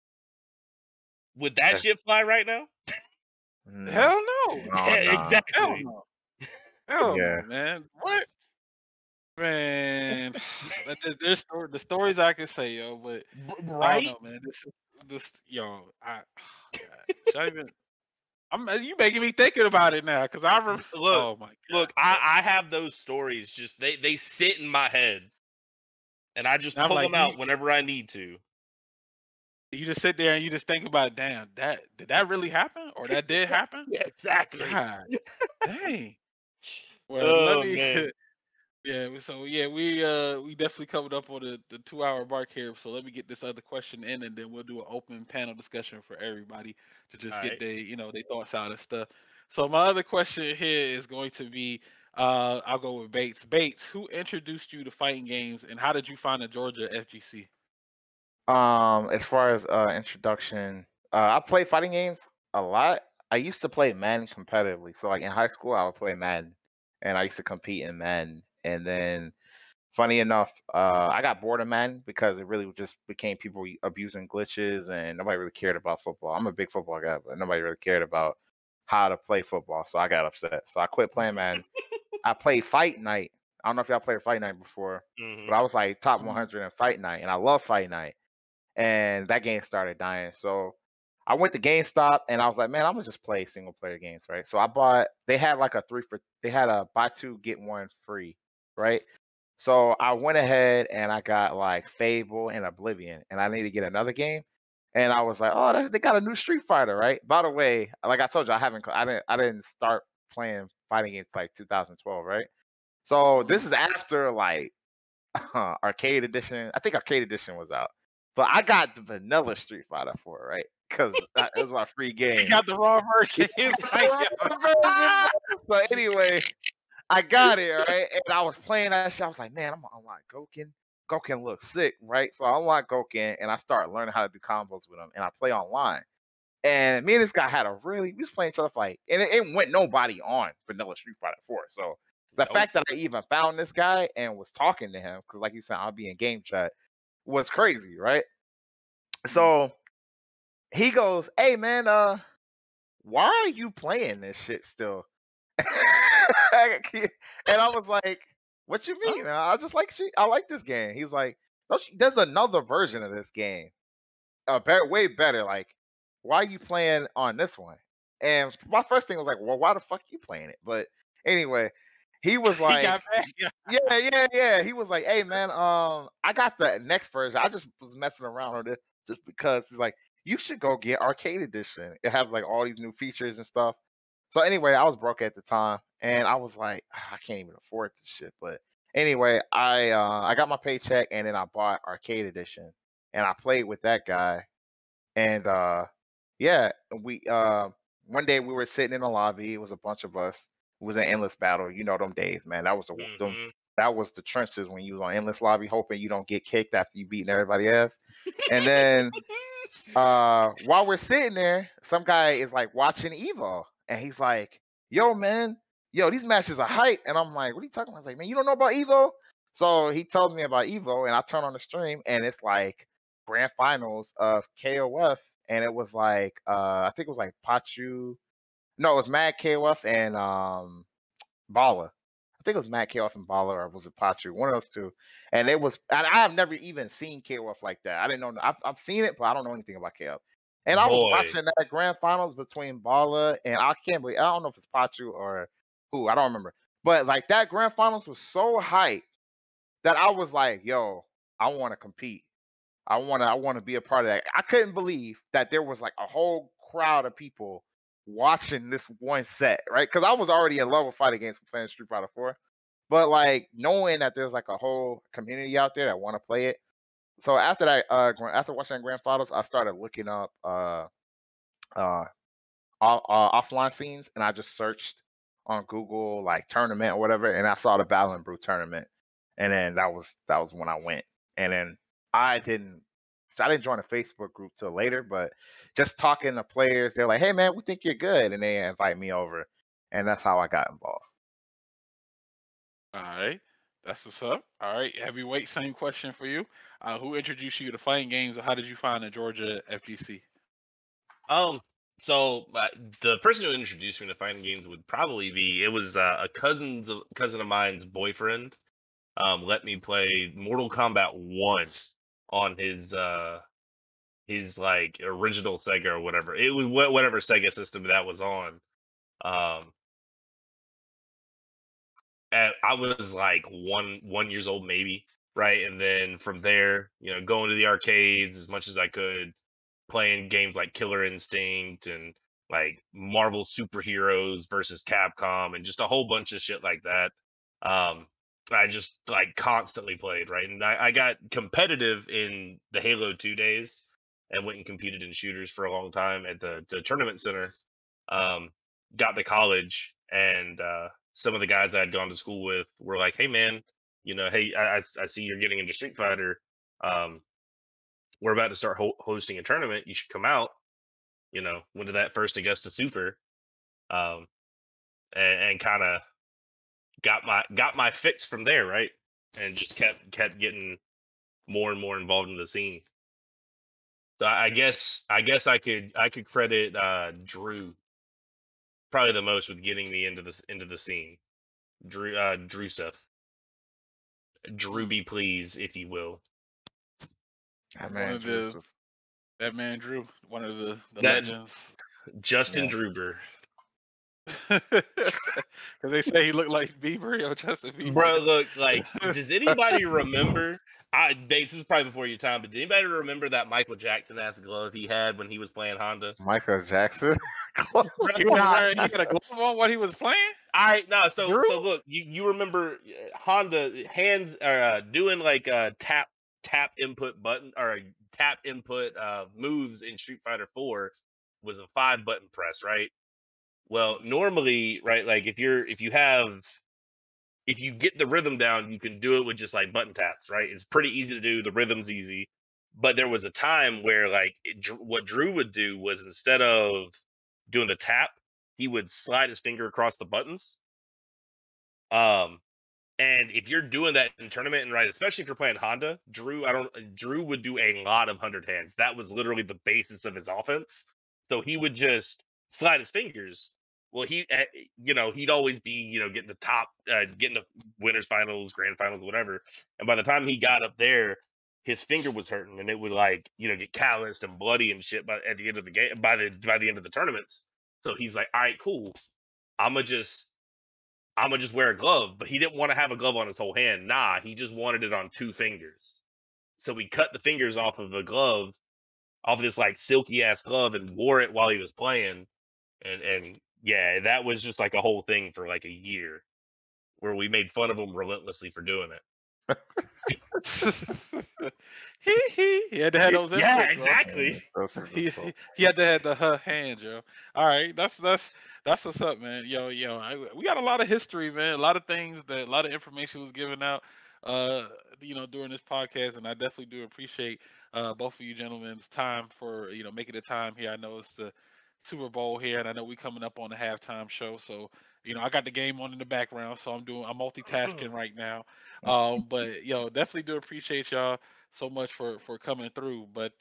Would that shit fly right now? Hell no. No, Yeah, nah. exactly. Hell no. Hell Yeah. no, man. What? Man, there's the stories I can say, yo, but I Right? don't know, man. This yo, God, should I even? You making me thinking about it now, because I remember. Look, Oh my god. Look, I have those stories. Just they sit in my head, and I just And I'm pull like, them out whenever I need to. You just sit there and you just think about, damn, did that really happen, or that did happen? Yeah, exactly. God, dang. Well, Oh, let me. man. Yeah, so yeah, we definitely covered up on the 2 hour mark here. So let me get this other question in, and then we'll do an open panel discussion for everybody to just get Alright. their thoughts out and stuff. So my other question here is going to be, I'll go with Bates. Bates, who introduced you to fighting games, and how did you find the Georgia FGC? As far as introduction, I play fighting games a lot. I used to play Madden competitively. So like in high school, I would play Madden, and I used to compete in Madden. And then, funny enough, I got bored of Madden because it really just became people abusing glitches, and nobody really cared about football. I'm a big football guy, but nobody really cared about how to play football. So I got upset. So I quit playing Madden. I played Fight Night. I don't know if y'all played Fight Night before, Mhm. but I was like top 100 in Fight Night, and I love Fight Night. And that game started dying. So I went to GameStop and I was like, man, I'm gonna just play single player games, right? So I bought. They had like they had a buy 2 get 1 free, right? So I went ahead and I got like Fable and Oblivion, and I need to get another game. And I was like, oh, they got a new Street Fighter, right? By the way, like I told you, I didn't start playing fighting games like 2012, right? So this is after like Arcade Edition. I think Arcade Edition was out. But I got the vanilla Street Fighter 4, right? Because it was my free game. He got the wrong version. He's like, So anyway, I got it, right? And I was playing that shit. I was like, man, I'm gonna unlock Goken. Goken looks sick, right? So I unlocked Goken and I started learning how to do combos with him. And I play online. And me and this guy we was playing each other fight. And it went nobody on vanilla Street Fighter 4. So the fact that I even found this guy and was talking to him, because like you said, I'll be in game chat, was crazy, right? So he goes, "Hey man, why are you playing this shit still?" And I was like, "What you mean? I just like shit. I like this game." He's like, "There's another version of this game, way better. Like, why are you playing on this one?" And my first thing was like, "Well, why the fuck you playing it?" But anyway, he was He like, got back. yeah. He was like, "Hey man, I got the next version. I just was messing around with it just because." He's like, "You should go get Arcade Edition. It has like all these new features and stuff." So anyway, I was broke at the time, and I was like, I can't even afford this shit. But anyway, I got my paycheck, and then I bought Arcade Edition, and I played with that guy. And yeah, we one day we were sitting in the lobby. It was a bunch of us. It was an endless battle. You know them days, man. That was that was the trenches when you was on endless lobby, hoping you don't get kicked after you beating everybody else. And then while we're sitting there, some guy is like watching Evo, and he's like, "Yo, man, these matches are hype." And I'm like, "What are you talking about?" I was like, "Man, you don't know about Evo?" So he tells me about Evo, and I turn on the stream, and it's like grand finals of KOF, and it was like I think it was like Pachu. No, it was Mad KOF and Bala. I think it was Mad KOF and Bala, or was it Pachu? One of those two. And it was, and I have never even seen KOF like that. I didn't know. I've seen it, but I don't know anything about KOF. And I was Boy. watching that grand finals between Bala and I can't believe, I don't know if it's Pachu or who, I don't remember. But like that grand finals was so hype that I was like, "Yo, I want to compete. I want to be a part of that." I couldn't believe that there was like a whole crowd of people watching this one set, right? Because I was already in love with fighting games from playing Street Fighter 4, but like knowing that there's like a whole community out there that want to play it. So after that, after watching Grand Finals, I started looking up offline scenes, and I just searched on Google like tournament or whatever, and I saw the Battle and Brew tournament, and then that was when I went, and then I didn't join a Facebook group till later, but just talking to players, they're like, "Hey man, we think you're good," and they invite me over, and that's how I got involved. All right. That's what's up. All right. Heavyweight, same question for you. Who introduced you to fighting games, or how did you find the Georgia FGC? So the person who introduced me to fighting games would probably be, it was a cousin of mine's boyfriend. Let me play Mortal Kombat 1 on his like original Sega or whatever. It was whatever Sega system that was on. And I was like one years old maybe, right? And then from there, going to the arcades as much as I could, playing games like Killer Instinct and like Marvel Superheroes versus Capcom and just a whole bunch of shit like that. I just like constantly played, right? And I got competitive in the Halo 2 days and went and competed in shooters for a long time at the tournament center. Got to college, and some of the guys I had gone to school with were like, "Hey man, hey, I see you're getting into Street Fighter. We're about to start hosting a tournament. You should come out." Went to that first Augusta Super, and kind of got my fix from there, right? And just kept getting more and more involved in the scene. So I guess I could credit Drew probably the most with getting me into the scene. Drew stuff. Drew be please, if you will. That man Drew. That man Drew, one of the legends. Justin Druber. Because they say he looked like Bieber or Justin Bieber. Bro, look, like, does anybody remember? This is probably before your time, but did anybody remember that Michael Jackson ass glove he had when he was playing Honda? Michael Jackson. He had a glove on while he was playing. So look, you remember Honda hands doing like tap input button or tap input moves in Street Fighter 4 was a 5-button press, right? Well, normally, right, like if you get the rhythm down, you can do it with just like button taps, right? It's pretty easy to do. The rhythm's easy. But there was a time where like what Drew would do was, instead of doing the tap, he would slide his finger across the buttons. And if you're doing that in tournament and right, especially if you're playing Honda, Drew would do a lot of 100 hands. That was literally the basis of his offense. So he would just slide his fingers. Well, he'd always be, getting the top, getting the winners finals, grand finals, whatever. And by the time he got up there, his finger was hurting, and it would get calloused and bloody and shit. But at the end of the game, by the end of the tournaments, so he's like, all right, cool. I'm gonna just wear a glove. But he didn't want to have a glove on his whole hand. Nah, he just wanted it on 2 fingers. So he cut the fingers off of a glove, off of this like silky ass glove, and wore it while he was playing. And yeah, that was just like a whole thing for like a year, where we made fun of him relentlessly for doing it. He had to have those Yeah, inputs, bro. exactly. He had to have the hands, yo. All right, that's what's up, man. Yo, we got a lot of history, man. A lot of things a lot of information was given out, during this podcast, and I definitely do appreciate both of you gentlemen's time for making the time here. I know it's the Super Bowl here, and I know we coming up on the halftime show, so I got the game on in the background, so I'm multitasking right now. But definitely do appreciate y'all so much for coming through. But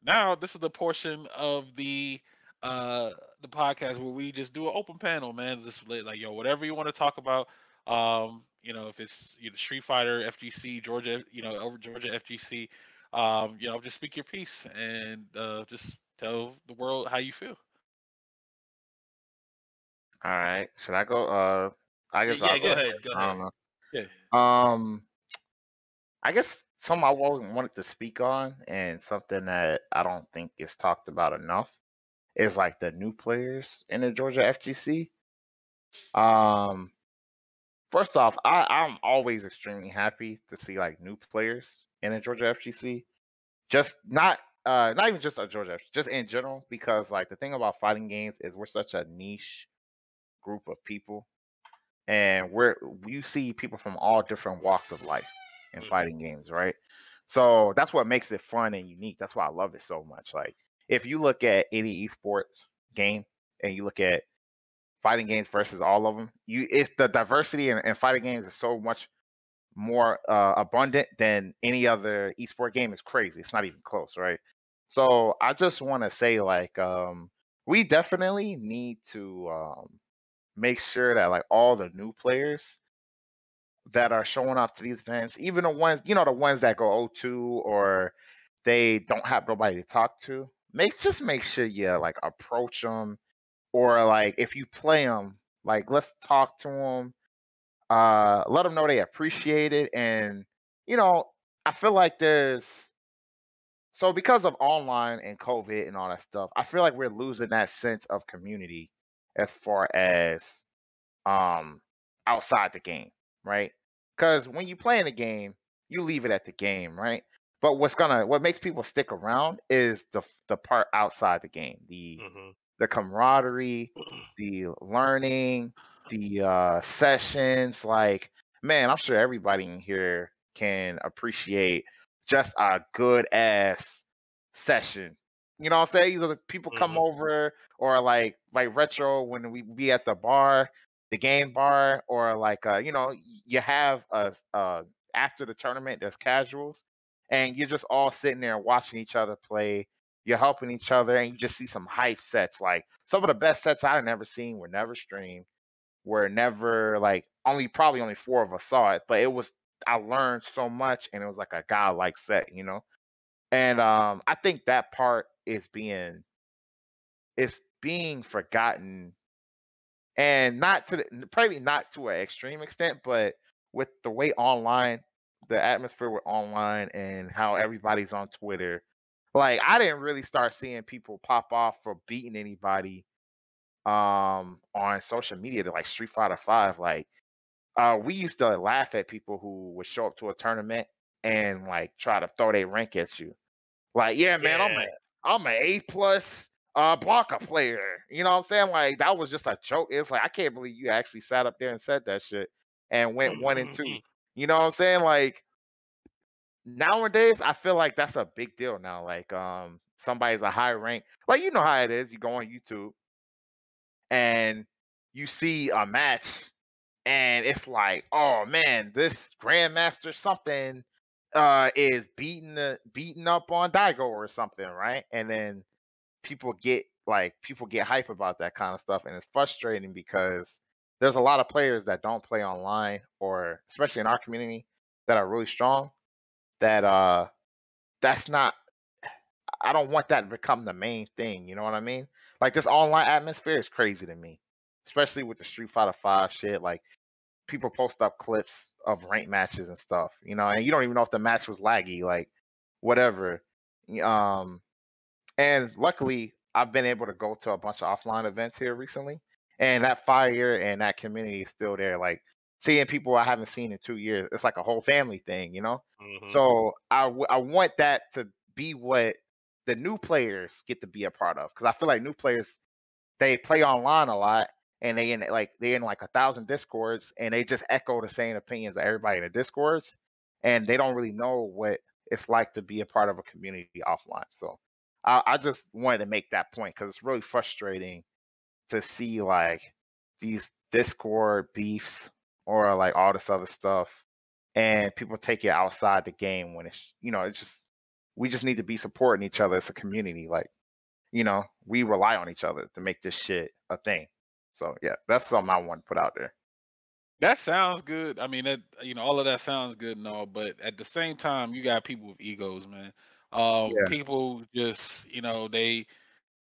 now this is the portion of the podcast where we just do an open panel, man. Just like whatever you want to talk about. If it's Street Fighter, FGC, Georgia, over Georgia FGC, just speak your piece and just tell the world how you feel. All right. Should I go? I guess I'll go ahead. Go I ahead. don't know. Yeah. I guess something I always wanted to speak on, and something that I don't think is talked about enough, is like the new players in the Georgia FGC. First off, I'm always extremely happy to see like new players in the Georgia FGC. Just not even just a Georgia FGC, just in general, because like the thing about fighting games is we're such a niche group of people, and you see people from all different walks of life in fighting games, right? So that's what makes it fun and unique. That's why I love it so much. Like if you look at any esports game and you look at fighting games versus all of them, it's the diversity in fighting games is so much more abundant than any other esport game. Is crazy. It's not even close, right? So I just want to say like we definitely need to make sure that like all the new players that are showing up to these events, even the ones the ones that go 0-2 or they don't have nobody to talk to, make sure you like approach them, or like if you play them, like let's talk to them, let them know they appreciate it. And I feel like because of online and COVID and all that stuff, I feel like we're losing that sense of community as far as outside the game, right? Because when you play in the game, you leave it at the game, right? But what makes people stick around is the part outside the game, the camaraderie, the learning, the sessions. Like, man, I'm sure everybody in here can appreciate just a good ass session. You know what I'm saying? Either the people come over, or like retro when we be at the bar, the game bar, or like you have after the tournament there's casuals, and you're just all sitting there watching each other play. You're helping each other, and you just see some hype sets. Like some of the best sets I've never seen were never streamed, were never like probably only 4 of us saw it, but I learned so much, and it was like a godlike set, And I think that part is being forgotten, and probably not to an extreme extent, but with the way the atmosphere with online and how everybody's on Twitter. Like I didn't really start seeing people pop off for beating anybody on social media to like Street Fighter 5. Like we used to laugh at people who would show up to a tournament and like try to throw their rank at you. Like, yeah, man, I'm an A+ blocker player. You know what I'm saying? Like that was just a joke. It's like I can't believe you actually sat up there and said that shit and went 1 and 2. You know what I'm saying? Like nowadays, I feel like that's a big deal now. Like somebody's a high rank. Like you know how it is. You go on YouTube and you see a match and it's like, oh man, this Grandmaster something is beating up on Daigo or something, right? And then people get hype about that kind of stuff, and it's frustrating because there's a lot of players that don't play online, or especially in our community, that are really strong. That's not. I don't want that to become the main thing. You know what I mean? Like, this online atmosphere is crazy to me, especially with the Street Fighter 5 shit. Like, people post up clips of ranked matches and stuff, and you don't even know if the match was laggy, like whatever. Um, and luckily, I've been able to go to a bunch of offline events here recently, and that fire and that community is still there. Like, seeing people I haven't seen in 2 years, it's like a whole family thing. Mhm. So I want that to be what the new players get to be a part of, because I feel like new players, they play online a lot, and they're in like 1,000 discords, and they just echo the same opinions of everybody in the discords, and they don't really know what it's like to be a part of a community offline. So I just wanted to make that point, because it's really frustrating to see like these discord beefs or like all this other stuff, and people take it outside the game, when it's just, we just need to be supporting each other as a community. Like, we rely on each other to make this shit a thing. So yeah, that's something I want to put out there. That sounds good. I mean, that all of that sounds good and all, but at the same time, you got people with egos, man. Yeah, People just, they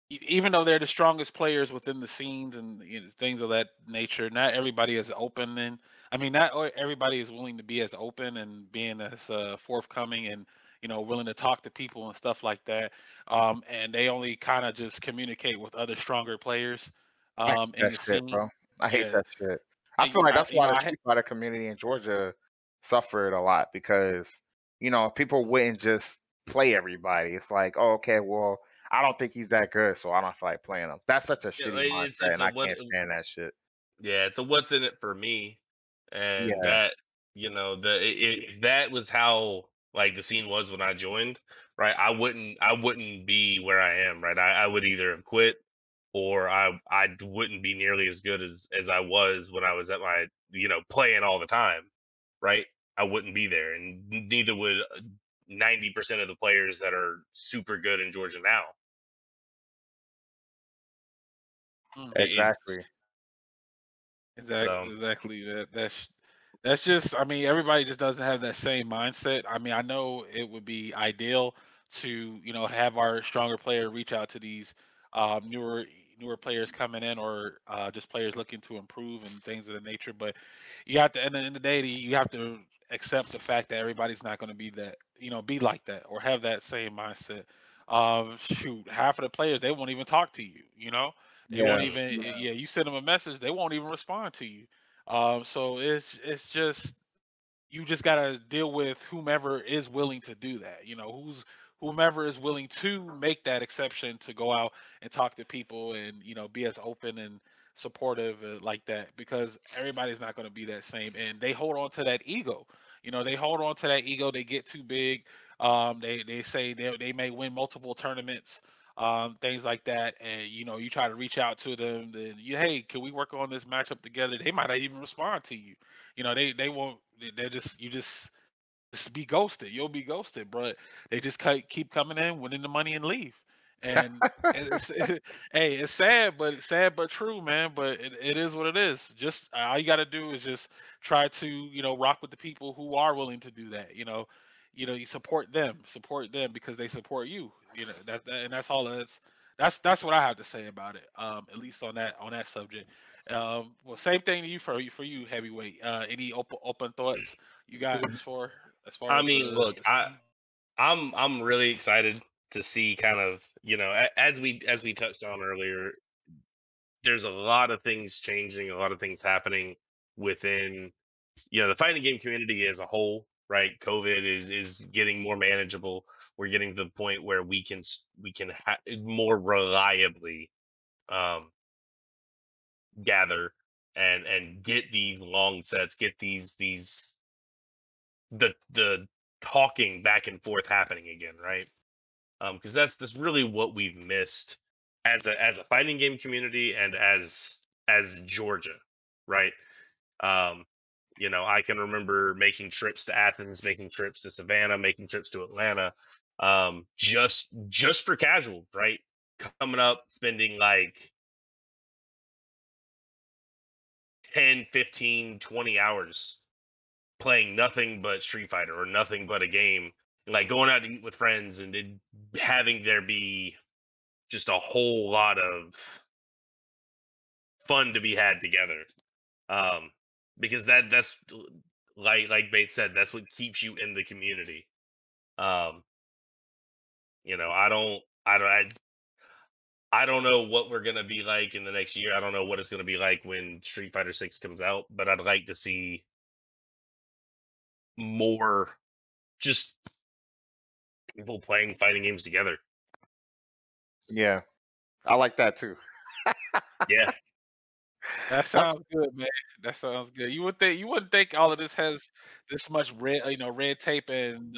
even though they're the strongest players within the scenes and things of that nature, not everybody is open, and I mean, not everybody is willing to be as open and being as forthcoming and willing to talk to people and stuff like that. And they only kind of just communicate with other stronger players I hate in that the shit, scene. bro. I hate Yeah, that shit. I feel like I, that's why the Street Fighter community in Georgia suffered a lot, because people wouldn't just play everybody. It's like, oh, okay, well, I don't think he's that good, so I don't feel like playing him. That's such a Yeah, shitty mindset, it's and a I what. can't stand that shit. Yeah, it's a what's in it for me, and Yeah, that if that was how like the scene was when I joined, right? I wouldn't be where I am, right? I would either have quit, or I wouldn't be nearly as good as I was when I was at my playing all the time, right? I wouldn't be there, and neither would 90% of the players that are super good in Georgia now. Mm. It's exactly. so. Exactly. That's just. I mean, everybody just doesn't have that same mindset. I mean, I know it would be ideal to have our stronger player reach out to these newer players coming in, or just players looking to improve and things of the nature. But you have to, at the end of the day, you have to accept the fact that everybody's not going to be that, be like that or have that same mindset. Shoot, half of the players, they won't even talk to you. They won't Yeah, even. Yeah, you send them a message, they won't even respond to you. So it's just, you just gotta deal with whomever is willing to do that. Whomever is willing to make that exception to go out and talk to people and be as open and supportive like that, because everybody's not going to be that same, and they hold on to that ego. They hold on to that ego. They get too big. They say they may win multiple tournaments, things like that, and you try to reach out to them, then hey, can we work on this matchup together? They might not even respond to you. They won't. They're just, just be ghosted. You'll be ghosted, but they just keep coming in, winning the money, and leave. And hey, it's sad but true, man. But it is what it is. Just all you got to do is just try to rock with the people who are willing to do that. You support them because they support you. And that's all. That's what I have to say about it. At least on that subject. Well, same thing to you, for you, heavyweight. Any open thoughts you got as far I as mean, look, the I scene? I'm really excited to see kind of as we touched on earlier. There's a lot of things changing, a lot of things happening within the fighting game community as a whole. Right, COVID is getting more manageable. We're getting to the point where we can more reliably um, gather and get these long sets, get these the talking back and forth happening again, right? Because that's really what we've missed as a fighting game community and as Georgia, right? You know, I can remember making trips to Athens, making trips to Savannah, making trips to Atlanta, just for casual, right? Coming up, spending like 10, 15, 20 hours playing nothing but Street Fighter or nothing but a game, like going out to eat with friends and then having there be just a whole lot of fun to be had together. Because that's like Bates said, that's what keeps you in the community. You know, I don't know what we're gonna be like in the next year. I don't know what it's gonna be like when Street Fighter 6 comes out, but I'd like to see more just people playing fighting games together. Yeah, I like that too. Yeah. That sounds good, man. That sounds good. You wouldn't think all of this has this much red tape and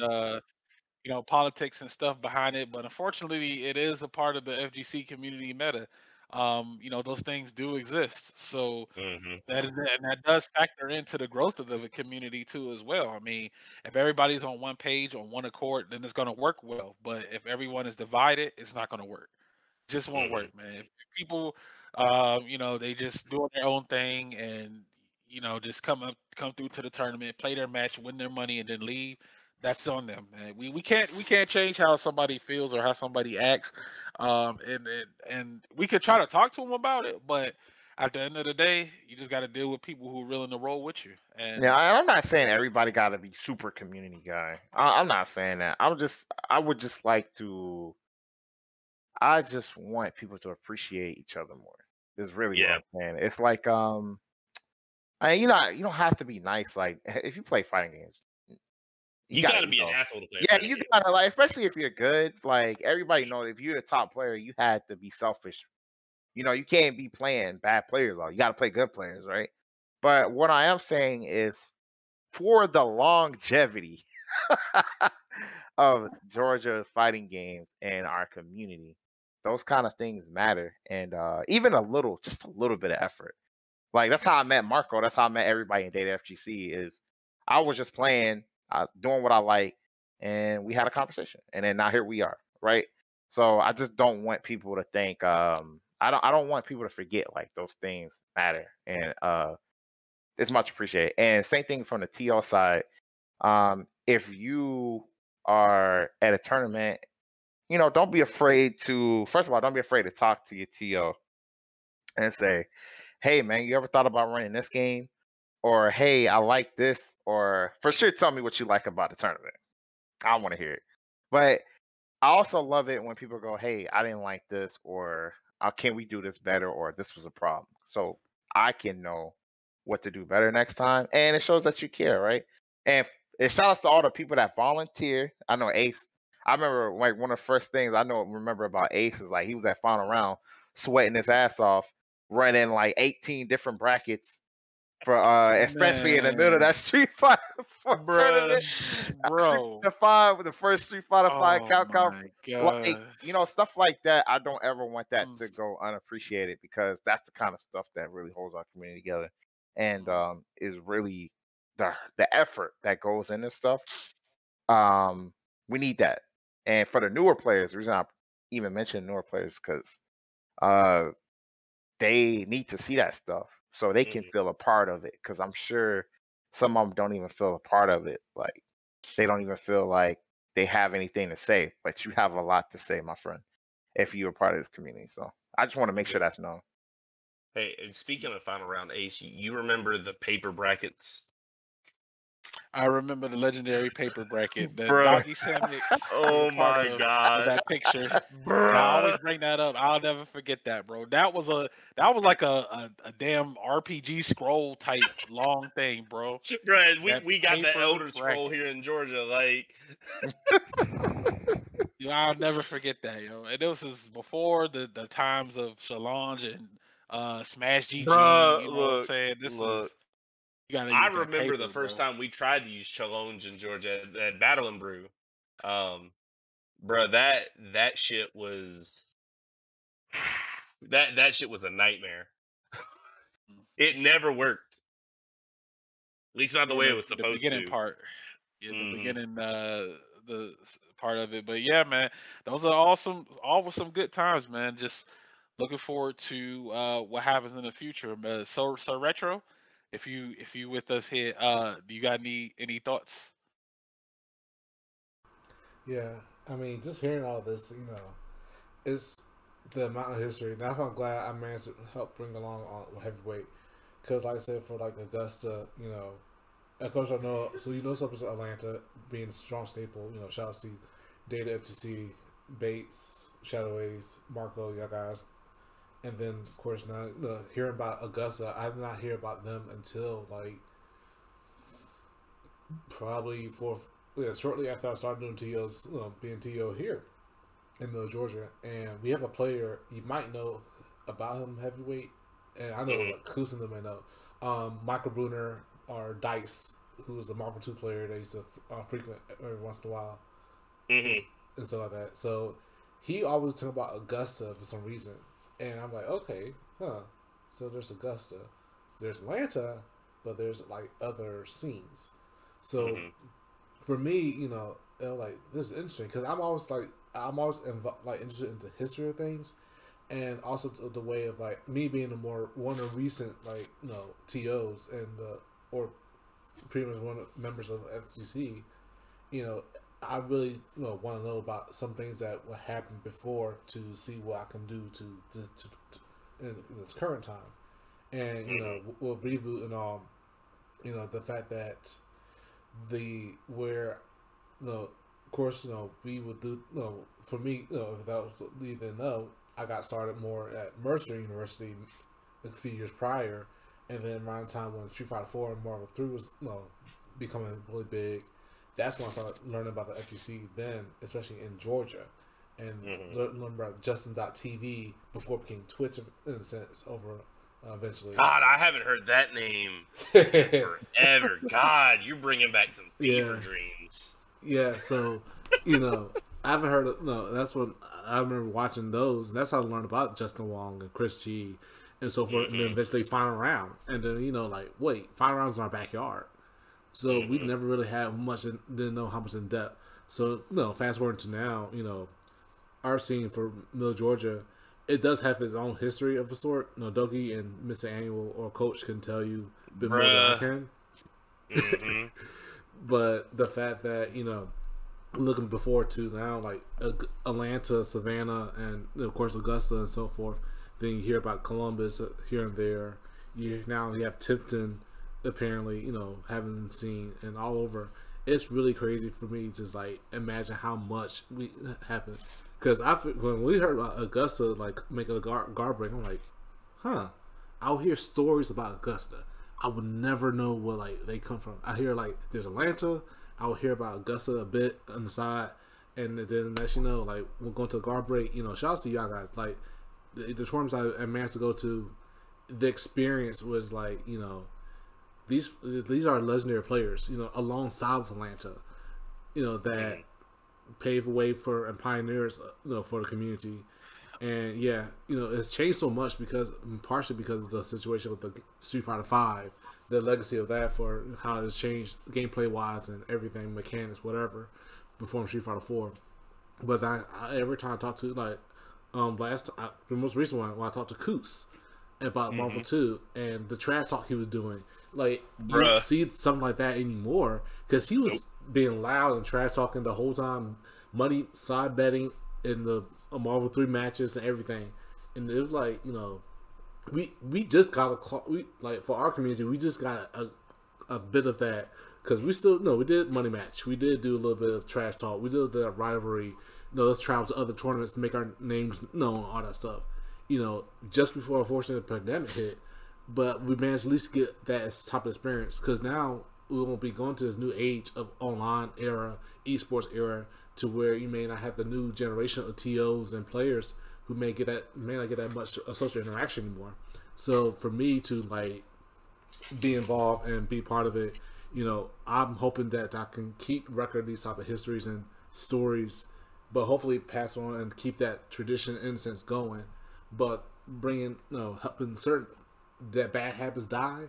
politics and stuff behind it, but unfortunately, it is a part of the FGC community meta. Those things do exist, so Hmm. that does factor into the growth of the community too, as well. I mean, if everybody's on one page, on one accord, then it's going to work well. But if everyone is divided, it's not going to work. Just won't Hmm. work, man. If people, they just doing their own thing and just come through to the tournament, play their match, win their money, and then leave. That's on them, man. We can't change how somebody feels or how somebody acts, and we could try to talk to them about it, but at the end of the day, you just got to deal with people who are willing to roll with you. Yeah, And I'm not saying everybody got to be super community guy. I'm not saying that. I would just like to. I just want people to appreciate each other more. Is really what Yeah. I'm saying. It's like you don't have to be nice. Like if you play fighting games, you You got gotta be an asshole to play a yeah, fighting you game. gotta like, especially if you're good. Like everybody knows, if you're a top player, you had to be selfish. You know, you can't be playing bad players. All you got to play good players, right? But what I am saying is, for the longevity of Georgia fighting games and our community, those kind of things matter, and even just a little bit of effort. Like that's how I met Marco. That's how I met everybody in DATAFGC. Is I was just playing, doing what I like, and we had a conversation, and then now here we are, right? So I just don't want people to think. I don't want people to forget like those things matter, and it's much appreciated. And same thing from the TL side. If you are at a tournament, don't be afraid to. First of all, don't be afraid to talk to your TL and say, "Hey, man, you ever thought about running this game?" Or "Hey, I like this," or for sure tell me what you like about the tournament. I want to hear it. But I also love it when people go, "Hey, I didn't like this," or "Can we do this better?" or "This was a problem," so I can know what to do better next time, and it shows that you care, right? And it shout outs to all the people that volunteer. I know Ace. I remember like one of the first things remember about Ace is like he was at final round, sweating his ass off, running like 18 different brackets for especially in the middle of man, that Street Fighter 4 tournament. Street bro, Fighter 5 with the first Street Fighter 5 oh count. my Like, god. stuff like that, I don't ever want that Mm, to go unappreciated, because that's the kind of stuff that really holds our community together, and mm. is really the effort that goes in this stuff. Um, we need that. And for the newer players, the reason I even mention newer players, because uh they need to see that stuff so they can Mhm. feel a part of it. Because I'm sure some of them don't even feel a part of it. Like they don't even feel like they have anything to say. But you have a lot to say, my friend, if you're a part of this community. So I just want to make sure Yeah. that's known. Hey, and speaking of final round, Ace, you remember the paper brackets? I remember the legendary paper bracket that Bruh. Doggy Sammix was a Oh part my of with god. that picture. And I always Bruh. bring that up. I'll never forget that, bro. That was like a damn RPG scroll type long thing, bro. Bruh, That we got the paper elder scroll bracket. here in Georgia. Like, Yo, I'll never forget that, yo. And this was before the times of Challenge and Smash GG. bruh, You know what I'm look, saying? look. You gotta I use that remember paper, the first bro. time we tried to use Challenge in Georgia at Battle and Brew. Um, bruh, that shit was that shit was a nightmare. Mm. It never worked. least not the way it was the supposed beginning to. part. Yeah, the Mhm. beginning, the part of it. But yeah, man, those are all some good times, man. Just looking forward to what happens in the future. So retro, if you with us here, do you got any thoughts? Yeah, I mean, just hearing all this, it's the amount of history. That's why I'm glad I managed to help bring along on heavyweight. Because, like I said, for like Augusta, of course I know. So something Atlanta being a strong staple. Shout out to DATAFGC, Bates, ShadowAce, Marco, y'all guys. And then, of course, now hearing about Augusta, I did not hear about them until like probably shortly after I started doing TOs, being TO here in Middle Georgia. And we have a player you might know about him, heavyweight, and I know like Kus and them may know. Michael Bruner or Dice, who was the Marvel 2 player that used to frequent every once in a while, and stuff like that. So he always talk about Augusta for some reason, and I'm like, okay, huh? So there's Augusta, there's Atlanta, but there's like other scenes. So for me, like this is interesting because I'm always interested in the history of things, and also the way of like me being one of recent TOs and or pretty much one of members of FGC. I really want to know about some things that would happen before to see what I can do to in this current time, and with Reboot and all, the fact that of course, we would do, for me, if that was you didn't know, I got started more at Mercer University a few years prior, and then around the time when Street Fighter 4 and Marvel 3 was, becoming really big, that's when I started learning about the FGC then, especially in Georgia, and learning about Justin.tv before it became Twitch in a sense over eventually. God, I haven't heard that name in forever. God, you're bringing back some fever dreams. Yeah, so, I haven't heard of, that's what I remember watching those, and that's how I learned about Justin Wong and Chris G and so forth, and then eventually Final Round, and then, wait, Final Round's in our backyard. So we never really had much, didn't know how much in depth. So, fast forward to now, our scene for Middle Georgia, it does have its own history of a sort. Doki and Mr. Annual or Coach can tell you a bit more than I can. But the fact that, looking before to now, like Atlanta, Savannah, and of course Augusta and so forth, then you hear about Columbus here and there. Now you have Tipton, apparently, haven't seen, and all over. It's really crazy for me to just like imagine how much we happened. Because when we heard about Augusta like making a guard break, I'm like, huh? I'll hear stories about Augusta. I would never know where like they come from. I hear like there's Atlanta. I would hear about Augusta a bit on the side, and then let you know like we're going to a guard break. Shout out to y'all guys. Like the tournaments I managed to go to, the experience was like these are legendary players. Alongside with Atlanta, that pave the way for and pioneers for the community. And yeah, it's changed so much partially because of the situation with the Street Fighter 5, the legacy of that for how it's changed gameplay wise and everything, mechanics, whatever, before Street Fighter 4. But I every time I talk to the most recent one when I talked to Kus about Marvel 2 and the trash talk he was doing, like you don't see something like that anymore because he was being loud and trash talking the whole time, money side betting in the Marvel 3 matches and everything, and it was like we just got for our community we just got a bit of that because we did money match, we did do a little bit of trash talk, we did that rivalry, let's travel to other tournaments to make our names known, all that stuff, just before unfortunately the pandemic hit, but we managed to at least get that type of experience because now we won't be going to this new age of online era, esports era, to where you may not have the new generation of TOs and players who may not get that much social interaction anymore. So for me to like be involved and be part of it, I'm hoping that I can keep record of these type of histories and stories, but hopefully pass on and keep that tradition in a sense going, but bringing helping certain that bad habits die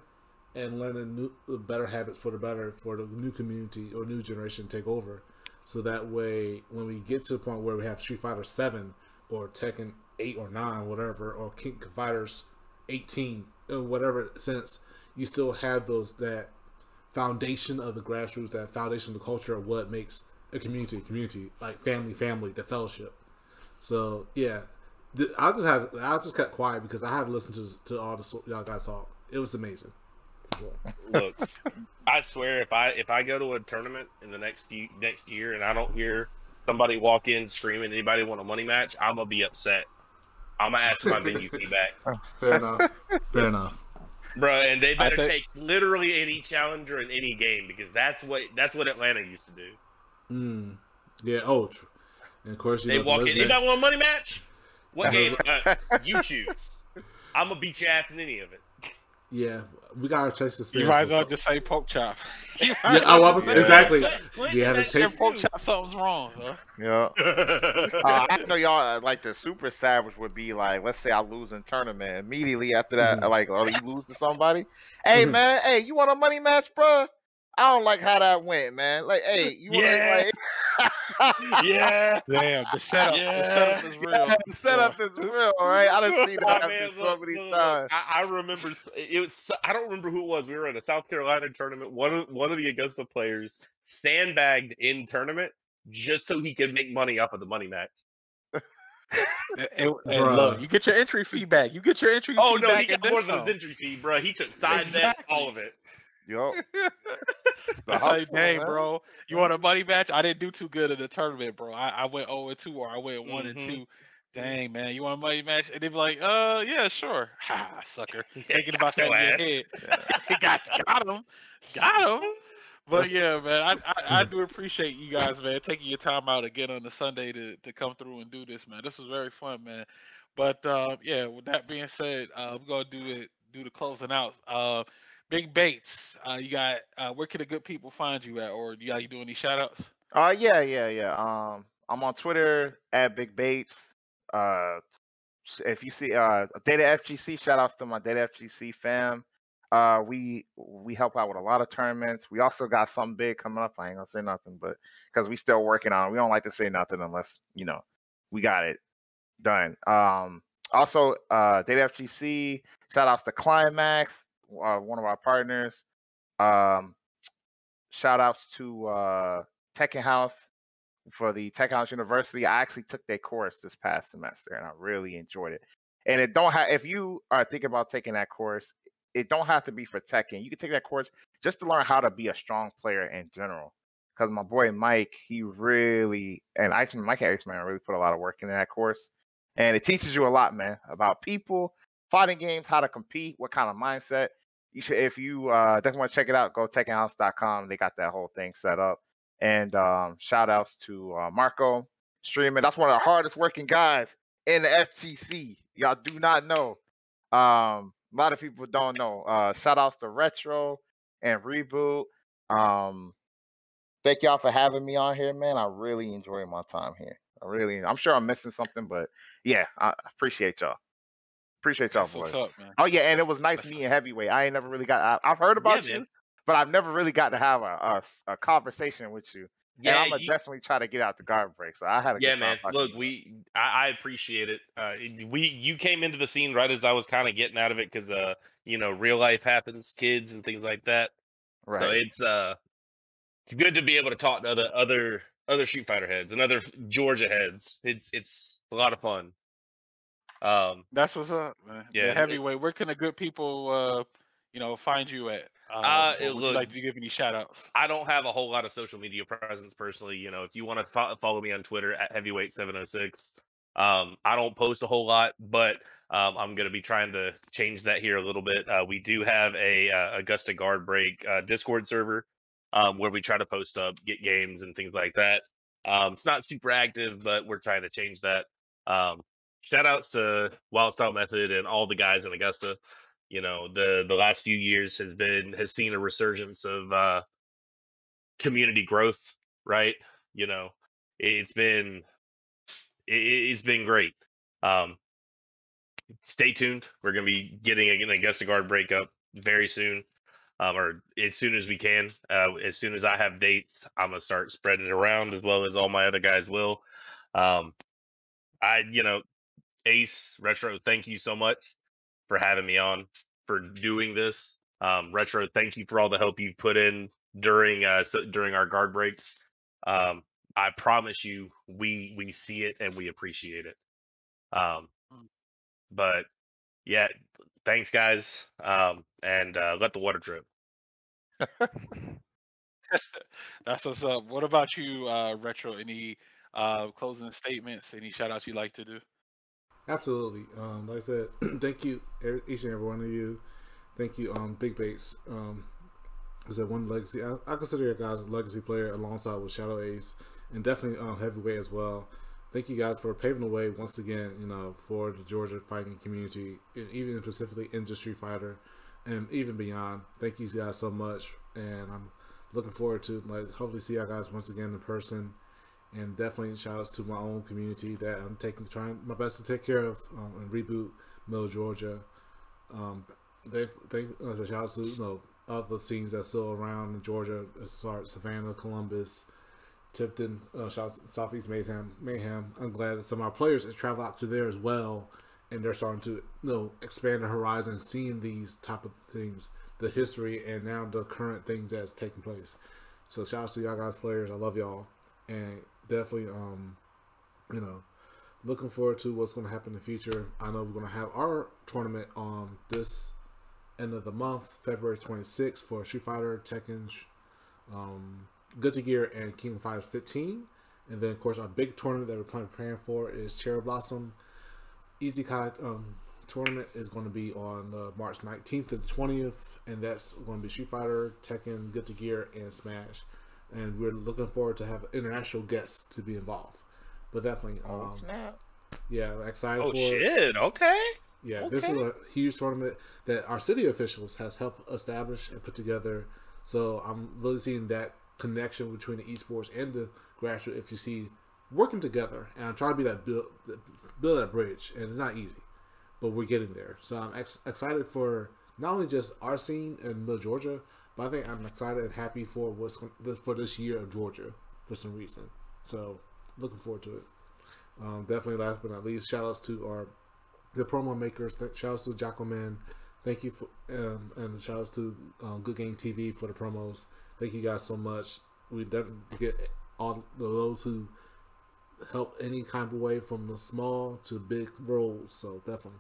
and learning better habits for the new community or new generation to take over. So that way, when we get to the point where we have Street Fighter 7 or Tekken 8 or 9, whatever, or King of Fighters 18, or whatever, since you still have that foundation of the grassroots, that foundation of the culture of what makes a community, like family, the fellowship. So yeah, I'll just cut quiet because I have listened to all the y'all guys talk. It was amazing. Look, I swear, if I go to a tournament in the next year and I don't hear somebody walk in screaming, "Anybody want a money match?" I'm gonna be upset. I'm gonna ask for my venue fee back. Fair enough. Bro, and they better take literally any challenger in any game because that's what Atlanta used to do. Yeah. Oh, and of course they walk in. Anybody want a money match? What game? You choose. I'm gonna beat your ass in any of it. Yeah, we gotta chase this. You might as well just say pork chop. Exactly. You have to taste pork chop. Something's wrong. Huh? Yeah. I know y'all like the super savage would be like, let's say I lose in tournament immediately after that, like, or you lose to somebody. Hey man, hey, you want a money match, bro? I don't like how that went, man. Like, hey, you want to yeah. Damn, the setup is real. Yeah, the setup is real, right? I done seen that happen so many times. I remember it was. I don't remember who it was. We were in a South Carolina tournament. One of the Augusta players sandbagged in tournament just so he could make money off of the money match. And look, you get your entry fee back. You get your entry fee back. Oh no, he got more than his entry fee, bro. He took side bets, all of it. Yo. It's like, dang, bro, you want a money match? I didn't do too good in the tournament, bro. I went 0-2 or I went 1-2. Dang, man, you want a money match? And they'd be like, yeah, sure. Ha, sucker. Thinking about that in your head. Got him. But yeah, man, I do appreciate you guys, man, taking your time out again on the Sunday to come through and do this, man. This was very fun, man. But yeah, with that being said, we're gonna do the closing out. Big Bates, you got where can the good people find you at, or you doing any shout outs? Yeah. I'm on Twitter at Big Bates. If you see DATAFGC, shout outs to my DATAFGC fam. We help out with a lot of tournaments. We also got something big coming up. I ain't gonna say nothing, but because we still working on it. We don't like to say nothing unless we got it done. Also DATAFGC, shout outs to Climax, one of our partners. Shout outs to Tekken House for the Tekken House University. I actually took their course this past semester and I really enjoyed it. And it don't have, if you are thinking about taking that course, it don't have to be for Tekken. You can take that course just to learn how to be a strong player in general. Because my boy Mike, he really, and Mike Iceman really put a lot of work into that course. And it teaches you a lot, man, about people, fighting games, how to compete, what kind of mindset. You should, if you definitely want to check it out, go TekkenHouse.com. They got that whole thing set up. And shout outs to Marco streaming. That's one of the hardest working guys in the FGC. Y'all do not know. A lot of people don't know. Shout outs to Retro and Reboot. Thank y'all for having me on here, man. I really enjoy my time here. I'm sure I'm missing something, but yeah, I appreciate y'all. Appreciate y'all, boys. What's up, man? Oh yeah, and it was nice meeting Heavyweight. I ain't never really I've heard about you, but I've never really got to have a conversation with you. Yeah, and I'm gonna definitely try to get out the guard break. So I had a good time. Look, I appreciate it. You came into the scene right as I was kind of getting out of it because real life happens, kids and things like that. Right. So it's good to be able to talk to other Street Fighter heads and other Georgia heads. It's a lot of fun. That's what's up, man. Yeah, the Heavyweight. Where can the good people, find you at? Would you like to give any shout outs? I don't have a whole lot of social media presence personally. If you want to follow me on Twitter at Heavyweight706. I don't post a whole lot, but I'm going to be trying to change that here a little bit. We do have a Augusta Guard Break Discord server where we try to post up, get games and things like that. It's not super active, but we're trying to change that. Shout outs to Wild Style Method and all the guys in Augusta. The last few years has seen a resurgence of community growth, right? It's been great. Stay tuned. We're gonna be getting an Augusta Guard breakup very soon. or as soon as we can. As soon as I have dates, I'm gonna start spreading it around as well as all my other guys will. Ace Retro, thank you so much for having me on, for doing this. Retro, thank you for all the help you put in during during our guard breaks. I promise you, we see it and we appreciate it. But yeah, thanks guys, and let the water drip. That's what's up. What about you, Retro? Any closing statements? Any shout outs you like to do? Absolutely. Like I said, thank you, each and every one of you. Thank you, Big Bates. I said one legacy. I consider you guys a legacy player alongside with ShadowAce, and definitely heavyweight as well. Thank you guys for paving the way once again, for the Georgia fighting community, and even specifically in the Street Fighter, and even beyond. Thank you guys so much, and I'm looking forward to hopefully see you guys once again in person. And definitely shout outs to my own community that I'm trying my best to take care of in Reboot, Middle Georgia. Shout outs to other scenes that's still around in Georgia, as far as Savannah, Columbus, Tifton, shout out to Southeast Mayhem. I'm glad that some of our players have traveled out to there as well, and they're starting to expand their horizons, seeing these type of things, the history, and now the current things that's taking place. So shout out to y'all guys, players. I love y'all, and definitely looking forward to what's going to happen in the future. I know we're going to have our tournament on this end of the month, February 26th, for Street Fighter, Tekken, Guilty Gear, and King of Fighters 15. And then of course our big tournament that we're preparing for is Cherry Blossom Easy Kai tournament is going to be on March 19th to the 20th, and that's going to be Street Fighter, Tekken, Guilty Gear, and Smash. And we're looking forward to have international guests to be involved. But definitely, yeah, excited for shit, okay. Yeah, okay. This is a huge tournament that our city officials has helped establish and put together. So I'm really seeing that connection between the esports and the grassroots FGC working together. And I'm trying to be that build that bridge. And it's not easy, but we're getting there. So I'm excited for not only just our scene in Middle Georgia, but I think I'm excited and happy for for this year of Georgia for some reason. So looking forward to it. Definitely, last but not least, shout outs to the promo makers. Shout outs to Jacqueline. Thank you for and shout outs to Good Game TV for the promos. Thank you guys so much. We definitely get all those who help any kind of way, from the small to big roles. So definitely,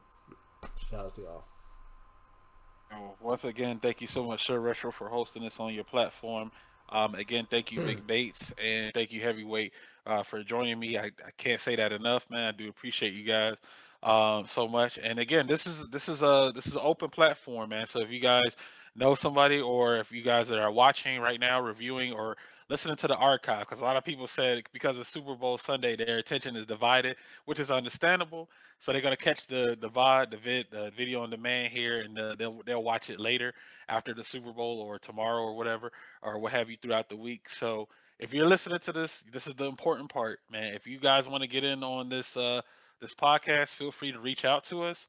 shout out to y'all. Once again, thank you so much, SirRetro, for hosting this on your platform. Again, thank you, Big Bates, and thank you, Heavyweight, for joining me. I can't say that enough, man. I do appreciate you guys so much. And again, this is an open platform, man. So if you guys know somebody, or if you guys that are watching right now, reviewing, or listening to the archive, because a lot of people said because of Super Bowl Sunday, their attention is divided, which is understandable. So they're gonna catch the VOD, the video on demand here, and they'll watch it later after the Super Bowl, or tomorrow, or whatever, or what have you, throughout the week. So if you're listening to this is the important part, man. If you guys want to get in on this this podcast, feel free to reach out to us.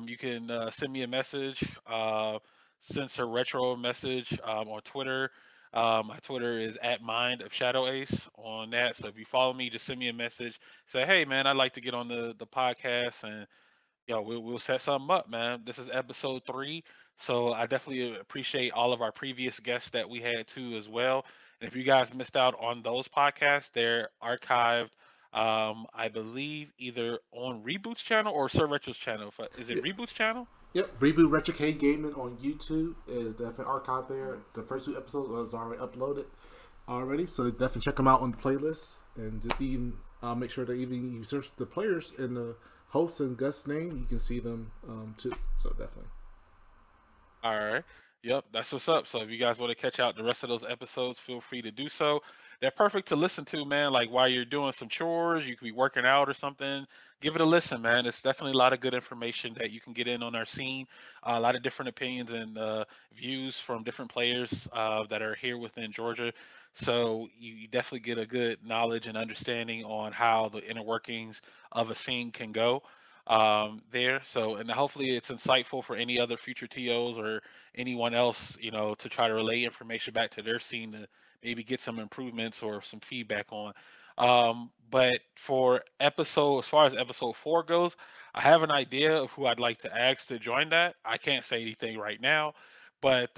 You can send me a message, send SirRetro a message on Twitter. My Twitter is @MindOfShadowAce on that. So if you follow me, just send me a message. Say, hey man, I'd like to get on the podcast, and we'll set something up, man. This is episode 3, so I definitely appreciate all of our previous guests that we had too as well. And if you guys missed out on those podcasts, they're archived. I believe either on Reboot's channel or SirRetro's channel. Is it Reboot's channel? Yep, Reboot Retrocade Gaming on YouTube is definitely archived there. The first 2 episodes was already uploaded already, so definitely check them out on the playlist. And just even make sure that even you search the players in the host and guest name, you can see them too. So definitely. All right. Yep, that's what's up. So if you guys want to catch out the rest of those episodes, feel free to do so. They're perfect to listen to, man. Like while you're doing some chores, you could be working out or something. Give it a listen, man. It's definitely a lot of good information that you can get in on our scene. A lot of different opinions and views from different players that are here within Georgia. So you definitely get a good knowledge and understanding on how the inner workings of a scene can go. there. So, and hopefully it's insightful for any other future TOs or anyone else, you know, to try to relay information back to their scene to maybe get some improvements or some feedback on. But for as far as episode 4 goes, I have an idea of who I'd like to ask to join that. I can't say anything right now, but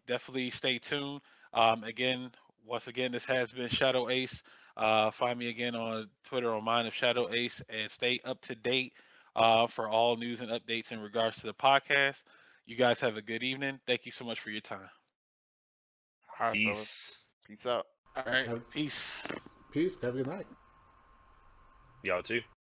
definitely stay tuned. Once again, this has been Shadow Ace. Find me again on Twitter on mine of Shadow Ace and stay up to date for all news and updates in regards to the podcast. You guys have a good evening. Thank you so much for your time. All right, fellas. Peace. Peace out. All right. Peace. Peace. Have a good night. Y'all too.